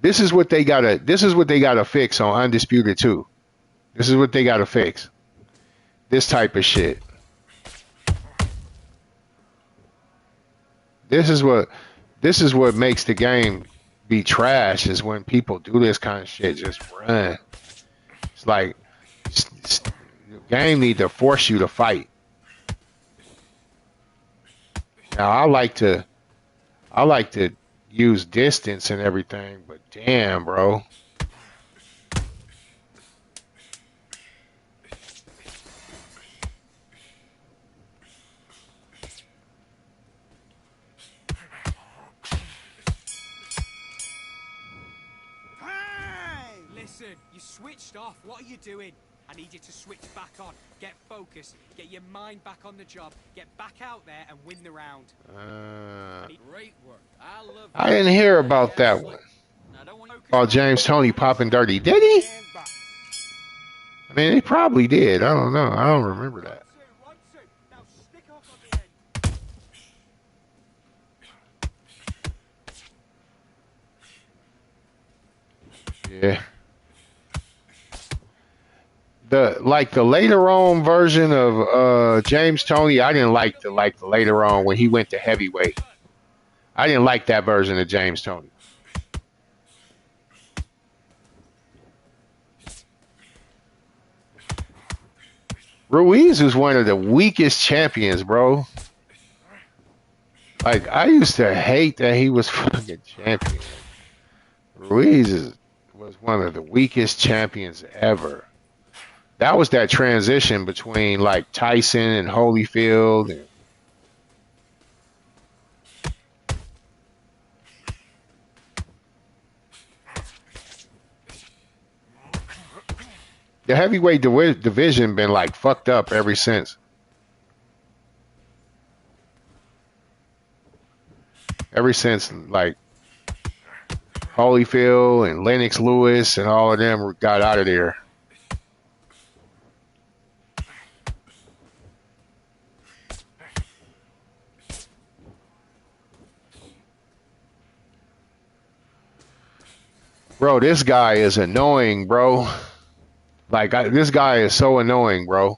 This is what they gotta fix on Undisputed too. This is what they gotta fix. This type of shit. This is what makes the game be trash, is when people do this kind of shit, just run. It's like the game need to force you to fight. Now I like to use distance and everything, but damn, bro. Listen, you switched off. What are you doing? I need you to switch back on. Get focused. Get your mind back on the job. Get back out there and win the round. Great work. I didn't hear about that one. About James Toney popping dirty. Did he? I mean, he probably did. I don't know. I don't remember that. Now stick off on the end. Yeah. The later on version of James Toney, I didn't like the later on when he went to heavyweight. I didn't like that version of James Toney. Ruiz was one of the weakest champions, bro. Like, I used to hate that he was fucking champion. Ruiz was one of the weakest champions ever. That was that transition between like Tyson and Holyfield. And the heavyweight division been like fucked up ever since. Ever since like Holyfield and Lennox Lewis and all of them got out of there. Bro, this guy is annoying, bro. Like, this guy is so annoying, bro.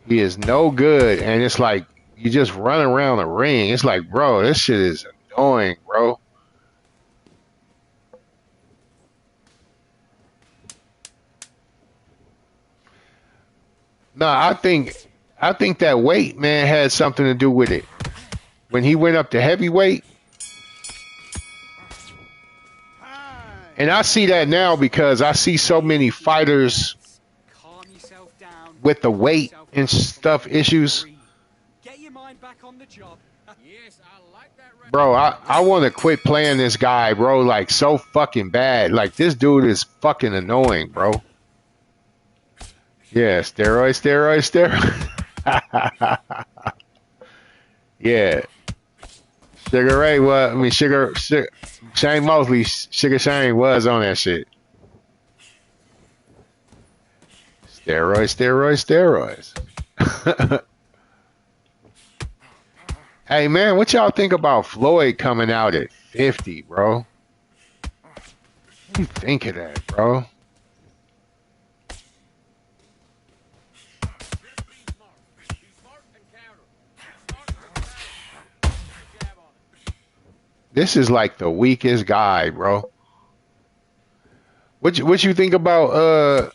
He is no good, and it's like you just run around the ring. It's like, bro, this shit is annoying, bro. No, I think that weight, man, had something to do with it. When he went up to heavyweight, and I see that now because I see so many fighters with the weight and stuff issues. Get your mind back on the job. Yes, I like that. Bro, I want to quit playing this guy, bro, like so fucking bad. Like, this dude is fucking annoying, bro. Yeah, steroids. Yeah. Sugar Ray was, I mean, Shane Mosley, Sugar Shane was on that shit. Steroids. Hey, man, what y'all think about Floyd coming out at 50, bro? What do you think of that, bro? This is like the weakest guy, bro. What you think about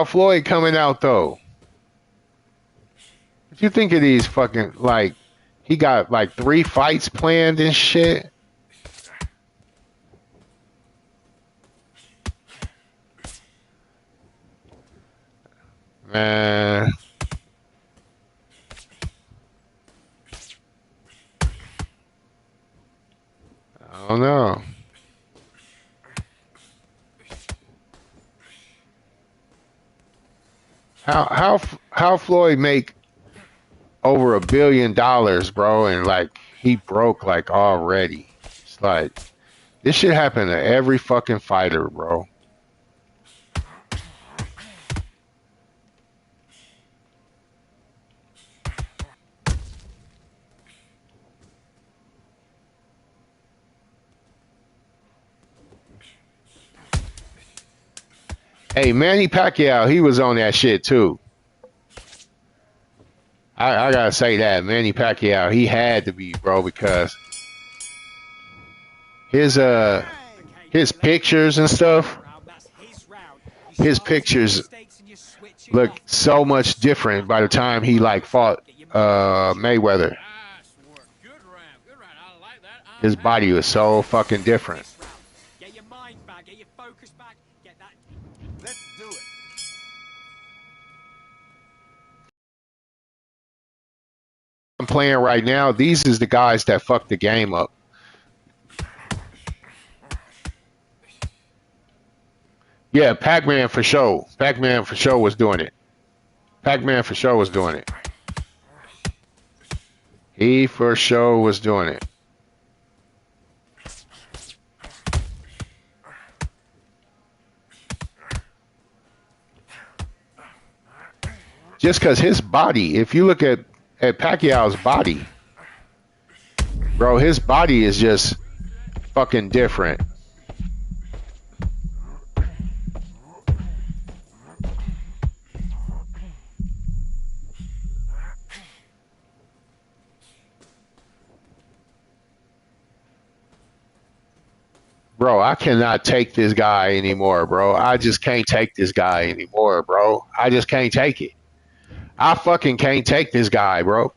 Floyd coming out though? What you think of these fucking, like, he got like 3 fights planned and shit? Man. How Floyd make over $1 billion, bro, and like he broke like already? It's like this shit happen to every fucking fighter, bro. Hey, Manny Pacquiao, he was on that shit too. I gotta say that Manny Pacquiao, he had to be, bro, because his pictures and stuff, his pictures look so much different by the time he like fought Mayweather. His body was so fucking different. Get your mind back, get your focus back, get that. Let's do it. I'm playing right now, these is the guys that fucked the game up. Yeah, Pac-Man for sure. Pac-Man for sure was doing it. Pac-Man for sure was doing it. He for sure was doing it. Just because his body, if you look at Pacquiao's body, bro, his body is just fucking different. Bro, I cannot take this guy anymore, bro. I just can't take this guy anymore, bro. I just can't take it. I fucking can't take this guy, bro.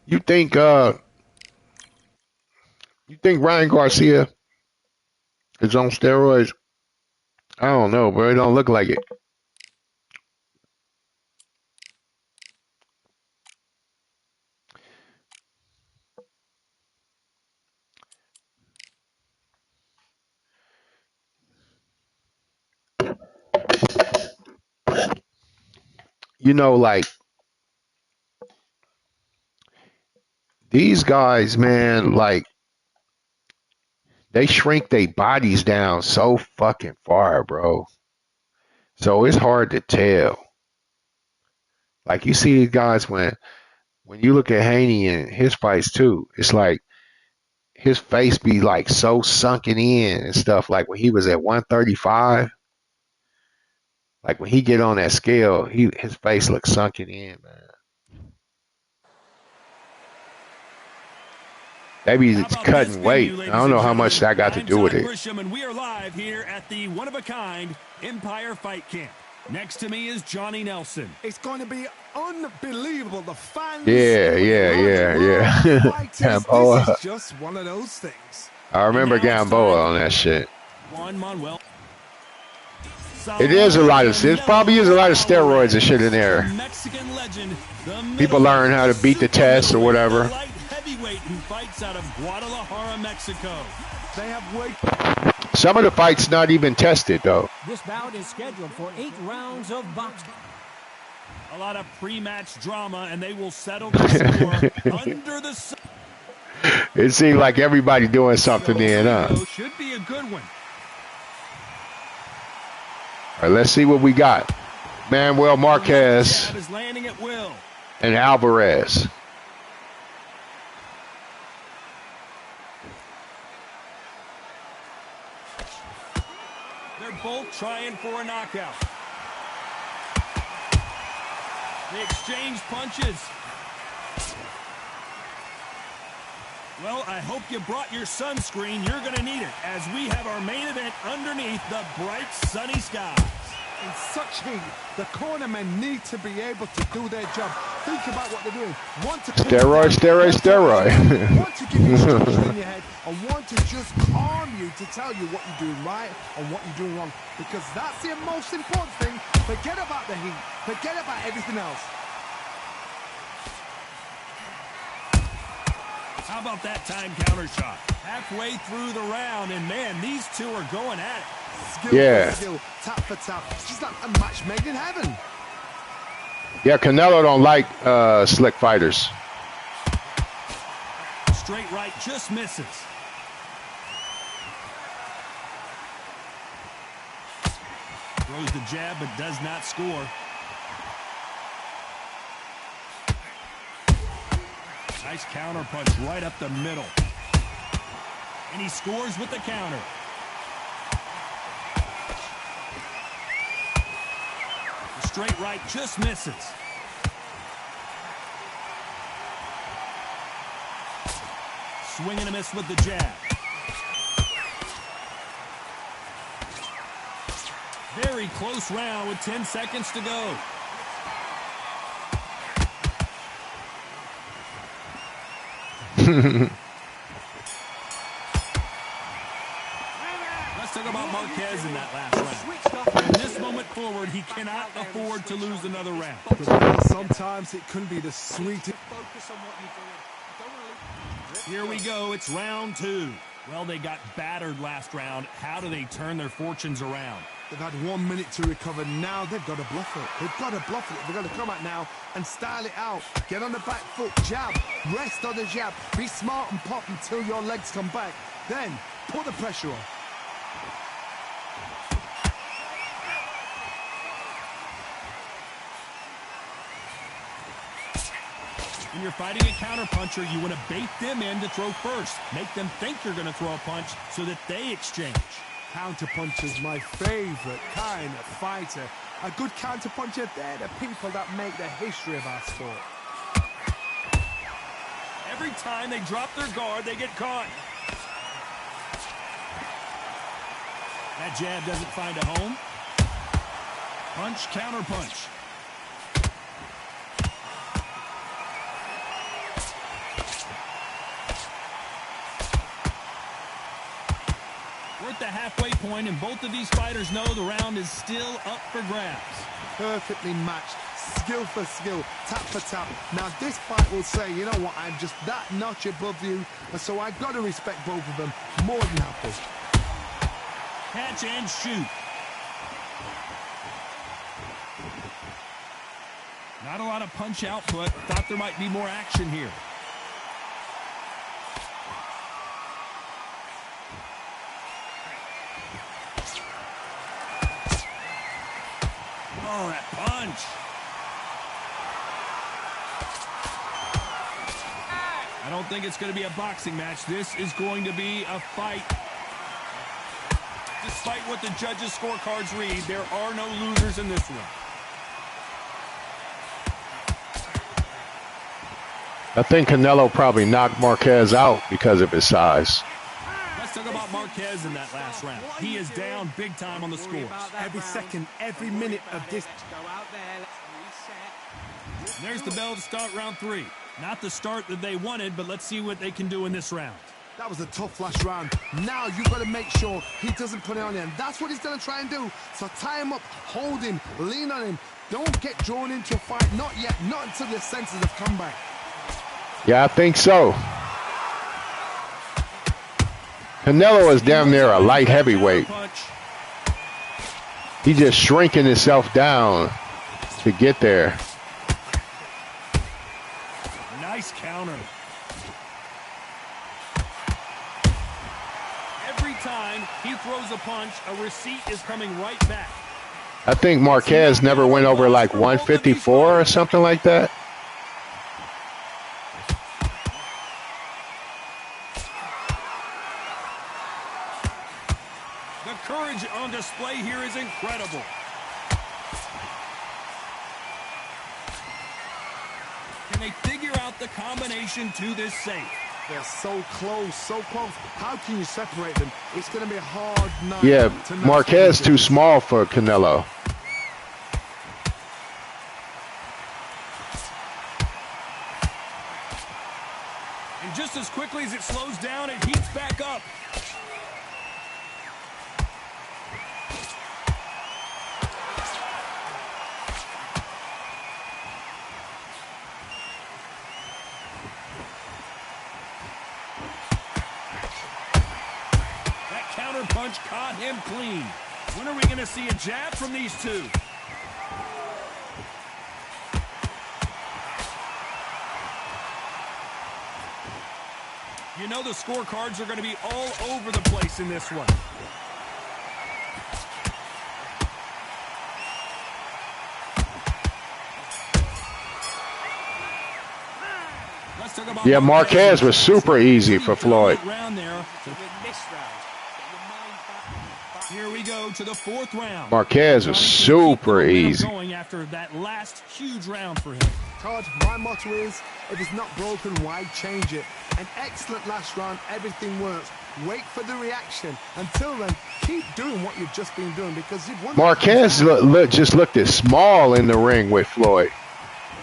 You think Ryan Garcia is on steroids? I don't know, bro. It don't look like it. You know, like these guys, man, like they shrink their bodies down so fucking far, bro. So it's hard to tell. Like you see guys when you look at Haney and his fights too, it's like his face be like so sunken in and stuff. Like when he was at 135, like when he get on that scale, his face looks sunken in, man. They be cutting weight. I don't know how much that got to do with it. And we are live here at the one-of-a-kind Empire Fight Camp. Next to me is Johnny Nelson. It's going to be unbelievable. The fans. Yeah. Gamboa. This is just one of those things. I remember Gamboa on that shit. It is a lot of. It probably is a lot of steroids and shit in there. People learn how to beat the test or whatever. Who fights out of Guadalajara, Mexico. They have weight. Some of the fights not even tested though. This bout is scheduled for 8 rounds of boxing. A lot of pre-match drama, and they will settle the score under the sun. It seems like everybody doing something then, huh? Should be a good one. All right, let's see what we got. Manuel Marquez is landing at will. And Alvarez. Both trying for a knockout. They exchange punches. Well, I hope you brought your sunscreen. You're going to need it as we have our main event underneath the bright sunny skies. In such heat, the cornermen need to be able to do their job. Think about what they're doing. Want to steroid. Want to give you instruction in your head and want to just calm you to tell you what you're doing right and what you're doing wrong. Because that's the most important thing. Forget about the heat. Forget about everything else. How about that time counter shot? Halfway through the round, and man, these two are going at it. Skill Yeah. for skill, tap for tap. She's like a match made in heaven. Yeah, Canelo don't like slick fighters. Straight right just misses. Throws the jab but does not score. Nice counter punch right up the middle. And he scores with the counter. The straight right just misses. Swing and a miss with the jab. Very close round with 10 seconds to go. Let's talk about Marquez in that last round. From this moment forward, he cannot afford to lose another round. Sometimes it can be the sweetest. Focus on what you're doing. You don't want to lose. Here we go. It's round 2. Well, they got battered last round. How do they turn their fortunes around? They've had 1 minute to recover. Now they've got to bluff it. They've got to bluff it. They've got to come out now and style it out. Get on the back foot, jab, rest on the jab. Be smart and pop until your legs come back. Then put the pressure on. When you're fighting a counterpuncher, you want to bait them in to throw first. Make them think you're going to throw a punch so that they exchange. Counterpuncher's my favorite kind of fighter. A good counterpuncher, they're the people that make the history of our sport. Every time they drop their guard, they get caught. That jab doesn't find a home. Punch, counter punch. We're at the halfway point, and both of these fighters know the round is still up for grabs. Perfectly matched, skill for skill, tap for tap. Now this fight will say, you know what, I'm just that notch above you, and so I've got to respect both of them more than happy. Catch and shoot. Not a lot of punch output. Thought there might be more action here. Oh, that punch. I don't think it's going to be a boxing match. This is going to be a fight. Despite what the judges' scorecards read, there are no losers in this one. I think Canelo probably knocked Marquez out because of his size. Let's talk about Marquez in that last round. He is down big time on the scores. Every second, every minute of this. Go out there, let's reset. There's the bell to start round 3. Not the start that they wanted, but let's see what they can do in this round. That was a tough last round. Now you've got to make sure he doesn't put it on him. That's what he's going to try and do. So tie him up, hold him, lean on him. Don't get drawn into a fight. Not yet. Not until the senses have come back. Yeah, I think so. Canelo is damn near a light heavyweight. He's just shrinking himself down to get there. Nice counter. Every time he throws a punch, a receipt is coming right back. I think Marquez never went over like 154 or something like that. The courage on display here is incredible. Can they figure out the combination to this safe? They're so close, so close. How can you separate them? It's going to be a hard night. Yeah, Marquez too small for Canelo. And just as quickly as it slows down, it heats back up. punch caught him clean. When are we going to see a jab from these two? You know the scorecards are going to be all over the place in this one. Yeah, Marquez was super easy for Floyd. Here we go to the fourth round. Marquez was super easy. Going after that last huge round for him. Todd, my motto is, if it's not broken, why change it? An excellent last round, everything works. Wait for the reaction. Until then, keep doing what you've just been doing because you've won. Marquez just looked as small in the ring with Floyd.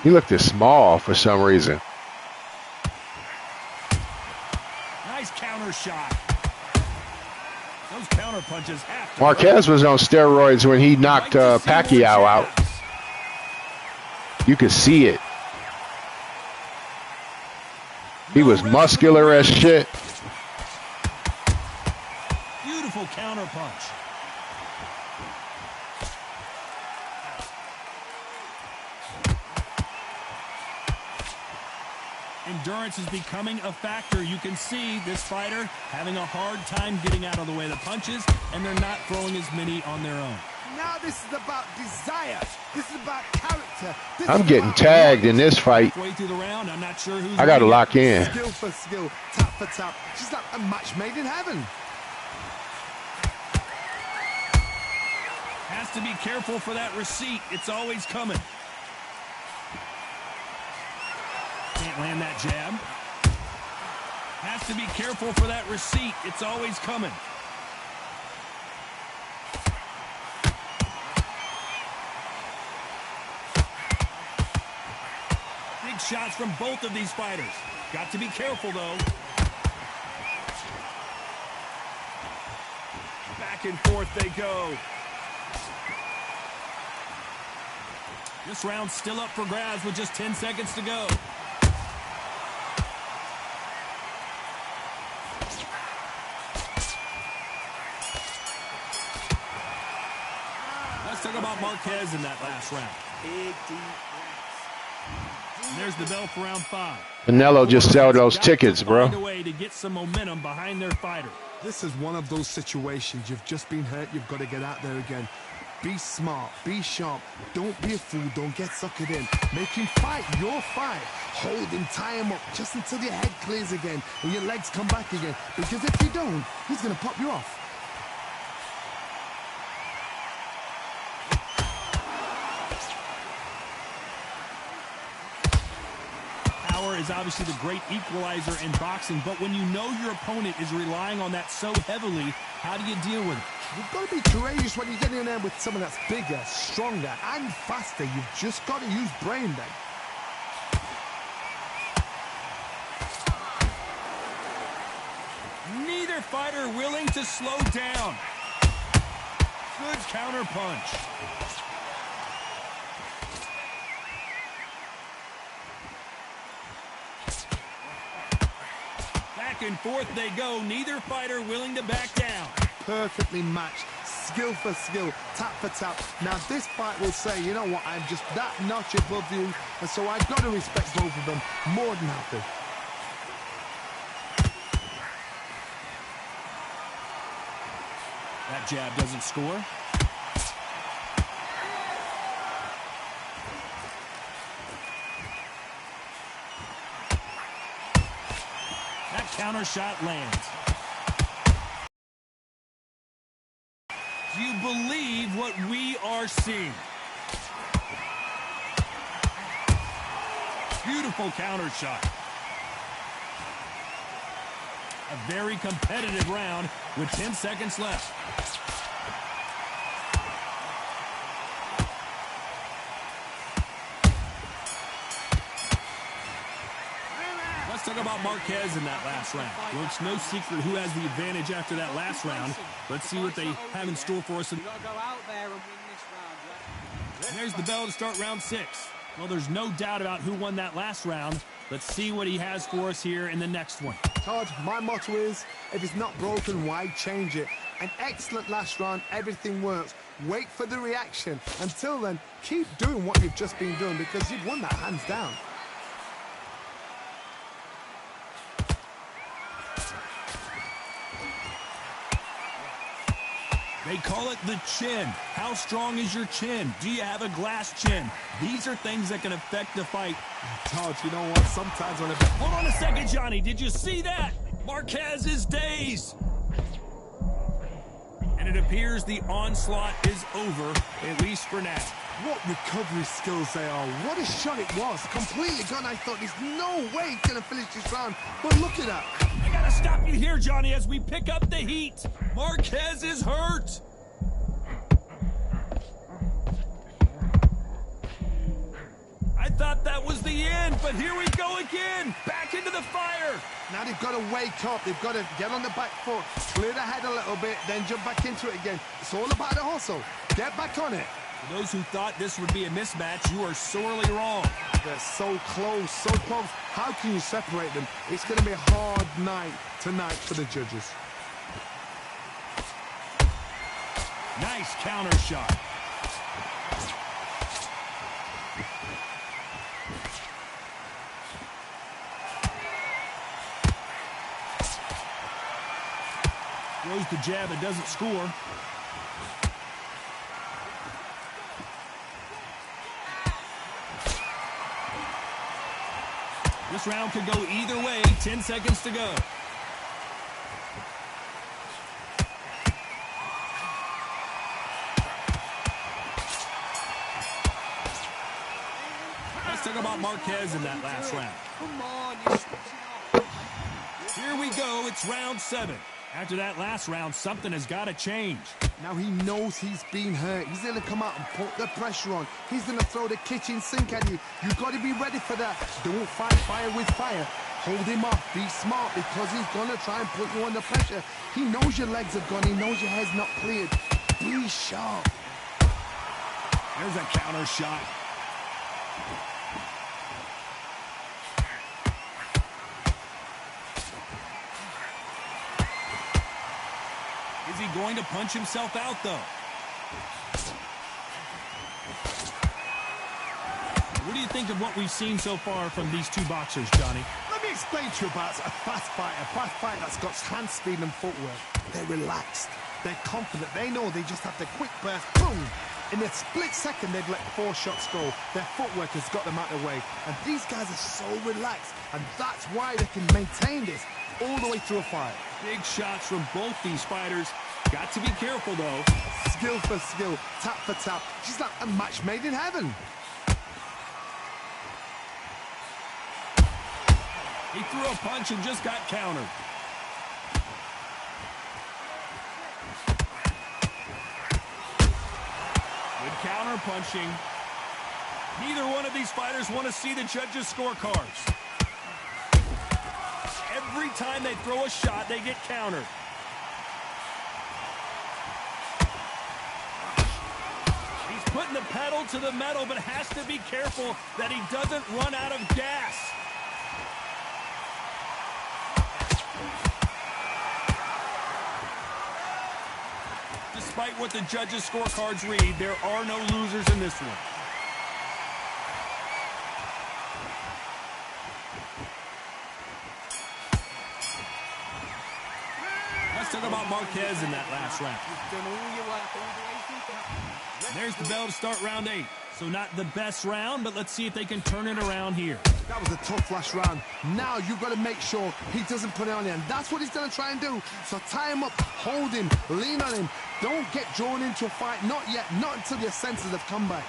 He looked as small for some reason. Nice counter shot. Those counter punches have to Marquez was on steroids when he knocked Pacquiao out. You could see it. He was muscular as shit. Beautiful counter punch. Endurance is becoming a factor. You can see this fighter having a hard time getting out of the way of the punches, and they're not throwing as many on their own. Now this is about desire. This is about character. I'm getting tagged in this fight. Way through the round, I'm not sure who's I got to lock in. Skill for skill, tap for tap. She's like a match made in heaven. Has to be careful for that receipt. It's always coming. Can't land that jab. Has to be careful for that receipt. It's always coming. Big shots from both of these fighters. Got to be careful, though. Back and forth they go. This round's still up for grabs with just 10 seconds to go. Let's talk about Marquez in that last round. Big, deep And there's the bell for round 5. Canelo just sell those tickets, bro. Find a way to get some momentum behind their fighter. This is one of those situations. You've just been hurt. You've got to get out there again. Be smart. Be sharp. Don't be a fool. Don't get suckered in. Make him fight your fight. Hold him. Tie him up just until your head clears again and your legs come back again. Because if you don't, he's going to pop you off. Power is obviously the great equalizer in boxing, but when you know your opponent is relying on that so heavily, how do you deal with it? You've got to be courageous when you get in there with someone that's bigger, stronger, and faster. You've just got to use brain then. Neither fighter willing to slow down. Good counter punch. Back and forth they go. Neither fighter willing to back down. Perfectly matched, skill for skill, tap for tap. Now this fight will say, you know what, I'm just that notch above you, and so I've got to respect both of them more than happy. That jab doesn't score. That counter shot lands. Do you believe what we are seeing? Beautiful counter shot. A very competitive round with 10 seconds left. Let's talk about Marquez in that last round. Well, it's no secret who has the advantage after that last round. Let's see what they have in store for us. You've got to go out there and win this round. And there's the bell to start round 6. Well, there's no doubt about who won that last round, Let's see what he has for us here in the next one. Todd, my motto is, if it's not broken, why change it? An excellent last round, everything works. Wait for the reaction. Until then, keep doing what you've just been doing because you've won that hands down. They call it the chin. How strong is your chin? Do you have a glass chin? These are things that can affect the fight. Todd, you know what? Sometimes when a... Hold on a second, Johnny. Did you see that? Marquez is dazed. And it appears the onslaught is over, at least for now. What recovery skills they are. What a shot it was. Completely gone. I thought there's no way he's going to finish this round. But look at that. I got to stop you here, Johnny, as we pick up the heat. Marquez is hurt. I thought that was the end, but here we go again. Back into the fire. Now they've got to wake up. They've got to get on the back foot, clear the head a little bit, then jump back into it again. It's all about the hustle. Get back on it. For those who thought this would be a mismatch, you are sorely wrong. They're so close, so close. How can you separate them? It's going to be a hard night tonight for the judges. Nice counter shot. Throws the jab and doesn't score. This round could go either way. 10 seconds to go. Let's talk about Marquez in that last round. Come on, you're switching off. Here we go. It's round 7. After that last round, something has got to change. Now he knows he's been hurt. He's going to come out and put the pressure on. He's going to throw the kitchen sink at you. You've got to be ready for that. Don't fight fire with fire. Hold him off. Be smart because he's going to try and put you under pressure. He knows your legs have gone. He knows your head's not cleared. Be sharp. There's a counter shot. Is he going to punch himself out, though? What do you think of what we've seen so far from these two boxers, Johnny? Let me explain to you about a fast fight that's got hand speed and footwork. They're relaxed. They're confident. They know they just have to quick burst, boom. In a split second, they've let 4 shots go. Their footwork has got them out of the way. And these guys are so relaxed. And that's why they can maintain this all the way through a fight. Big shots from both these fighters. Got to be careful, though. Skill for skill, tap for tap. She's like a match made in heaven. He threw a punch and just got countered. Good counter punching. Neither one of these fighters want to see the judges' scorecards. Every time they throw a shot, they get countered. He's putting the pedal to the metal, but has to be careful that he doesn't run out of gas. Despite what the judges' scorecards read, there are no losers in this one. Let's talk about Marquez in that last round. There's the bell to start round 8. So not the best round, but let's see if they can turn it around here. That was a tough last round. Now you've got to make sure he doesn't put it on you. And that's what he's going to try and do. So tie him up, hold him, lean on him. Don't get drawn into a fight. Not yet. Not until your senses have come back.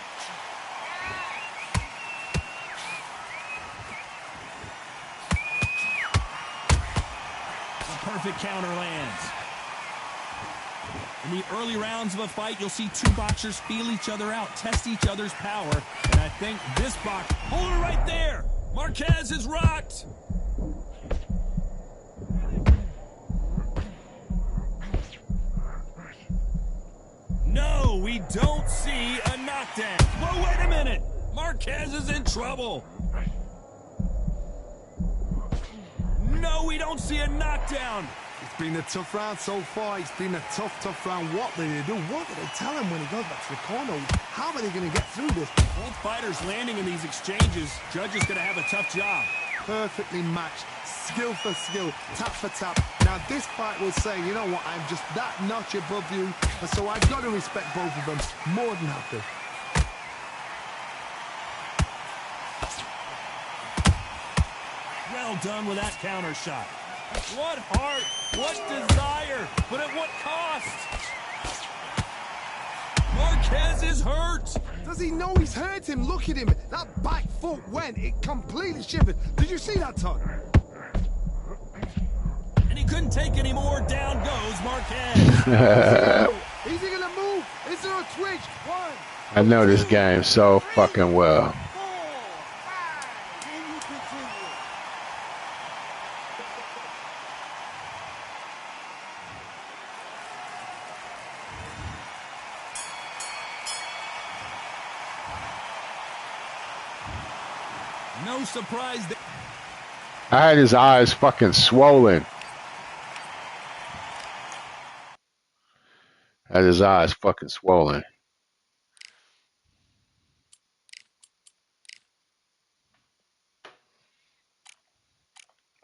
A perfect counter lands. In the early rounds of a fight, you'll see two boxers feel each other out, test each other's power. And I think this box, hold it right there. Marquez is rocked. No, we don't see a knockdown. Well, wait a minute. Marquez is in trouble. we don't see a knockdown. It's been a tough round so far. It's been a tough round. What did they do? What did they tell him when he goes back to the corner? How are they going to get through this? Both fighters landing in these exchanges. Judge is going to have a tough job. Perfectly matched. Skill for skill. Tap for tap. Now, this fight will say, you know what, I'm just that notch above you. And so I've got to respect both of them. More than happy. Well done with that counter shot. What heart, what desire, but at what cost? Marquez is hurt. Does he know he's hurt him? Look at him. That back foot went. It completely shivered. Did you see that, Todd? And he couldn't take any more. Down goes Marquez. Is he going to move? Is there a twitch? One. I know this game so fucking well. No surprise. I had his eyes fucking swollen. Had his eyes fucking swollen.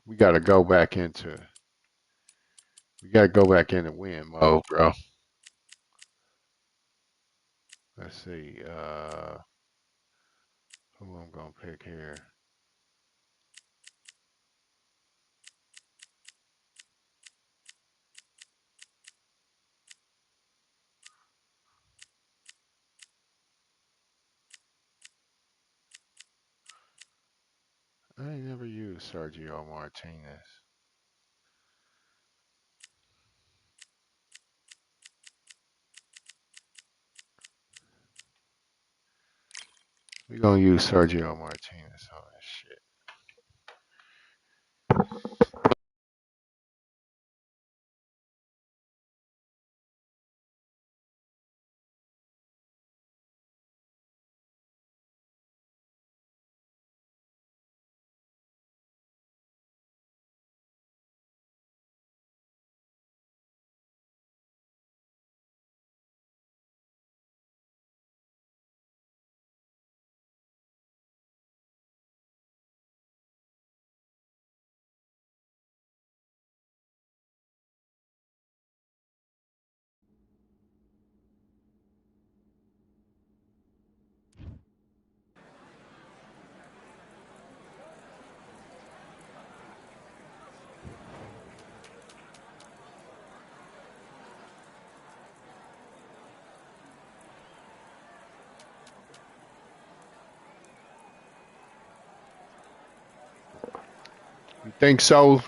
We gotta go back into win mode, bro. Let's see, who I'm gonna pick here. I ain't never used Sergio Martinez. We're gonna use Sergio Martinez on this shit. You think so?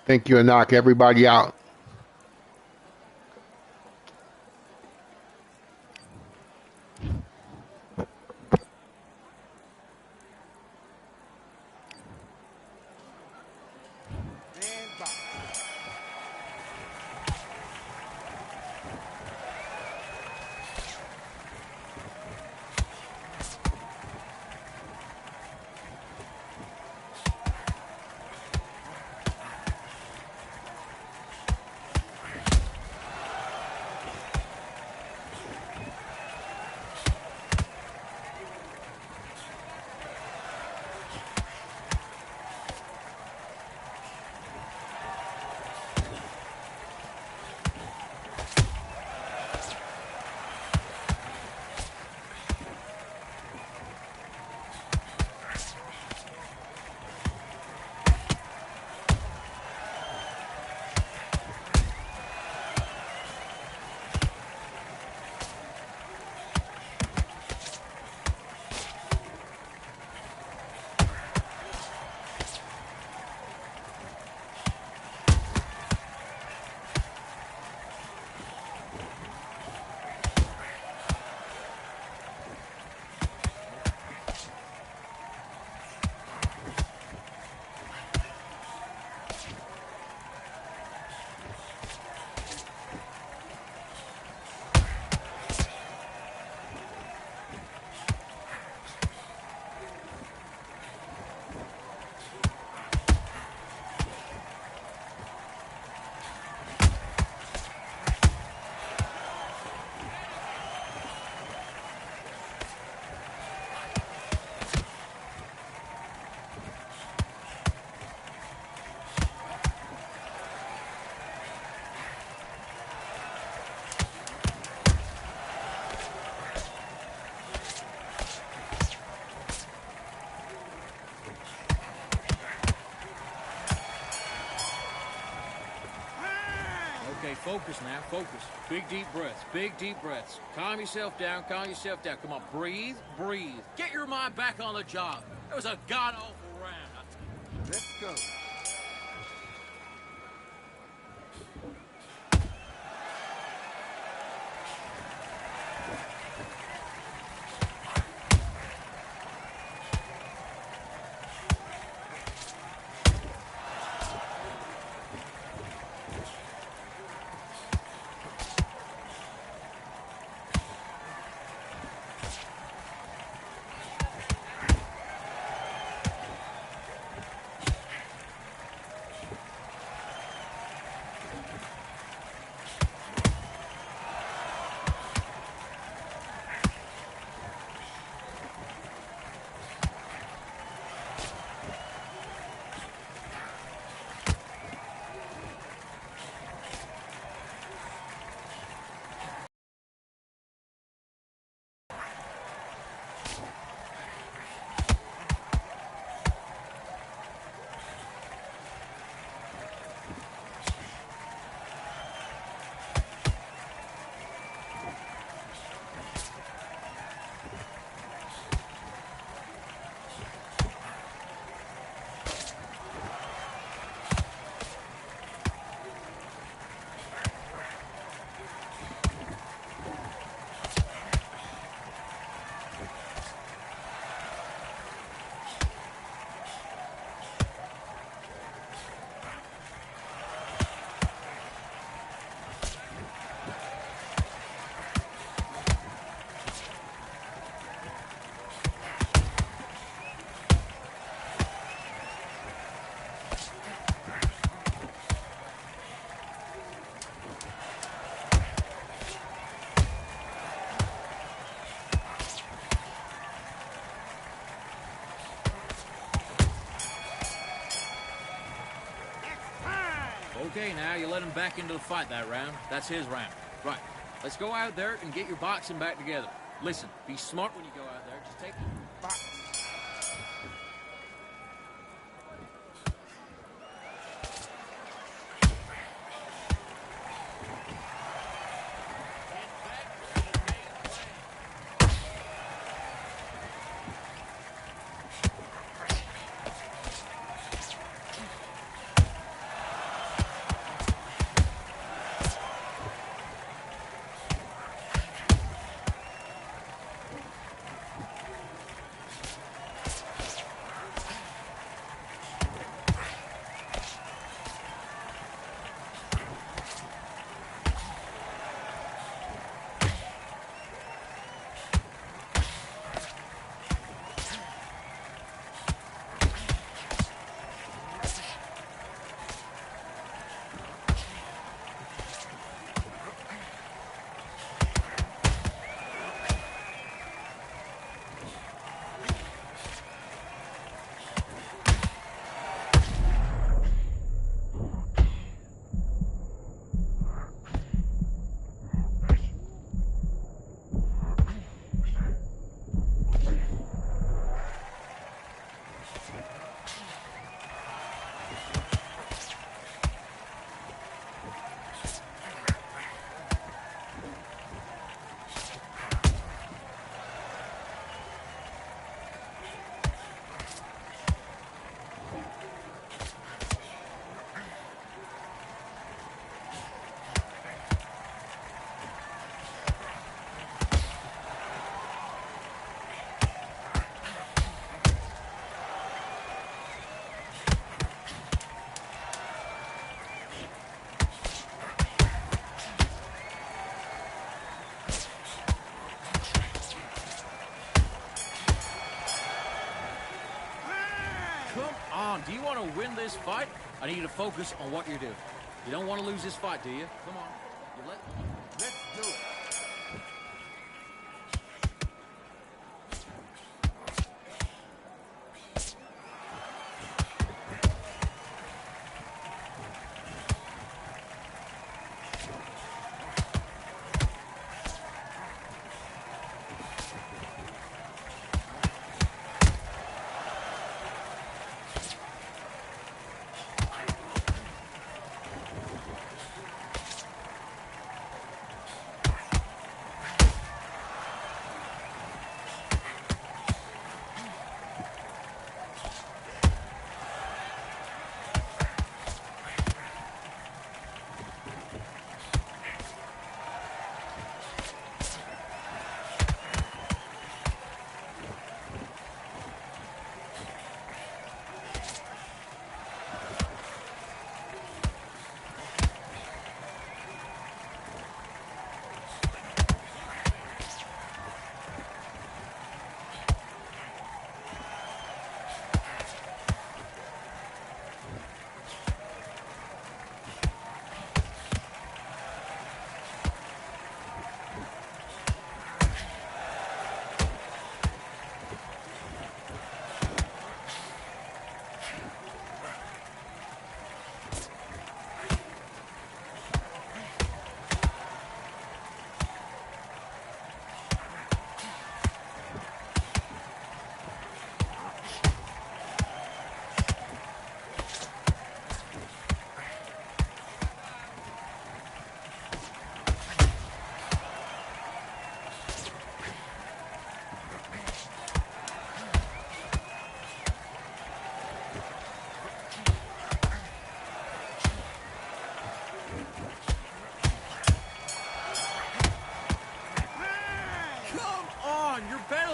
Think you'll knock everybody out? Focus now, focus. Big deep breaths, big deep breaths. Calm yourself down, calm yourself down. Come on, breathe, breathe. Get your mind back on the job. It was a god-awful round. Let's go. Okay, now you let him back into the fight that round. That's his round. Right. Let's go out there and get your boxing back together. Listen, be smart when you go out there. Just take Box. Do you want to win this fight? I need you to focus on what you're doing. You don't want to lose this fight, do you? Come on. Let's do it.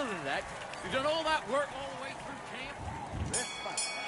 other than that, you've done all that work all the way through camp. Let's fight.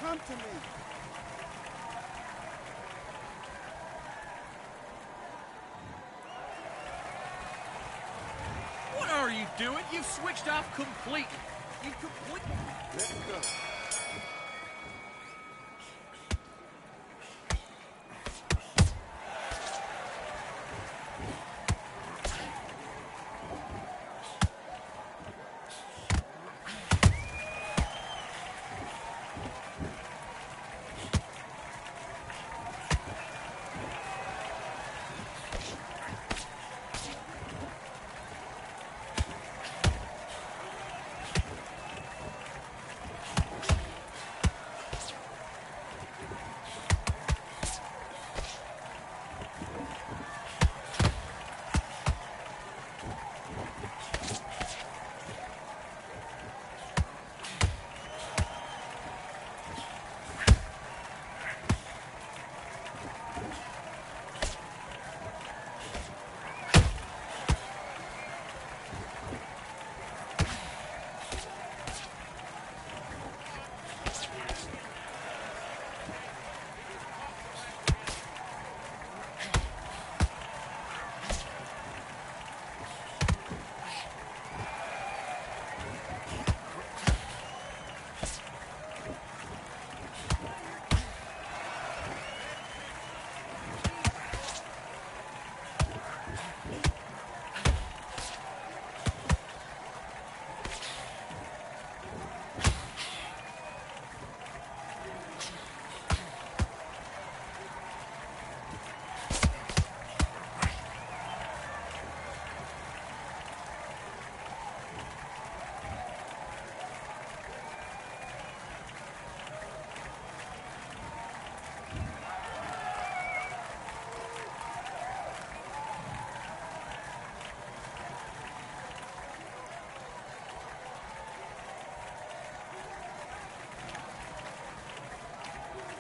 Come to me. What are you doing? You've switched off completely. You completely... Let's go.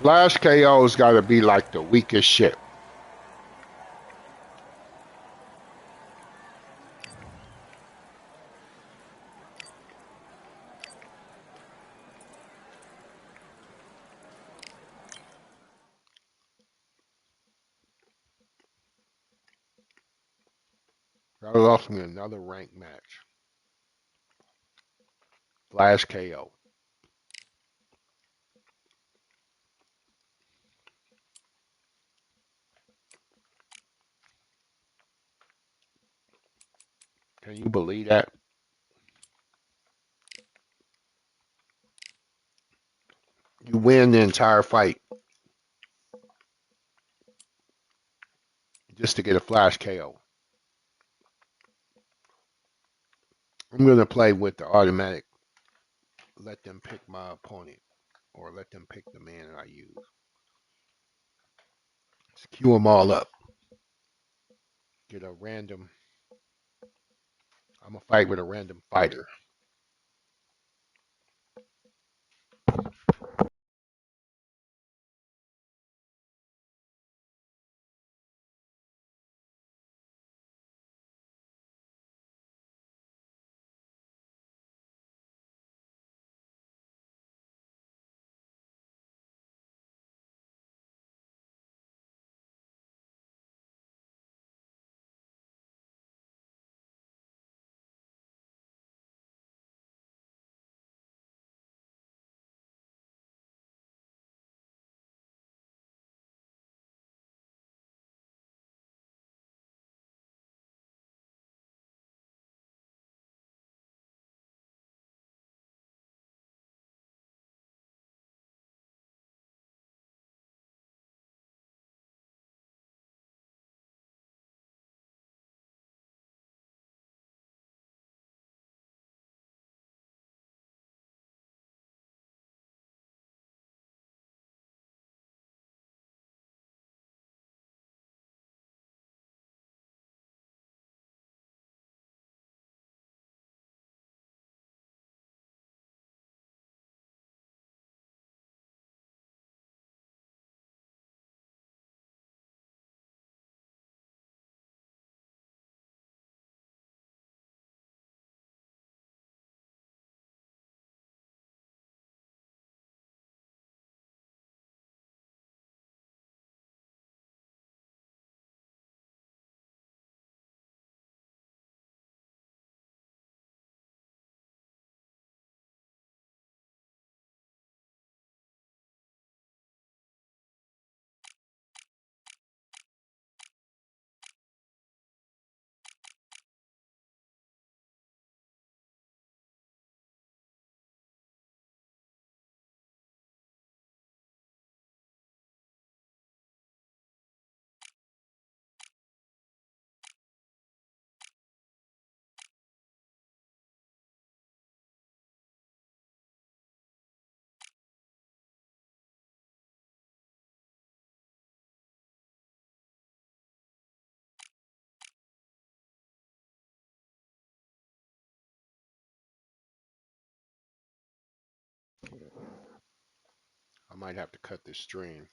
Last KO's got to be like the weakest shit. That lost me another ranked match. Last KO. Can you believe that? You win the entire fight just to get a flash KO. I'm going to play with the automatic. Let them pick my opponent or let them pick the man that I use. Let's queue them all up. Get a random. I'm going to fight with a random fighter. I might have to cut this stream.